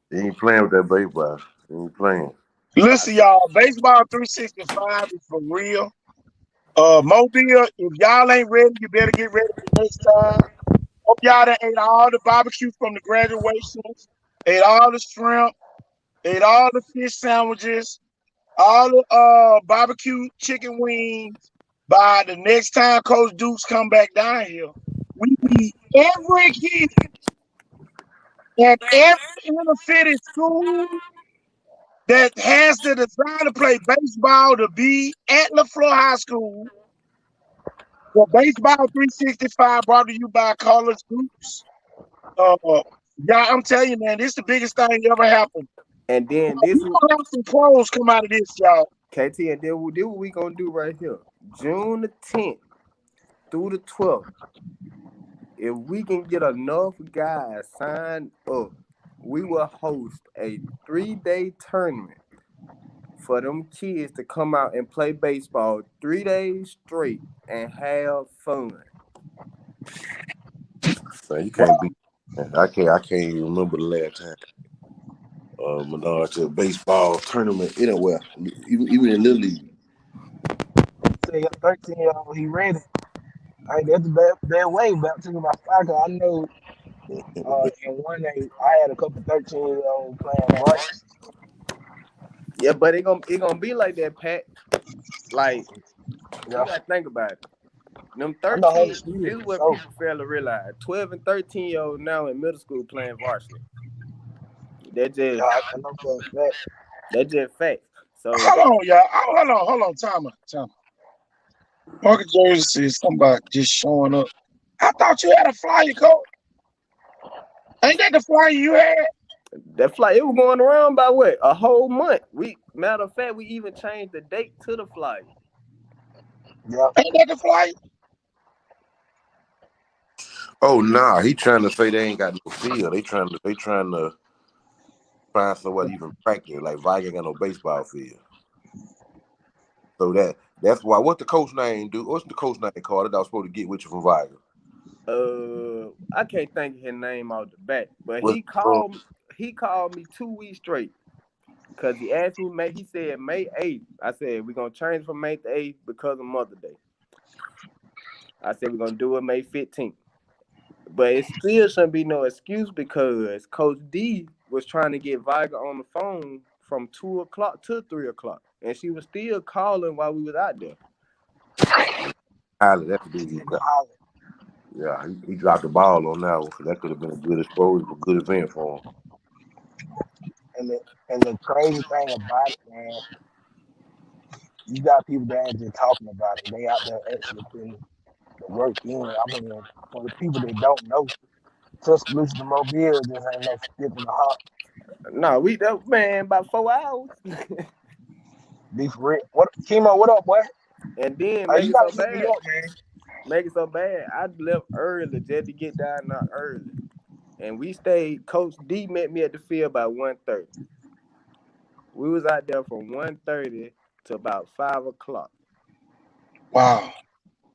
He ain't playing with that baseball. He ain't playing. Listen, y'all, Baseball 365 is for real. Mobile, if y'all ain't ready, you better get ready for next time. Hope y'all done ate all the barbecue from the graduations, ate all the shrimp, ate all the fish sandwiches, all the barbecue chicken wings. By the next time Coach Dukes come back down here, we need every kid at every inner city school that has the desire to play baseball to be at LaFleur High School. The Baseball 365 brought to you by Carlos Dukes. Yeah, I'm telling you, man, this is the biggest thing ever happened. And then We this gonna have some pros come out of this, y'all. KT, and then what we gonna do right here. June the 10th through the 12th. If we can get enough guys signed up, we will host a 3-day tournament for them kids to come out and play baseball 3 days straight and have fun. Man, you can't beat. I can't even remember the last time. Menard to a baseball tournament anywhere, even in Little League. say a 13-year-old, he ready. That's the bad way back to my soccer. I know in one day I had a couple 13-year-olds playing varsity. Yeah, but it gonna be like that, Pat. Like, Yeah. you gotta think about it. Them I know how 13, to shoot this it, is what so. people fail to realize. 12 and 13-year-olds now in middle school playing varsity. That just Yeah, I know for a fact. That's just fact. So Hold on, y'all. Hold on. Time out. Market Jersey says somebody just showing up. I thought you had a flyer, Coach. Ain't that the flyer you had? that flight, it was going around by what? A whole month. Matter of fact, we even changed the date to the flight. Yeah. Ain't that the flyer? Oh nah, he trying to say they ain't got no field. They trying to find somewhere to even practice. Like Viger ain't got no baseball field. So that's why. What's the coach name, dude? What's the coach name called that I was supposed to get with you from Viger? I can't think of his name out the back, but What's he called me 2 weeks straight. Cause he asked me, he said May 8th. I said we're gonna change from May 8th because of Mother's Day. I said we're gonna do it May 15th. But it still shouldn't be no excuse because Coach D was trying to get Viger on the phone from 2 o'clock to 3 o'clock, and she was still calling while we was out there. Highly, that's a big Nigga holler. Yeah, he dropped the ball on that one because that could have been a good exposure, a good event for him. And the crazy thing about it, man, you got people that ain't just talking about it. They out there actually putting the work in. I mean, for the people that don't know, Tuscaloosa to Mobile just ain't no skip in the hop. No, we that man about 4 hours. Be for real. What Chemo, what up, boy? And then Oh, make you it gotta so hit me bad. up, man. Make it so bad. I left early just to get down there early. And we stayed. Coach D met me at the field by 1:30. We was out there from 1:30 to about 5 o'clock. Wow.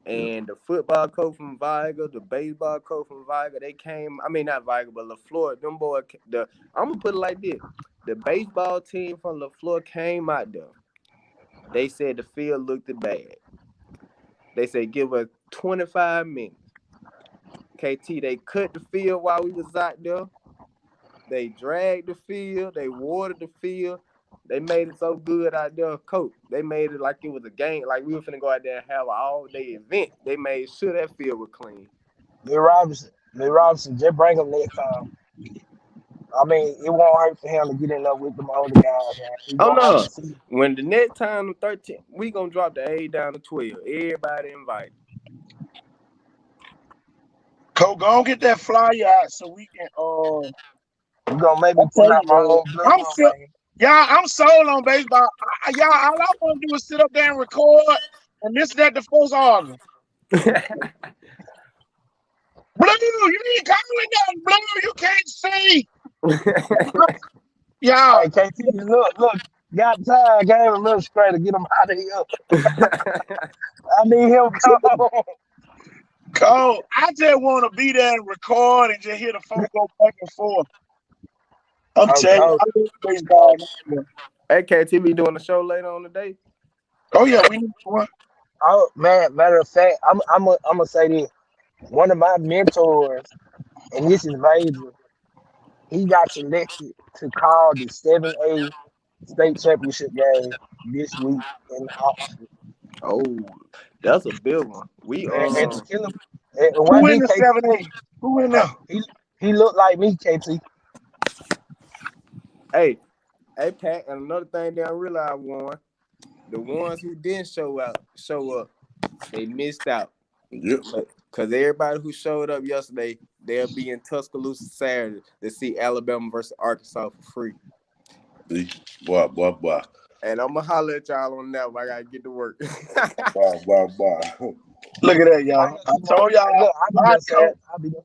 And the football coach from Viger, the baseball coach from Viger, they came. I mean, not Viger, but LaFleur. Them boys. I'm gonna put it like this: the baseball team from LaFleur came out there. They said the field looked bad. They said give us 25 minutes. KT, they cut the field while we was out there. They dragged the field. They watered the field. They made it so good out there, coach. They made it like it was a game, like we were finna go out there and have an all-day event. They made sure that field was clean. Lee Robinson, just bring him next time. I mean, it won't hurt for him to get in there with them older guys, man. He Oh gonna have no! to see. When the next time the 13, we gonna drop the A down to 12. Everybody invited. Cole, go and get that flyer out so we can You gonna make me I pull tell out you, my man, old blood, I'm still, man. y'all, I'm sold on baseball. Y'all, all I want to do is sit up there and record and listen at the folks argue. Blue, you ain't calling that. Blue, you can't see. Y'all, Hey, KT, look, got time, game administrator, get him out of here. I need him come. Cole, I just want to be there and record and just hear the folks go back and forth. I'm telling you, I love baseball. Hey, KT be doing the show later on today. Oh yeah, we need one. Oh man, matter of fact, I'm gonna say this. One of my mentors, and this is major, he got selected to call the 7A state championship game this week in Oxford. Oh, that's a big one. We And to kill him, Who in the 7A? Who in there? He looked like me, KT. Hey, Pat, and another thing that I realized, Warren, the ones who didn't show up, they missed out. Yep. Because everybody who showed up yesterday, they'll be in Tuscaloosa Saturday to see Alabama versus Arkansas for free. Boy. And I'm going to holler at y'all on that one. I got to get to work. Boy. Look at that, y'all. I told y'all. Look, I'll be there.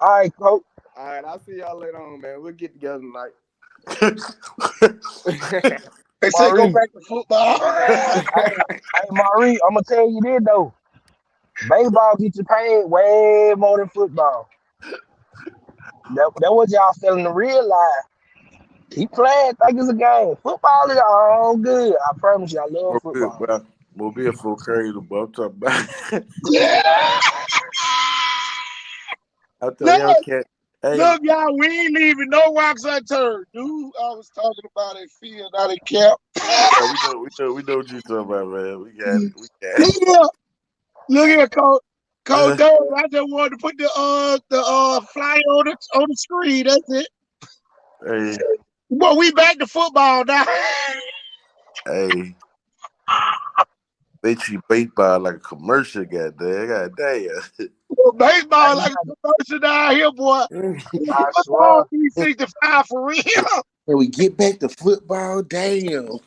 All right, coach. All right, I'll see y'all later on, man. We'll get together tonight. They say go back to football. Hey, Marie, I'm gonna tell you this though. Baseball get you paid way more than football. That what y'all failing to realize. Keep playing, think it's a game. Football is all good. I promise you, I love football. We'll be a full crazy, but I'm talking about. I tell y'all, cat. Hey. Look, y'all, we ain't leaving no rocks unturned. Dude, I was talking about a field out of camp. We know what you're talking about, man. We got it. Look here, Coach. Coach Dave, I just wanted to put the flyer on the screen. That's it. Hey. Well, we back to football now. Hey. They treat baseball like a commercial, goddamn. Well, baseball like a commercial down here, boy. Football 365 for real. Can we get back to football? Damn.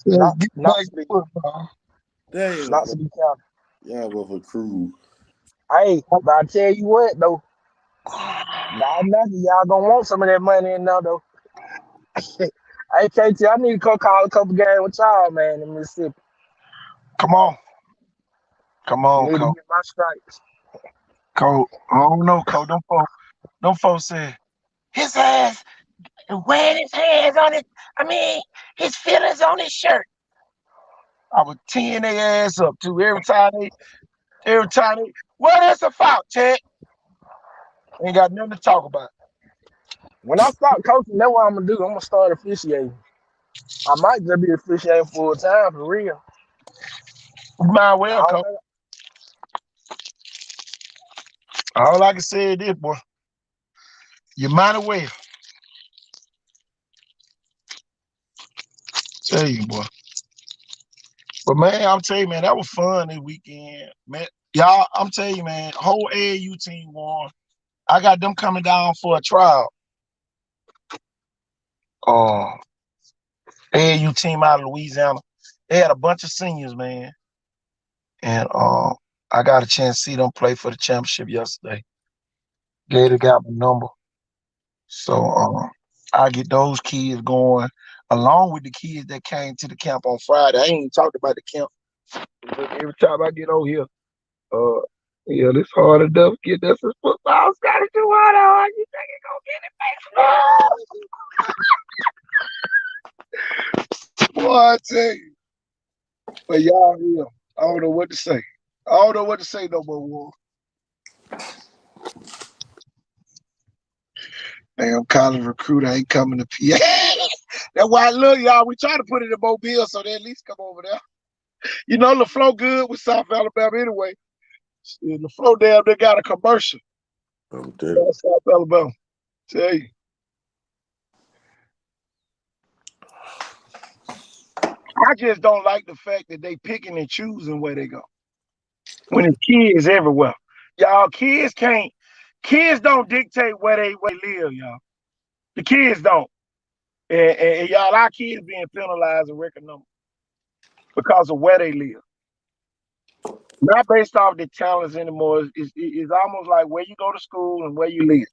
Not football. Damn. Not to be counted. Yeah, with a crew. Hey, but I tell you what though. Y'all gonna want some of that money in there though. Hey, KT, I need to go call a couple games with y'all, man, in Mississippi. Come on, Need to Coach. get my stripes. Coach, I don't know, Coach. Them folks said his ass wearing his hands on it. I mean, his feelings on his shirt. I would teeing their ass up too every time they. Well, that's a foul, Ted. Ain't got nothing to talk about. When I start coaching, that's what I'm gonna do. I'm gonna start officiating. I might just be officiating full time for real. You might I well, don't coach. think All I can say is this, boy. You might as well. Tell you, boy. But man, I'm telling you, man, that was fun this weekend. Man, y'all, I'm telling you, man, whole AAU team won. I got them coming down for a trial. AAU team out of Louisiana. They had a bunch of seniors, man. And I got a chance to see them play for the championship yesterday. Gator got my number. So I get those kids going along with the kids that came to the camp on Friday. I ain't even talked about the camp. But every time I get over here, yeah, it's hard enough to get this football. Got to do hard. You think it gonna get it, boy, I tell you. But y'all here, I don't know what to say. I don't know what to say no more, War. Damn, college recruiter ain't coming to PA. That's why I love y'all. We try to put it in Mobile so they at least come over there. You know, LaFlo good with South Alabama anyway. LaFlo damn, they got a commercial. I'm telling you. South Alabama. Tell you. I just don't like the fact that they picking and choosing where they go. When it's kids everywhere. Y'all, kids don't dictate where they live, y'all. The kids don't. And y'all, our kids being penalized and record numbers because of where they live. Not based off the talents anymore. It's almost like where you go to school and where you live.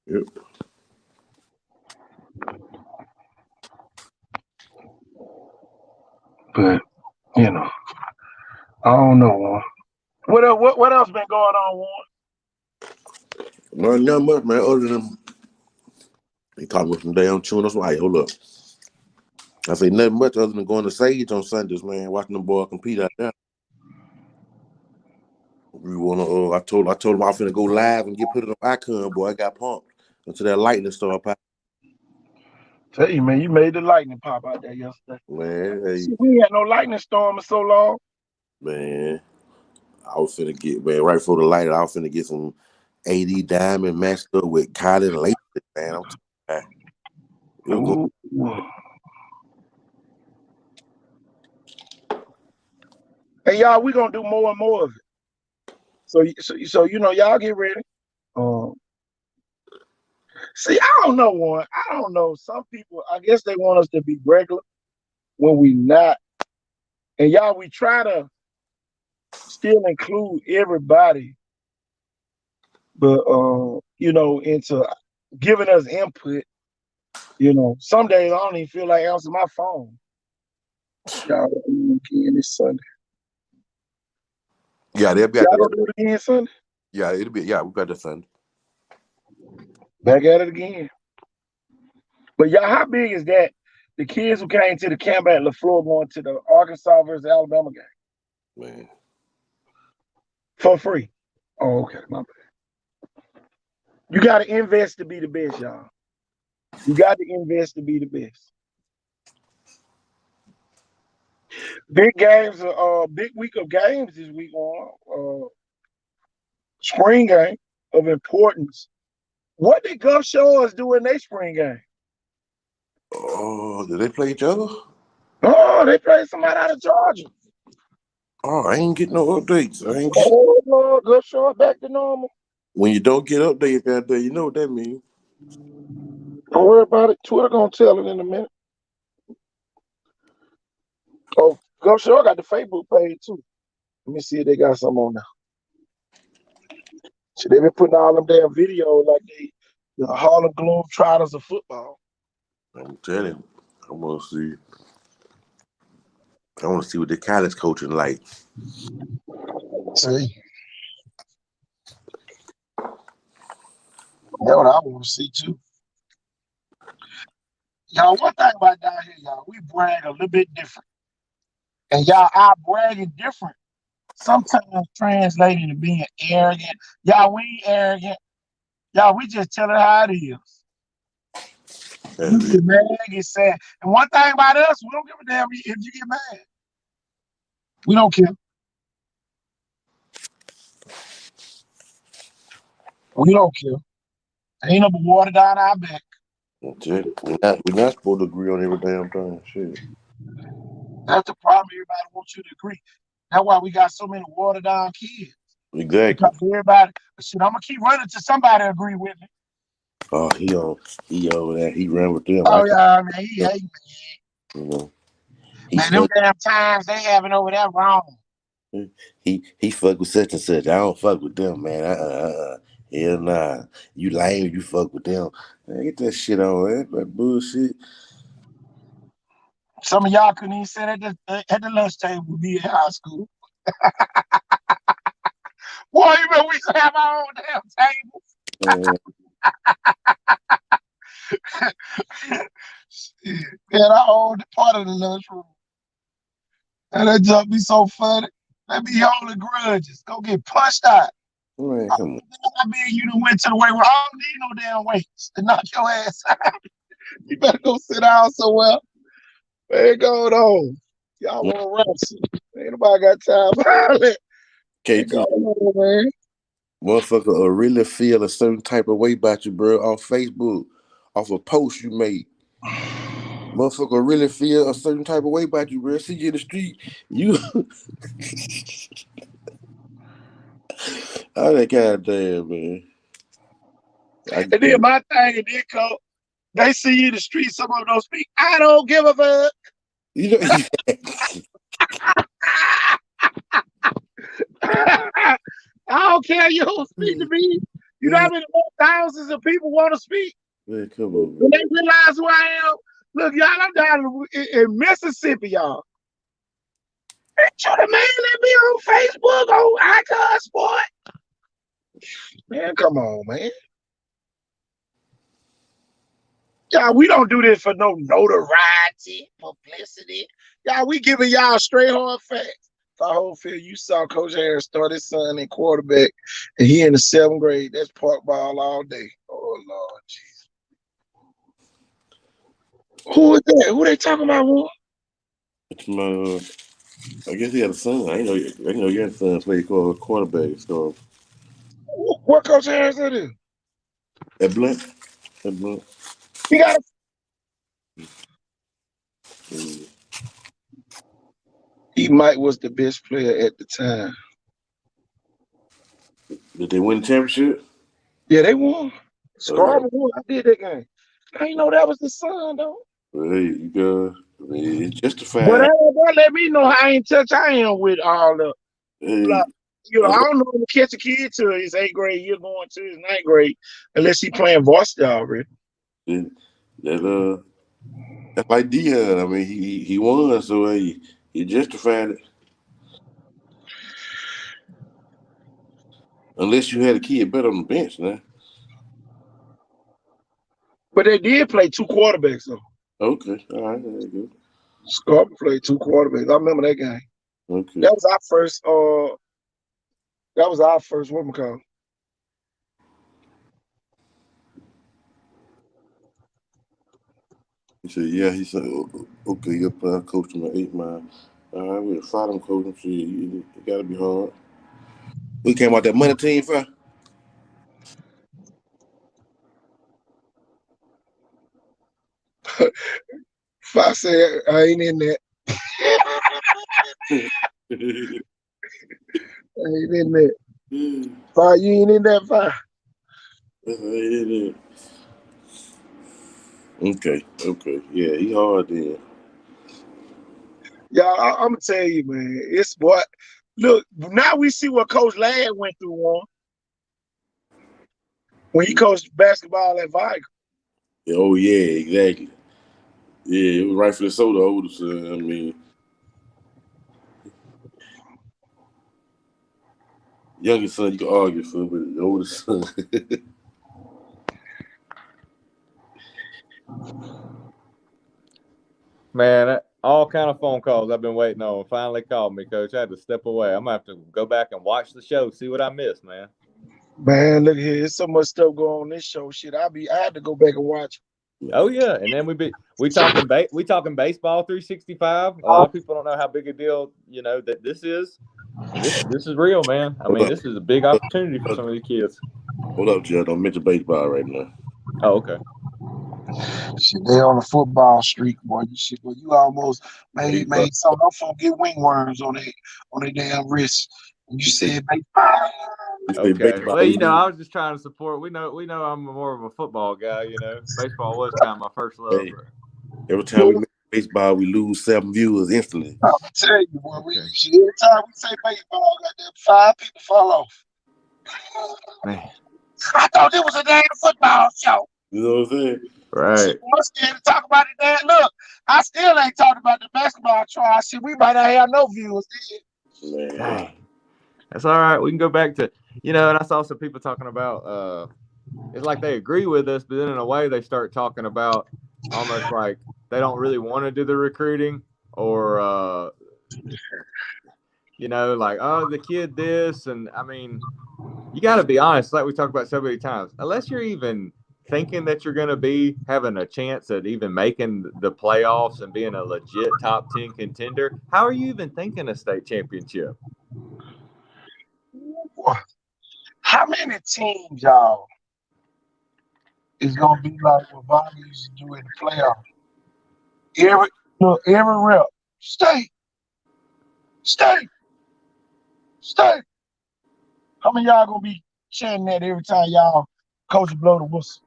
Yep. But, you know, I don't know, Warren. What else been going on, Warren? Not much, man, other than they talking with some damn tune. That's why, hold up. I say nothing much other than going to Sage on Sundays, man, watching them boys compete out there. We wanna I told him I was finna go live and get put it on Icon, boy. I got pumped until that lightning started popping. Tell you, man, you made the lightning pop out there yesterday. Man, hey, We ain't had no lightning storm in so long. man, I was finna get, man, right before the light, I was finna get some AD Diamond matched up with Kylie Lace, man. I'm tired. It was going. Hey, y'all, we gonna do more and more of it. So you know, y'all get ready. See, I don't know, Warren. I don't know. Some people, I guess they want us to be regular when we not. And y'all, we try to still include everybody, but you know, into giving us input. You know, some days I don't even feel like answering my phone. Y'all again this Sunday. Yeah, they'll be y'all gonna do it again Sunday? Yeah, it'll be. Yeah, we got that Sunday. Back at it again. But y'all, how big is that? The kids who came to the camp at LaFleur going to the Arkansas versus Alabama game? Man. For free. Oh, okay. My bad. You got to invest to be the best, y'all. You got to invest to be the best. Big games, big week of games this week on. Spring game of importance. What did Gulf Shores do in their spring game? Oh, did they play each other? Oh, they played somebody out of Georgia. Oh, I ain't getting no updates. Oh, Lord, Gulf Shores back to normal. When you don't get updates out there, you know what that means. Don't worry about it. Twitter gonna tell it in a minute. Oh, Gulf Shores got the Facebook page too. Let me see if they got something on there. So they been putting all them damn videos like the Harlem Globetrotters of football. I'm telling you, I want to see. I want to see what the college coaching like. See, that's what I want to see too. Y'all, one thing about down here, y'all, we brag a little bit different. And y'all, our bragging different sometimes translating to being arrogant. Y'all, we ain't arrogant. Y'all, we just tell it how it is. That's You it. get mad, get sad. And one thing about us, we don't give a damn if you get mad. We don't care. We don't care. Ain't no water down our back. That's it. We're not supposed to agree on every damn thing. Shit. That's the problem. Everybody wants you to agree. That's why we got so many watered down kids. Exactly. Because everybody, shit, I'm gonna keep running till somebody agree with me. Oh, he over there. He ran with them. Oh yeah, man, he hate me. You know, Man, them damn times they having over there wrong. He fuck with such and such. I don't fuck with them, man. Hell nah. You lame. You fuck with them. Man, get that shit on, man. That bullshit. Some of y'all couldn't even sit at the lunch table with me in high school. Boy, you know we used to have our own damn table. Man, I owned part of the lunchroom. And that junk be so funny. That be holding grudges. Go get punched out. Man, come on. I mean, you done went to the weight room. I don't need no damn weights to knock your ass out. You better go sit down somewhere. Man, going on. Y'all want to wrestle. Ain't nobody got time for that. KT, on, man. Motherfucker will really feel a certain type of way about you, bro, on Facebook, off a post you made. Motherfucker really feel a certain type of way about you, bro. See you in the street, you. Oh, that goddamn, man. And then my thing, and then go, they see you in the street, some of them don't speak. I don't give a fuck. You know, I don't care you don't speak to me. You know how many thousands of people want to speak? Man, come on, when they realize who I am, look, y'all, I'm down in Mississippi, y'all. You the man that be on Facebook on Icon Sport. Man, come on, man. Y'all, we don't do this for no notoriety, publicity. Y'all, we giving y'all straight hard facts. I hope you saw Coach Harris start his son in quarterback, and he in the 7th grade. That's park ball all day. Oh, Lord Jesus. Who is that? Who they talking about, boy? It's my, I guess he had a son. I know your son played quarterback. So what Coach Harris that is? At Blunt. He got a He Mike was the best player at the time. Did they win the championship? Yeah, they won. Scarborough won. I did that game. I didn't know that was the son, though. Well, hey, you go. I mean, it's justified. But that let me know how in touch I am with all the. Like, you know, I don't know him to catch a kid to his 8th grade year going to his 9th grade unless he playing varsity already. That's like Dion. I mean, he won, so he justified it. Unless you had a kid better on the bench now. But they did play 2 quarterbacks though. Okay, all right, there you go. Scarborough played 2 quarterbacks. I remember that game. Okay. That was our first. What we call? He said, "Yeah." He said, "Okay, you're playing coach in my 8 mile. All right, we'll fight him, coach him. Shit, it got to be hard." We came out that money team, fam. If I said I ain't in that. I ain't in that. Fire, you ain't in that fire. Okay. Yeah, he hard then. Yeah, I'm gonna tell you, man. It's what. Look, now we see what Coach Ladd went through on when he coached basketball at Vigo. Oh yeah, exactly. Yeah, it was rightfully so the older son. I mean, youngest son you can argue for, but the older son. Man, all kind of phone calls I've been waiting on finally called me, Coach. I had to step away. I'm gonna have to go back and watch the show, see what I missed, man. Man, look here. There's so much stuff going on this show. Shit, I had to go back and watch. Oh yeah, and then we talking baseball 365. A lot of people don't know how big a deal that this is. This is real, man. I mean, this is a big opportunity for some of these kids. Hold up, Joe. Don't mention baseball right now. Oh, okay. Shit, they on the football streak, boy. You almost made some of them folks get wingworms on their damn wrists. And you said baseball. Okay. Well, I was just trying to support. We know I'm more of a football guy. Baseball was kind of my first love. Hey, every time we make baseball, we lose 7 viewers instantly. I'll tell you, boy. Every time we say baseball, goddamn 5 people fall off. Man. I thought it was a damn football show. You know what I'm saying? Right. We're scared to talk about it, damn. Look, I still ain't talking about the basketball trial. Shit, we might not have no viewers, Man. Dang. That's all right. We can go back to, and I saw some people talking about, it's like they agree with us, but then in a way they start talking about almost like they don't really want to do the recruiting or, like, oh, the kid this. And I mean, you got to be honest, like we talked about so many times, unless you're even thinking that you're going to be having a chance at even making the playoffs and being a legit top 10 contender, how are you even thinking a state championship? How many teams, y'all, is going to be like what Bobby used to do in the playoff? Every rep, state. How many of y'all going to be chanting that every time y'all coach blow the whistle?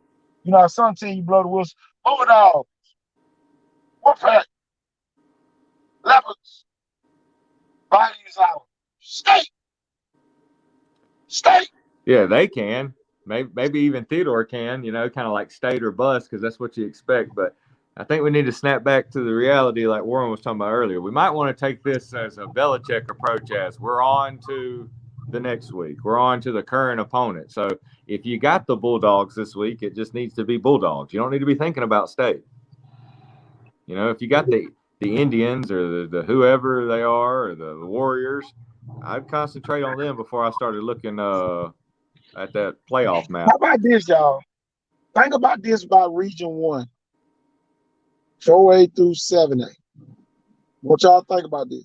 Some team you blow the whistle. Bulldogs, Wolfpack, Leopards, Bodies out. State. Yeah, they can. Maybe even Theodore can, kind of like state or bust because that's what you expect. But I think we need to snap back to the reality like Warren was talking about earlier. We might want to take this as a Belichick approach as we're on to the next week. We're on to the current opponent. So if you got the Bulldogs this week, it just needs to be Bulldogs. You don't need to be thinking about state. If you got the Indians or the whoever they are or the Warriors, I'd concentrate on them before I started looking at that playoff map. How about this, y'all? Think about this about Region 1, 4A through 7A. What y'all think about this?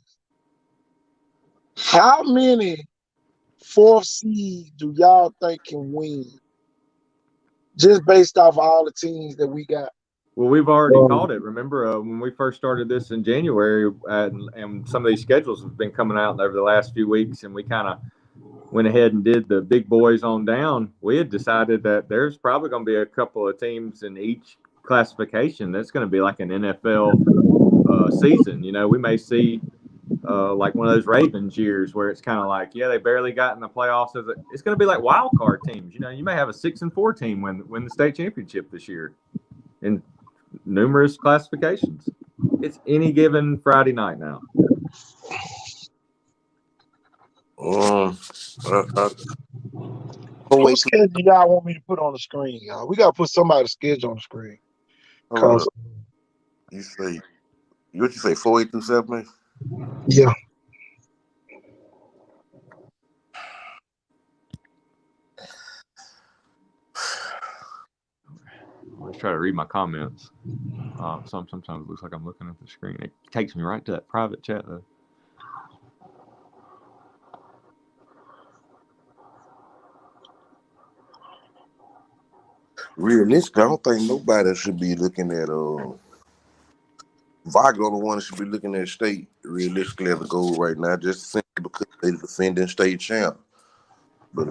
How many 4th seeds do y'all think can win? Just based off all the teams that we got. Well, we've already called it. Remember when we first started this in January, and some of these schedules have been coming out over the last few weeks, and we kind of went ahead and did the big boys on down. We had decided that there's probably going to be a couple of teams in each classification that's going to be like an NFL season. We may see like one of those Ravens years where it's kind of like, yeah, they barely got in the playoffs. It's going to be like wild card teams. You may have a 6-4 team win the state championship this year in numerous classifications. It's any given Friday night now. What schedule do y'all want me to put on the screen, y'all? We got to put somebody's schedule on the screen. You say 4A through 7A? Yeah. Let's try to read my comments. Sometimes it looks like I'm looking at the screen. It takes me right to that private chat, though. Realistically, I don't think nobody should be looking at Wagner. The one that should be looking at state realistically as a goal right now, just simply because they're the defending state champ. But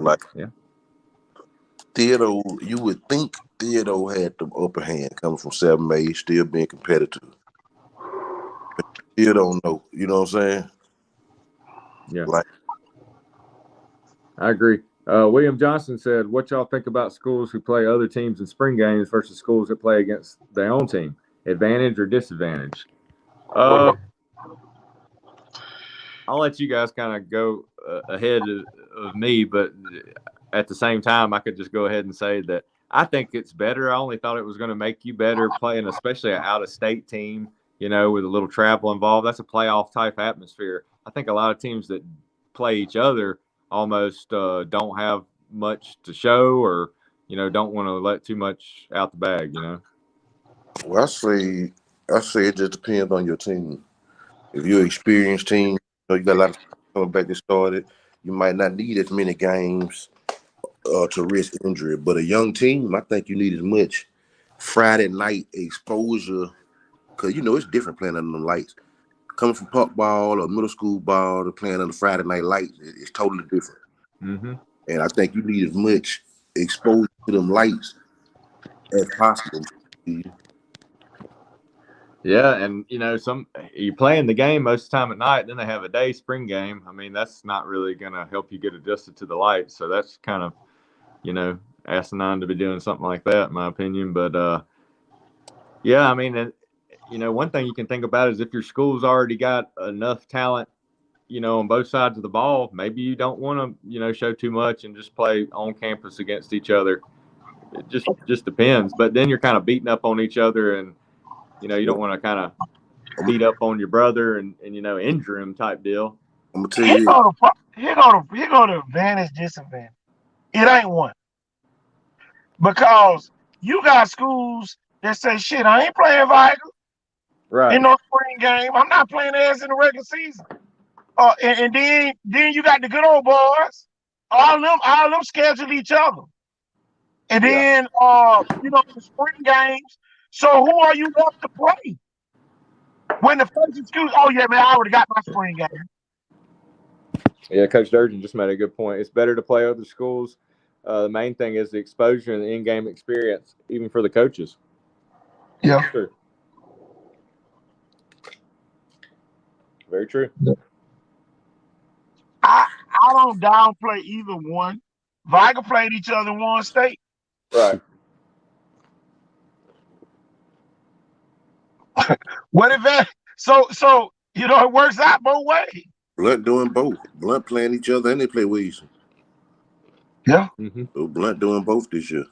Theodore, you would think Theodore had the upper hand coming from 7A, still being competitive. But you don't know. You know what I'm saying? Yeah. I agree. William Johnson said, what y'all think about schools who play other teams in spring games versus schools that play against their own team? Advantage or disadvantage? I'll let you guys kind of go ahead of me, but at the same time, I could just go ahead and say that I think it's better. I only thought it was going to make you better playing, especially an out-of-state team, with a little travel involved. That's a playoff-type atmosphere. I think a lot of teams that play each other almost don't have much to show, or don't want to let too much out the bag. Well, I say it just depends on your team. If you're an experienced team, you got a lot of coming back that started. You might not need as many games to risk injury. But a young team, I think you need as much Friday night exposure because it's different playing under the lights. Coming from puck ball or middle school ball to playing under Friday night lights, it's totally different. Mm-hmm. And I think you need as much exposure to them lights as possible. Yeah, and you playing the game most of the time at night, then they have a day spring game. I mean, that's not really going to help you get adjusted to the light. So that's kind of, asinine to be doing something like that, in my opinion. But yeah, I mean, and, one thing you can think about is if your school's already got enough talent, on both sides of the ball, maybe you don't want to, show too much and just play on campus against each other. It just depends. But then you're kind of beating up on each other, and you don't want to kind of beat up on your brother and injure him type deal. I'm gonna tell you, here go the advantage, disadvantage. It ain't one. Because you got schools that say, shit, I ain't playing Viger Right. in no spring game. I'm not playing theirs in the regular season. And then you got the good old boys. All them schedule each other. And then the spring games. So who are you left to play? When the first excuse, oh yeah, man, I already got my spring game. Yeah, Coach Durgeon just made a good point. It's better to play other schools. The main thing is the exposure and the in-game experience, even for the coaches. Yeah. True. Very true. I don't downplay either one. Viger played each other in one state. Right. What if that? So it works out both ways. Blunt doing both. Blunt playing each other and they play Williamson. Yeah. Mm-hmm. So Blunt doing both this year.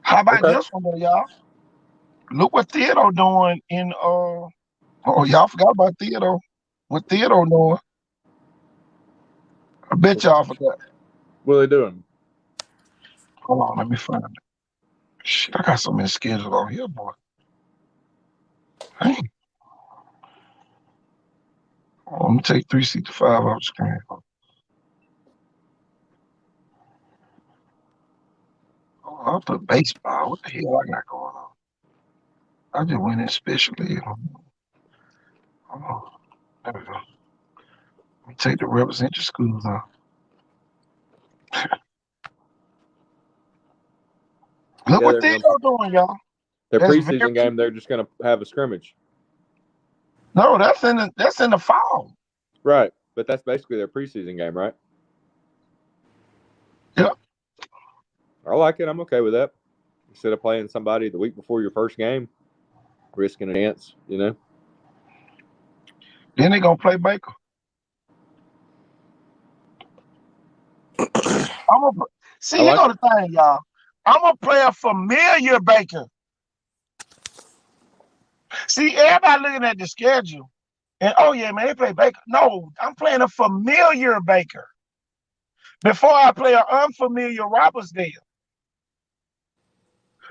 How about this one, though, y'all? Look what Theodore doing in oh, y'all forgot about Theodore. What Theodore doing? I bet y'all forgot. What are they doing? Hold on, let me find it. Shit, I got so many schedules on here, boy. Hey. Let me take 365 off the screen. Oh, I'll put baseball. What the hell I got going on? I just went in special league. Hold on. There we go. Let me take the represent your schools off. Look what they're doing, y'all. Their preseason game, they're just going to have a scrimmage. No, that's in the fall. Right, but that's basically their preseason game, right? Yep. I like it. I'm okay with that. Instead of playing somebody the week before your first game, risking a chance, Then they're going to play Baker. See, you know the thing, y'all. I'm going to play a familiar Baker. See, everybody looking at the schedule, and oh yeah, man, they play Baker. No, I'm playing a familiar Baker before I play an unfamiliar Robertsdale.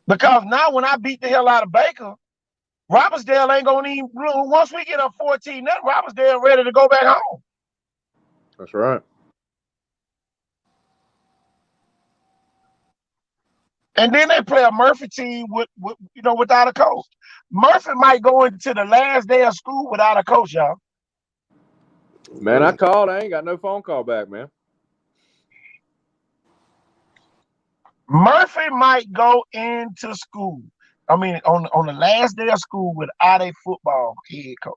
Because now when I beat the hell out of Baker, Robertsdale ain't gonna even. Once we get up 14, that Robertsdale ready to go back home. That's right. And then they play a Murphy team with without a coach. Murphy might go into the last day of school without a coach, y'all. Man, I called. I ain't got no phone call back, man. Murphy might go into school. I mean, on the last day of school without a football head coach.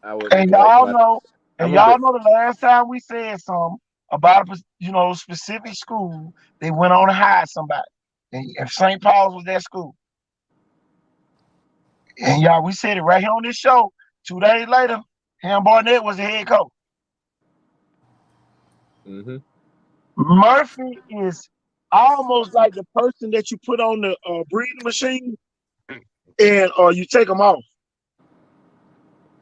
And y'all know the last time we said something about a specific school, they went on to hire somebody. And St. Paul's was that school. And y'all, we said it right here on this show. 2 days later, Ham Barnett was the head coach. Mm-hmm. Murphy is almost like the person that you put on the breathing machine and you take them off.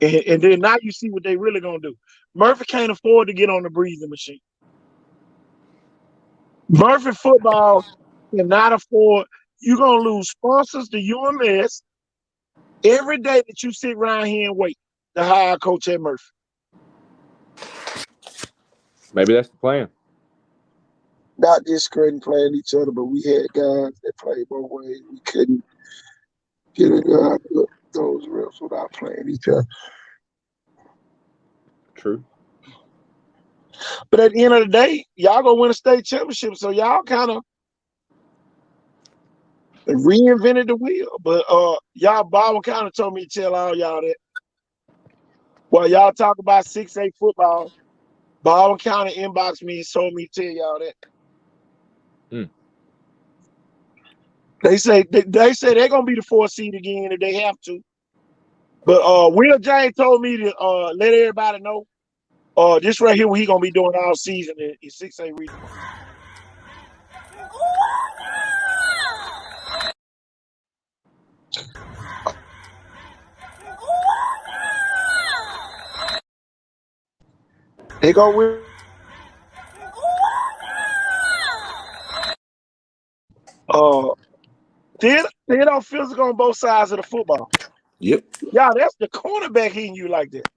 And then now you see what they really gonna do. Murphy can't afford to get on the breathing machine. Murphy football cannot afford. You're gonna lose sponsors to UMS every day that you sit around here and wait to hire Coach Ed Murphy. Maybe that's the plan. Not discrediting playing each other, but we had guys that played both ways. We couldn't get those reps without playing each other. True. But at the end of the day, y'all gonna win a state championship, so y'all kind of reinvented the wheel. But y'all, Baldwin County told me to tell all y'all that. While y'all talk about 6A football, Baldwin County inboxed me and told me to tell y'all that. They say they're gonna be the 4th seed again if they have to. But Will James told me to let everybody know this right here what he gonna be doing all season in 6A regional. They go with Theodore physical on both sides of the football. Yep. Yeah, that's the cornerback hitting you like that.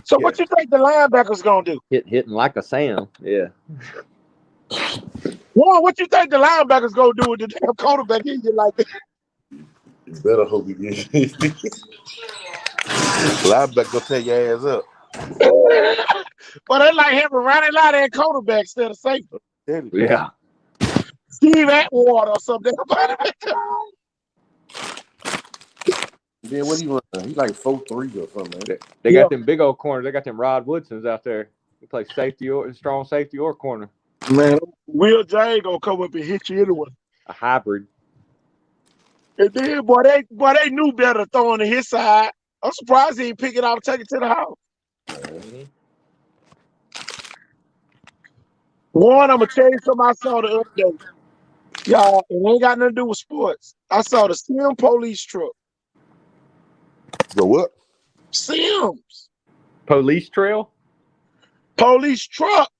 So what you think the linebackers gonna do? Hitting like a Sam. Yeah. Well, what you think the linebackers gonna do with the damn cornerback hitting you like that? You better hope he gets. Linebacker gonna tear your ass up. Well, they like him running out of that cornerback instead of safety. Yeah. Steve Atwater or something. Then what do you want? He's like 4'3" or something. They got them big old corners. They got them Rod Woodsons out there. They play safety or strong safety or corner. Man, Will J gonna come up and hit you anyway. A hybrid. And then, boy, they knew better throwing to his side. I'm surprised he didn't pick it out and take it to the house. Mm-hmm. One, I'm gonna tell you something I saw the other day. Y'all, it ain't got nothing to do with sports. I saw the Sim police truck. The what? Sims. Police trail? Police truck.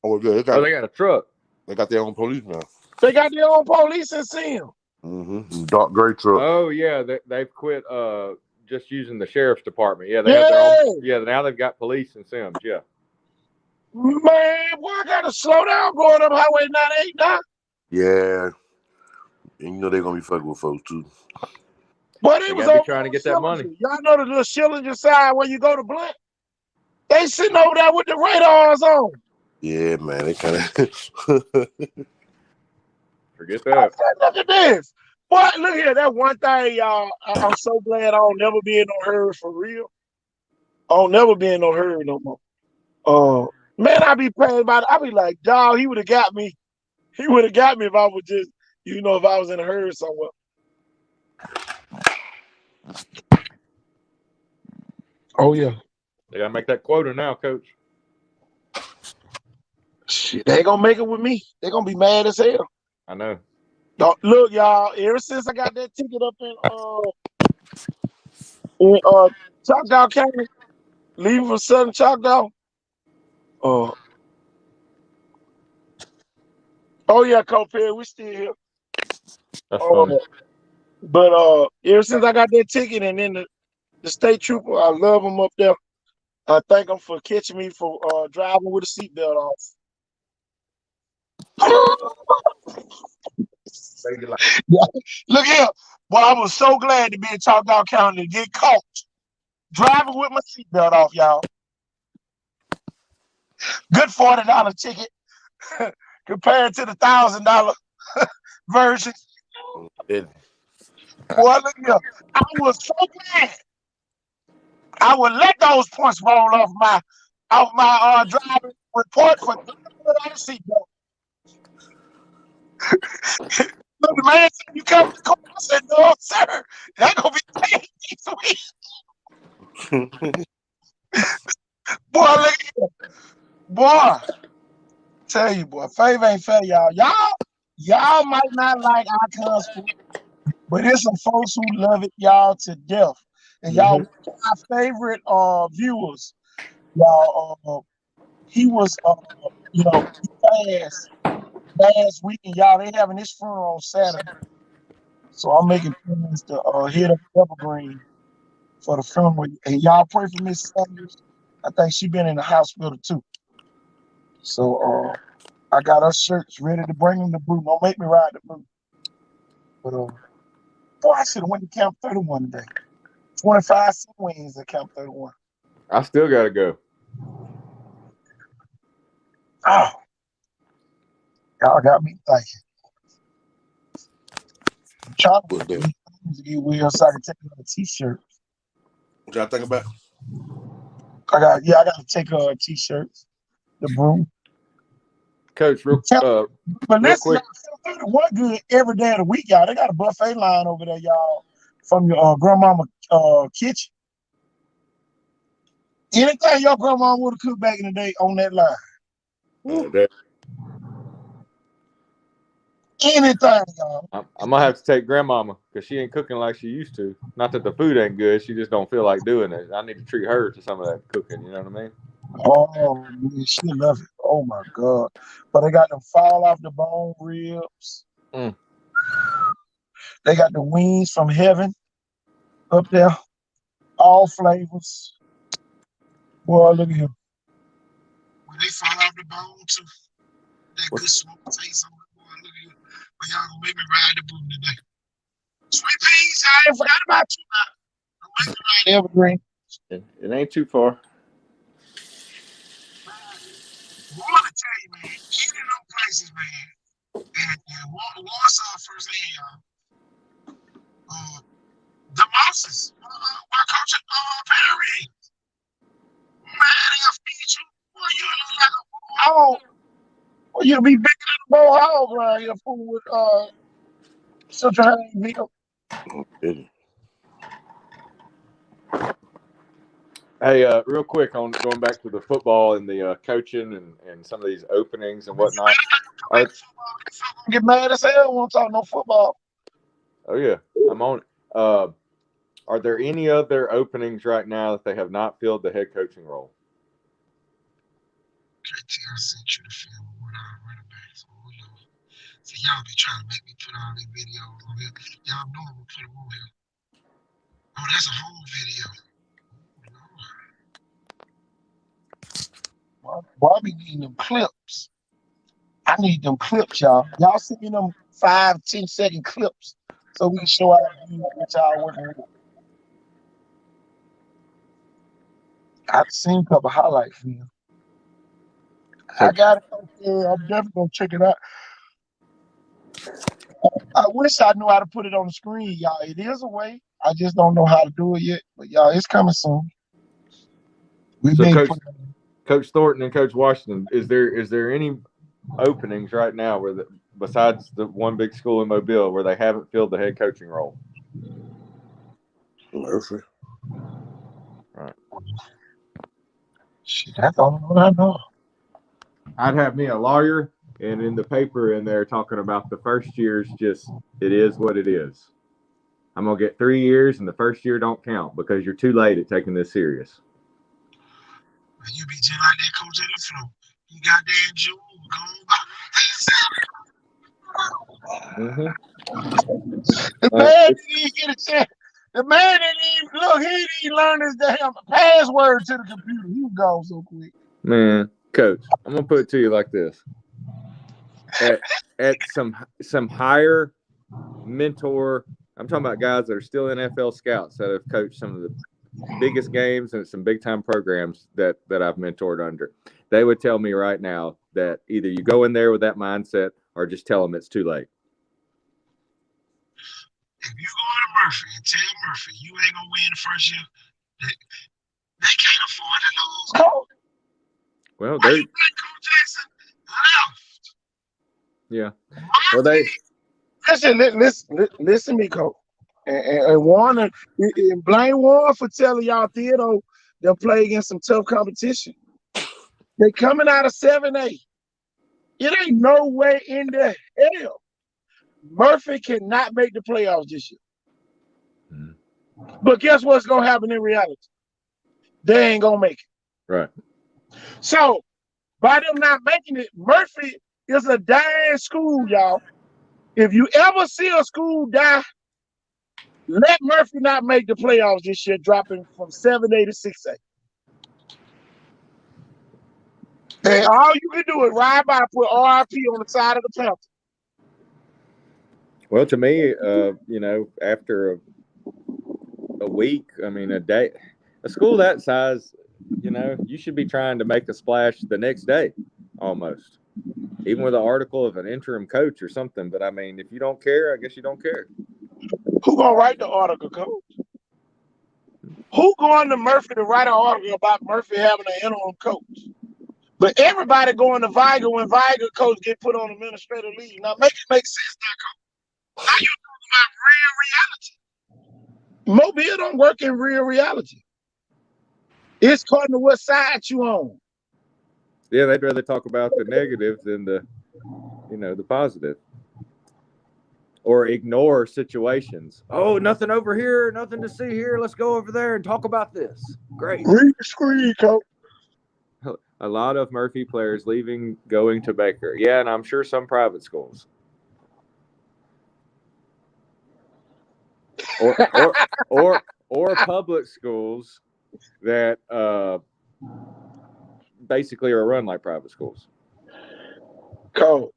Oh, good. They got a truck. They got their own police now. They got their own police in Sim. Mm-hmm. Dark gray truck. Oh yeah, they've quit just using the sheriff's department. Yeah, they have their own. Yeah, now they've got police in Sims. Yeah. Man, boy, I gotta slow down going up Highway 98 now. Yeah. And you know they're gonna be fucking with folks too. But They it was gotta be over trying to get that money. Y'all know the little Schillinger side where you go to Blunt? They sitting over there with the radars on. Yeah, man. They kind of forget that. Look at this. Boy, look here. That one thing, y'all. I'm so glad I don't never be in no hurry for real. I'll never be in no hurry no more. Man, I be praying about it. I be like, dog, he would have got me. He would have got me if I was just, if I was in a hurry somewhere. Oh, yeah. They gotta make that quota now, coach. Shit, they ain't gonna make it with me. They're gonna be mad as hell. I know. Look, y'all, ever since I got that ticket up in Choctaw County, leaving from Southern Choctaw. Oh yeah, Coach Perry, we still here. That's funny. But ever since I got that ticket, and then the state trooper, I love him up there. I thank him for catching me for driving with a seatbelt off. Look here, boy, I was so glad to be in Choctaw County to get caught driving with my seatbelt off, y'all. Good $40 ticket compared to the $1,000 version. Boy, look here, I was so glad. I would let those points roll off my driving report for driving seatbelt. Look, the man said, "You come to court." I said, "No, sir. That gonna be paid next week." Boy, look at you. Boy, tell you, boy, favor ain't fair, y'all. Y'all might not like Icon Sports, but there's some folks who love it, y'all, to death. And y'all, my favorite viewers, y'all, he was, he passed last week, and y'all, they having his funeral on Saturday. So I'm making plans to hit up Evergreen for the funeral. And y'all pray for Miss Sanders. I think she been in the hospital too. So I got her shirts ready to bring him to Brew. Don't make me ride the Brew. But boy, I should have went to Camp 31 today. 25 cent wings at Camp 31. I still gotta go. Oh, y'all got me thinking. I'm trying to get these things to get well so I can take another t-shirt. What y'all think about? I got to take t-shirts. The Brew. Coach, real But listen, quick. y'all, one good every day of the week, y'all. They got a buffet line over there, y'all, from your grandmama kitchen. Anything your grandma would have cooked back in the day on that line. Anything, y'all. I'm gonna have to take grandmama because she ain't cooking like she used to. Not that the food ain't good, she just don't feel like doing it. I need to treat her to some of that cooking. You know what I mean? Oh man, she love it. Oh my God! But they got them fall off the bone ribs. They got the wings from heaven up there, all flavors. Boy, look at him. When they fall off the bone too, that good smoke taste on it. Boy, look at him. But y'all gonna make me ride the boom today. Sweet peas, I ain't forgot about you now. Don't make me ride Evergreen. It ain't too far. I want to tell you, man, any of them places, man, and Warsaw first hand, y'all. The Mosses, my coach Perry. Man, they'll feed you. Boy, you look like a bull hog. Well, you'll be bigger than a bull hog around here, fool, with Central Haynesville. Hey, real quick on going back to the football and the coaching and some of these openings and whatnot. Get mad as hell when I'm talking no football. Oh yeah, I'm on it. Are there any other openings right now that they have not filled the head coaching role? I sent you the film of what I read about. So who knows? See, y'all be trying to make me put all these videos on here. Y'all know I'm gonna put them on here. Oh, that's a whole video. Boy, I be needing them clips. I need them clips, y'all. Y'all send me them 5-10 second clips so we can show our view what y'all working with. I've seen a couple highlights for you. I got it. Okay, I'm definitely gonna check it out. I wish I knew how to put it on the screen, y'all. It is a way. I just don't know how to do it yet. But y'all, it's coming soon. Coach Thornton and Coach Washington, is there any openings right now where besides the one big school in Mobile where they haven't filled the head coaching role? Murphy. Right. Shit, that's the only one I know. I'd have me a lawyer and in the paper in there talking about the first year's just it is what it is. I'm gonna get 3 years and the first year don't count because you're too late at taking this serious. You be just like that coach at the floor. You got damn June gone by. The man didn't even get a chance. The man didn't even look. He didn't even learn his damn password to the computer. He was gone so quick. Man, Coach, I'm gonna put it to you like this: at some higher mentor, I'm talking about guys that are still NFL scouts that have coached some of the biggest games and some big time programs that I've mentored under. They would tell me right now that either you go in there with that mindset or just tell them it's too late. If you go to Murphy and tell Murphy you ain't gonna win the first year, they can't afford to lose. Coach. Well, why you think Coach Jackson left? Yeah. Well, Listen to me, Coach. And Warner, and blame Warren for telling y'all Theodore they'll play against some tough competition. They coming out of 7A. It ain't no way in the hell Murphy cannot make the playoffs this year. But guess what's gonna happen in reality? They ain't gonna make it. Right. So by them not making it, Murphy is a dying school, y'all. If you ever see a school die, let Murphy not make the playoffs this year, dropping from 7A to 6A. And all you can do is ride by, put RIP on the side of the Panther. Well, to me, after a week, I mean, a day, a school that size, you should be trying to make a splash the next day, almost. Even with an article of an interim coach or something. But I mean, if you don't care, I guess you don't care. Who gonna write the article, coach? Who going to Murphy to write an article about Murphy having an interim coach? But everybody going to Viger when Viger coach get put on administrative leave. Now make it make sense now, coach. Now you talking about real reality. Mobile don't work in real reality. It's according to what side you on. Yeah, they'd rather talk about the negative than the positive. Or ignore situations. Oh, nothing over here, nothing to see here. Let's go over there and talk about this. Great. Read the screen, coach. A lot of Murphy players leaving, going to Baker. Yeah, and I'm sure some private schools. Or public schools that basically are run like private schools. Coach,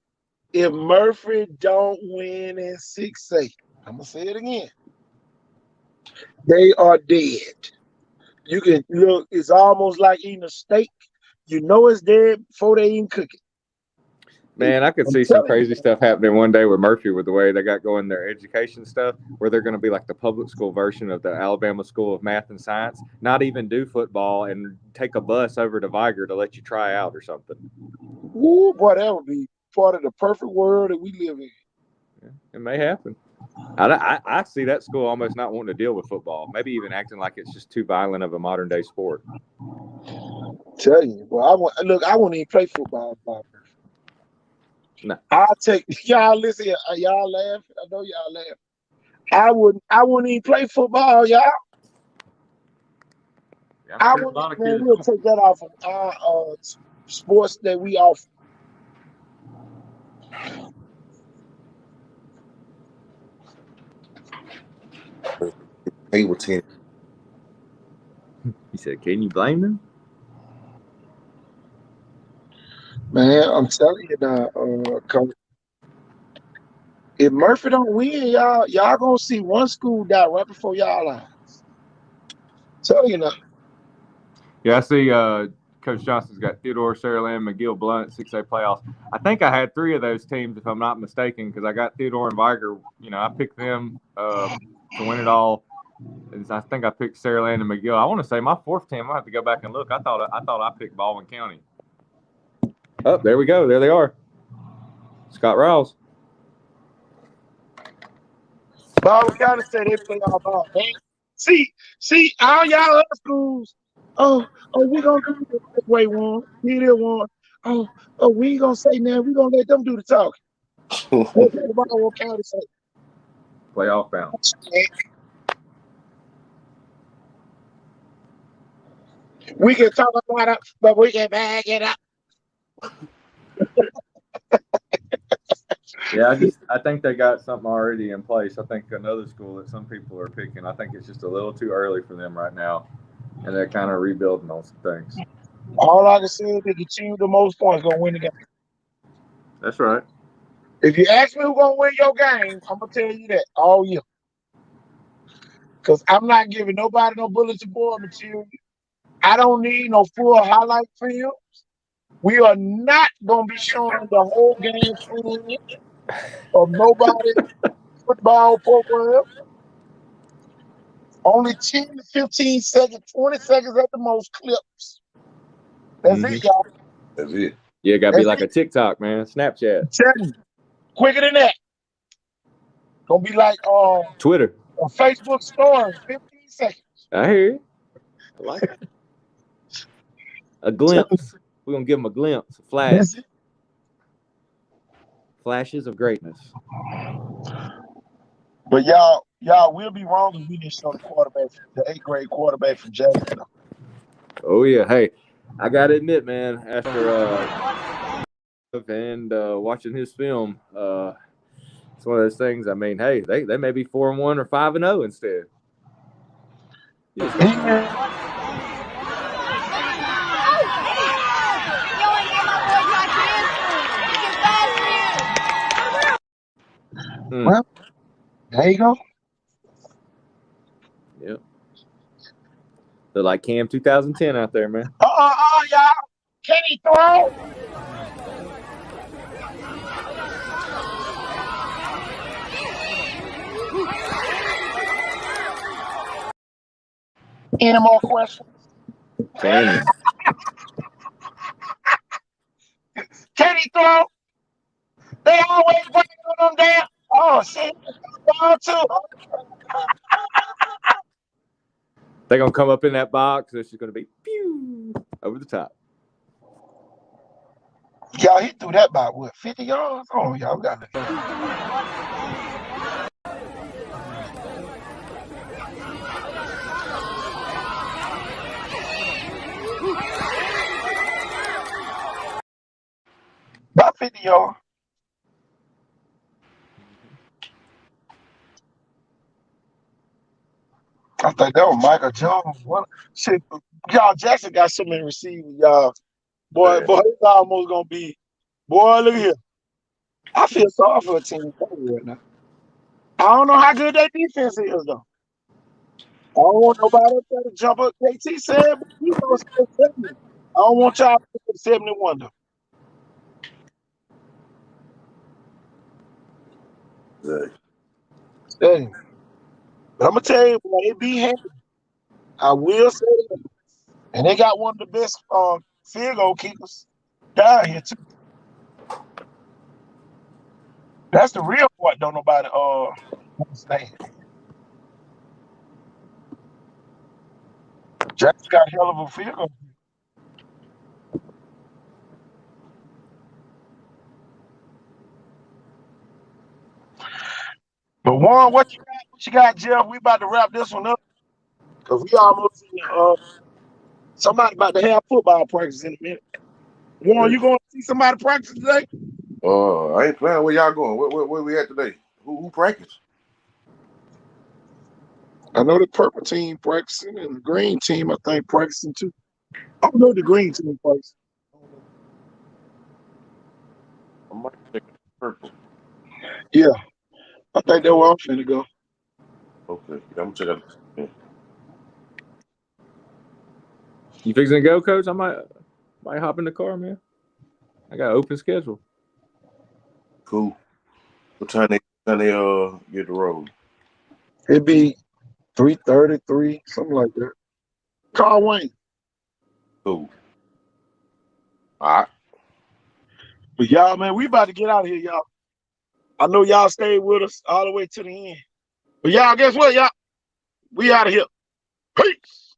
if Murphy don't win in 6A, I'm gonna say it again. They are dead. You can look, it's almost like eating a steak. You know it's dead before they even cook it. Man, I could see some crazy stuff happening one day with Murphy with the way they got going their education stuff, where they're going to be like the public school version of the Alabama School of Math and Science, not even do football and take a bus over to Viger to let you try out or something. Ooh, boy, that would be part of the perfect world that we live in. Yeah, it may happen. I see that school almost not wanting to deal with football, maybe even acting like it's just too violent of a modern day sport. Tell you, well, I won't even play football. No. I'll take y'all. Listen, y'all laugh. I know y'all laugh. I wouldn't even play football, y'all. Yeah, I wouldn't. Man, we'll take that off of our sports that we offer. They were 10. He said, "Can you blame them?" Man, I'm telling you now, coach. If Murphy don't win, y'all gonna see one school die right before y'all eyes. Tell you now. Yeah, I see Coach Johnson's got Theodore, Saraland, McGill, Blount, 6A playoffs. I think I had 3 of those teams, if I'm not mistaken, because I got Theodore and Viger. I picked them to win it all. I think I picked Saraland and McGill. I want to say my 4th team. I have to go back and look. I thought I picked Baldwin County. Oh, there we go. There they are. Scott Rouse. Baldwin County said they play all ball. Man. See, all y'all other schools. Oh, we gonna do it this way one. Here one. Oh, we ain't gonna say nothing. We gonna let them do the talking. What did Baldwin County say? Playoff bound. We can talk about it, but we can back it up. Yeah, I think they got something already in place. I think another school that some people are picking, I think it's just a little too early for them right now, and they're kind of rebuilding on some things. All I can say is they can achieve the most points gonna win the game. That's right. If you ask me who's gonna win your game, I'm gonna tell you that all year. Because I'm not giving nobody no bulletin board material. I don't need no full highlight films. We are not gonna be showing the whole game film of nobody's football program. Only 10 to 15 seconds, 20 seconds at the most clips. That's it, y'all. That's it. Yeah, gotta be like a TikTok, man. Snapchat. Quicker than that. Gonna be like Twitter. A Facebook story, 15 seconds. I hear you. I like it. A glimpse. We're gonna give them a glimpse, a flash. Flashes of greatness. But y'all, Y'all will be wrong if we didn't show the quarterback, the 8th grade quarterback from Jackson. Oh yeah, hey, I gotta admit, man, after watching his film, it's one of those things. I mean, hey, they may be 4-1 or 5-0 instead. Well, there you go. Yep. They're like Cam 2010 out there, man. Y'all. Can he throw? Any more questions? Can Can he throw? They always bring them down. Oh, shit. Ball too. they're gonna come up in that box? It's just gonna be pew over the top. Y'all, he threw that by what, 50 yards? Oh, y'all got it. About 50 yards. I think that was Michael Jones. What shit, y'all, Jackson got so many receivers, y'all. Boy, it's almost gonna be. Boy, look here. I feel sorry for a team right now. I don't know how good their defense is though. I don't want nobody up there to jump up. KT said, but you know it's 70. I don't want y'all to put 71 though. Steady. But I'm gonna tell you, boy, it be handy. I will say that. And they got one of the best field goal keepers down here too. That's the real part. Don't nobody understand. Jack's got a hell of a field goal. But Warren, what you got, Jeff? We about to wrap this one up because we almost somebody about to have football practice in a minute. Warren, you going to see somebody practice today? I ain't playing. Where y'all going? Where we at today? Who practice? I know the purple team practicing and the green team, I think, practicing too. I don't know the green team practicing. I might check purple. Yeah, I think that's where I'm finna go. Okay, I'm gonna check out. Yeah. You fixing to go, Coach? I might hop in the car, man. I got an open schedule. Cool. What time they get the road? It'd be 3:33, something like that. Carl Wayne. Cool. All right. But y'all, man, we about to get out of here, y'all. I know y'all stayed with us all the way to the end. But y'all, guess what, y'all? We out of here. Peace.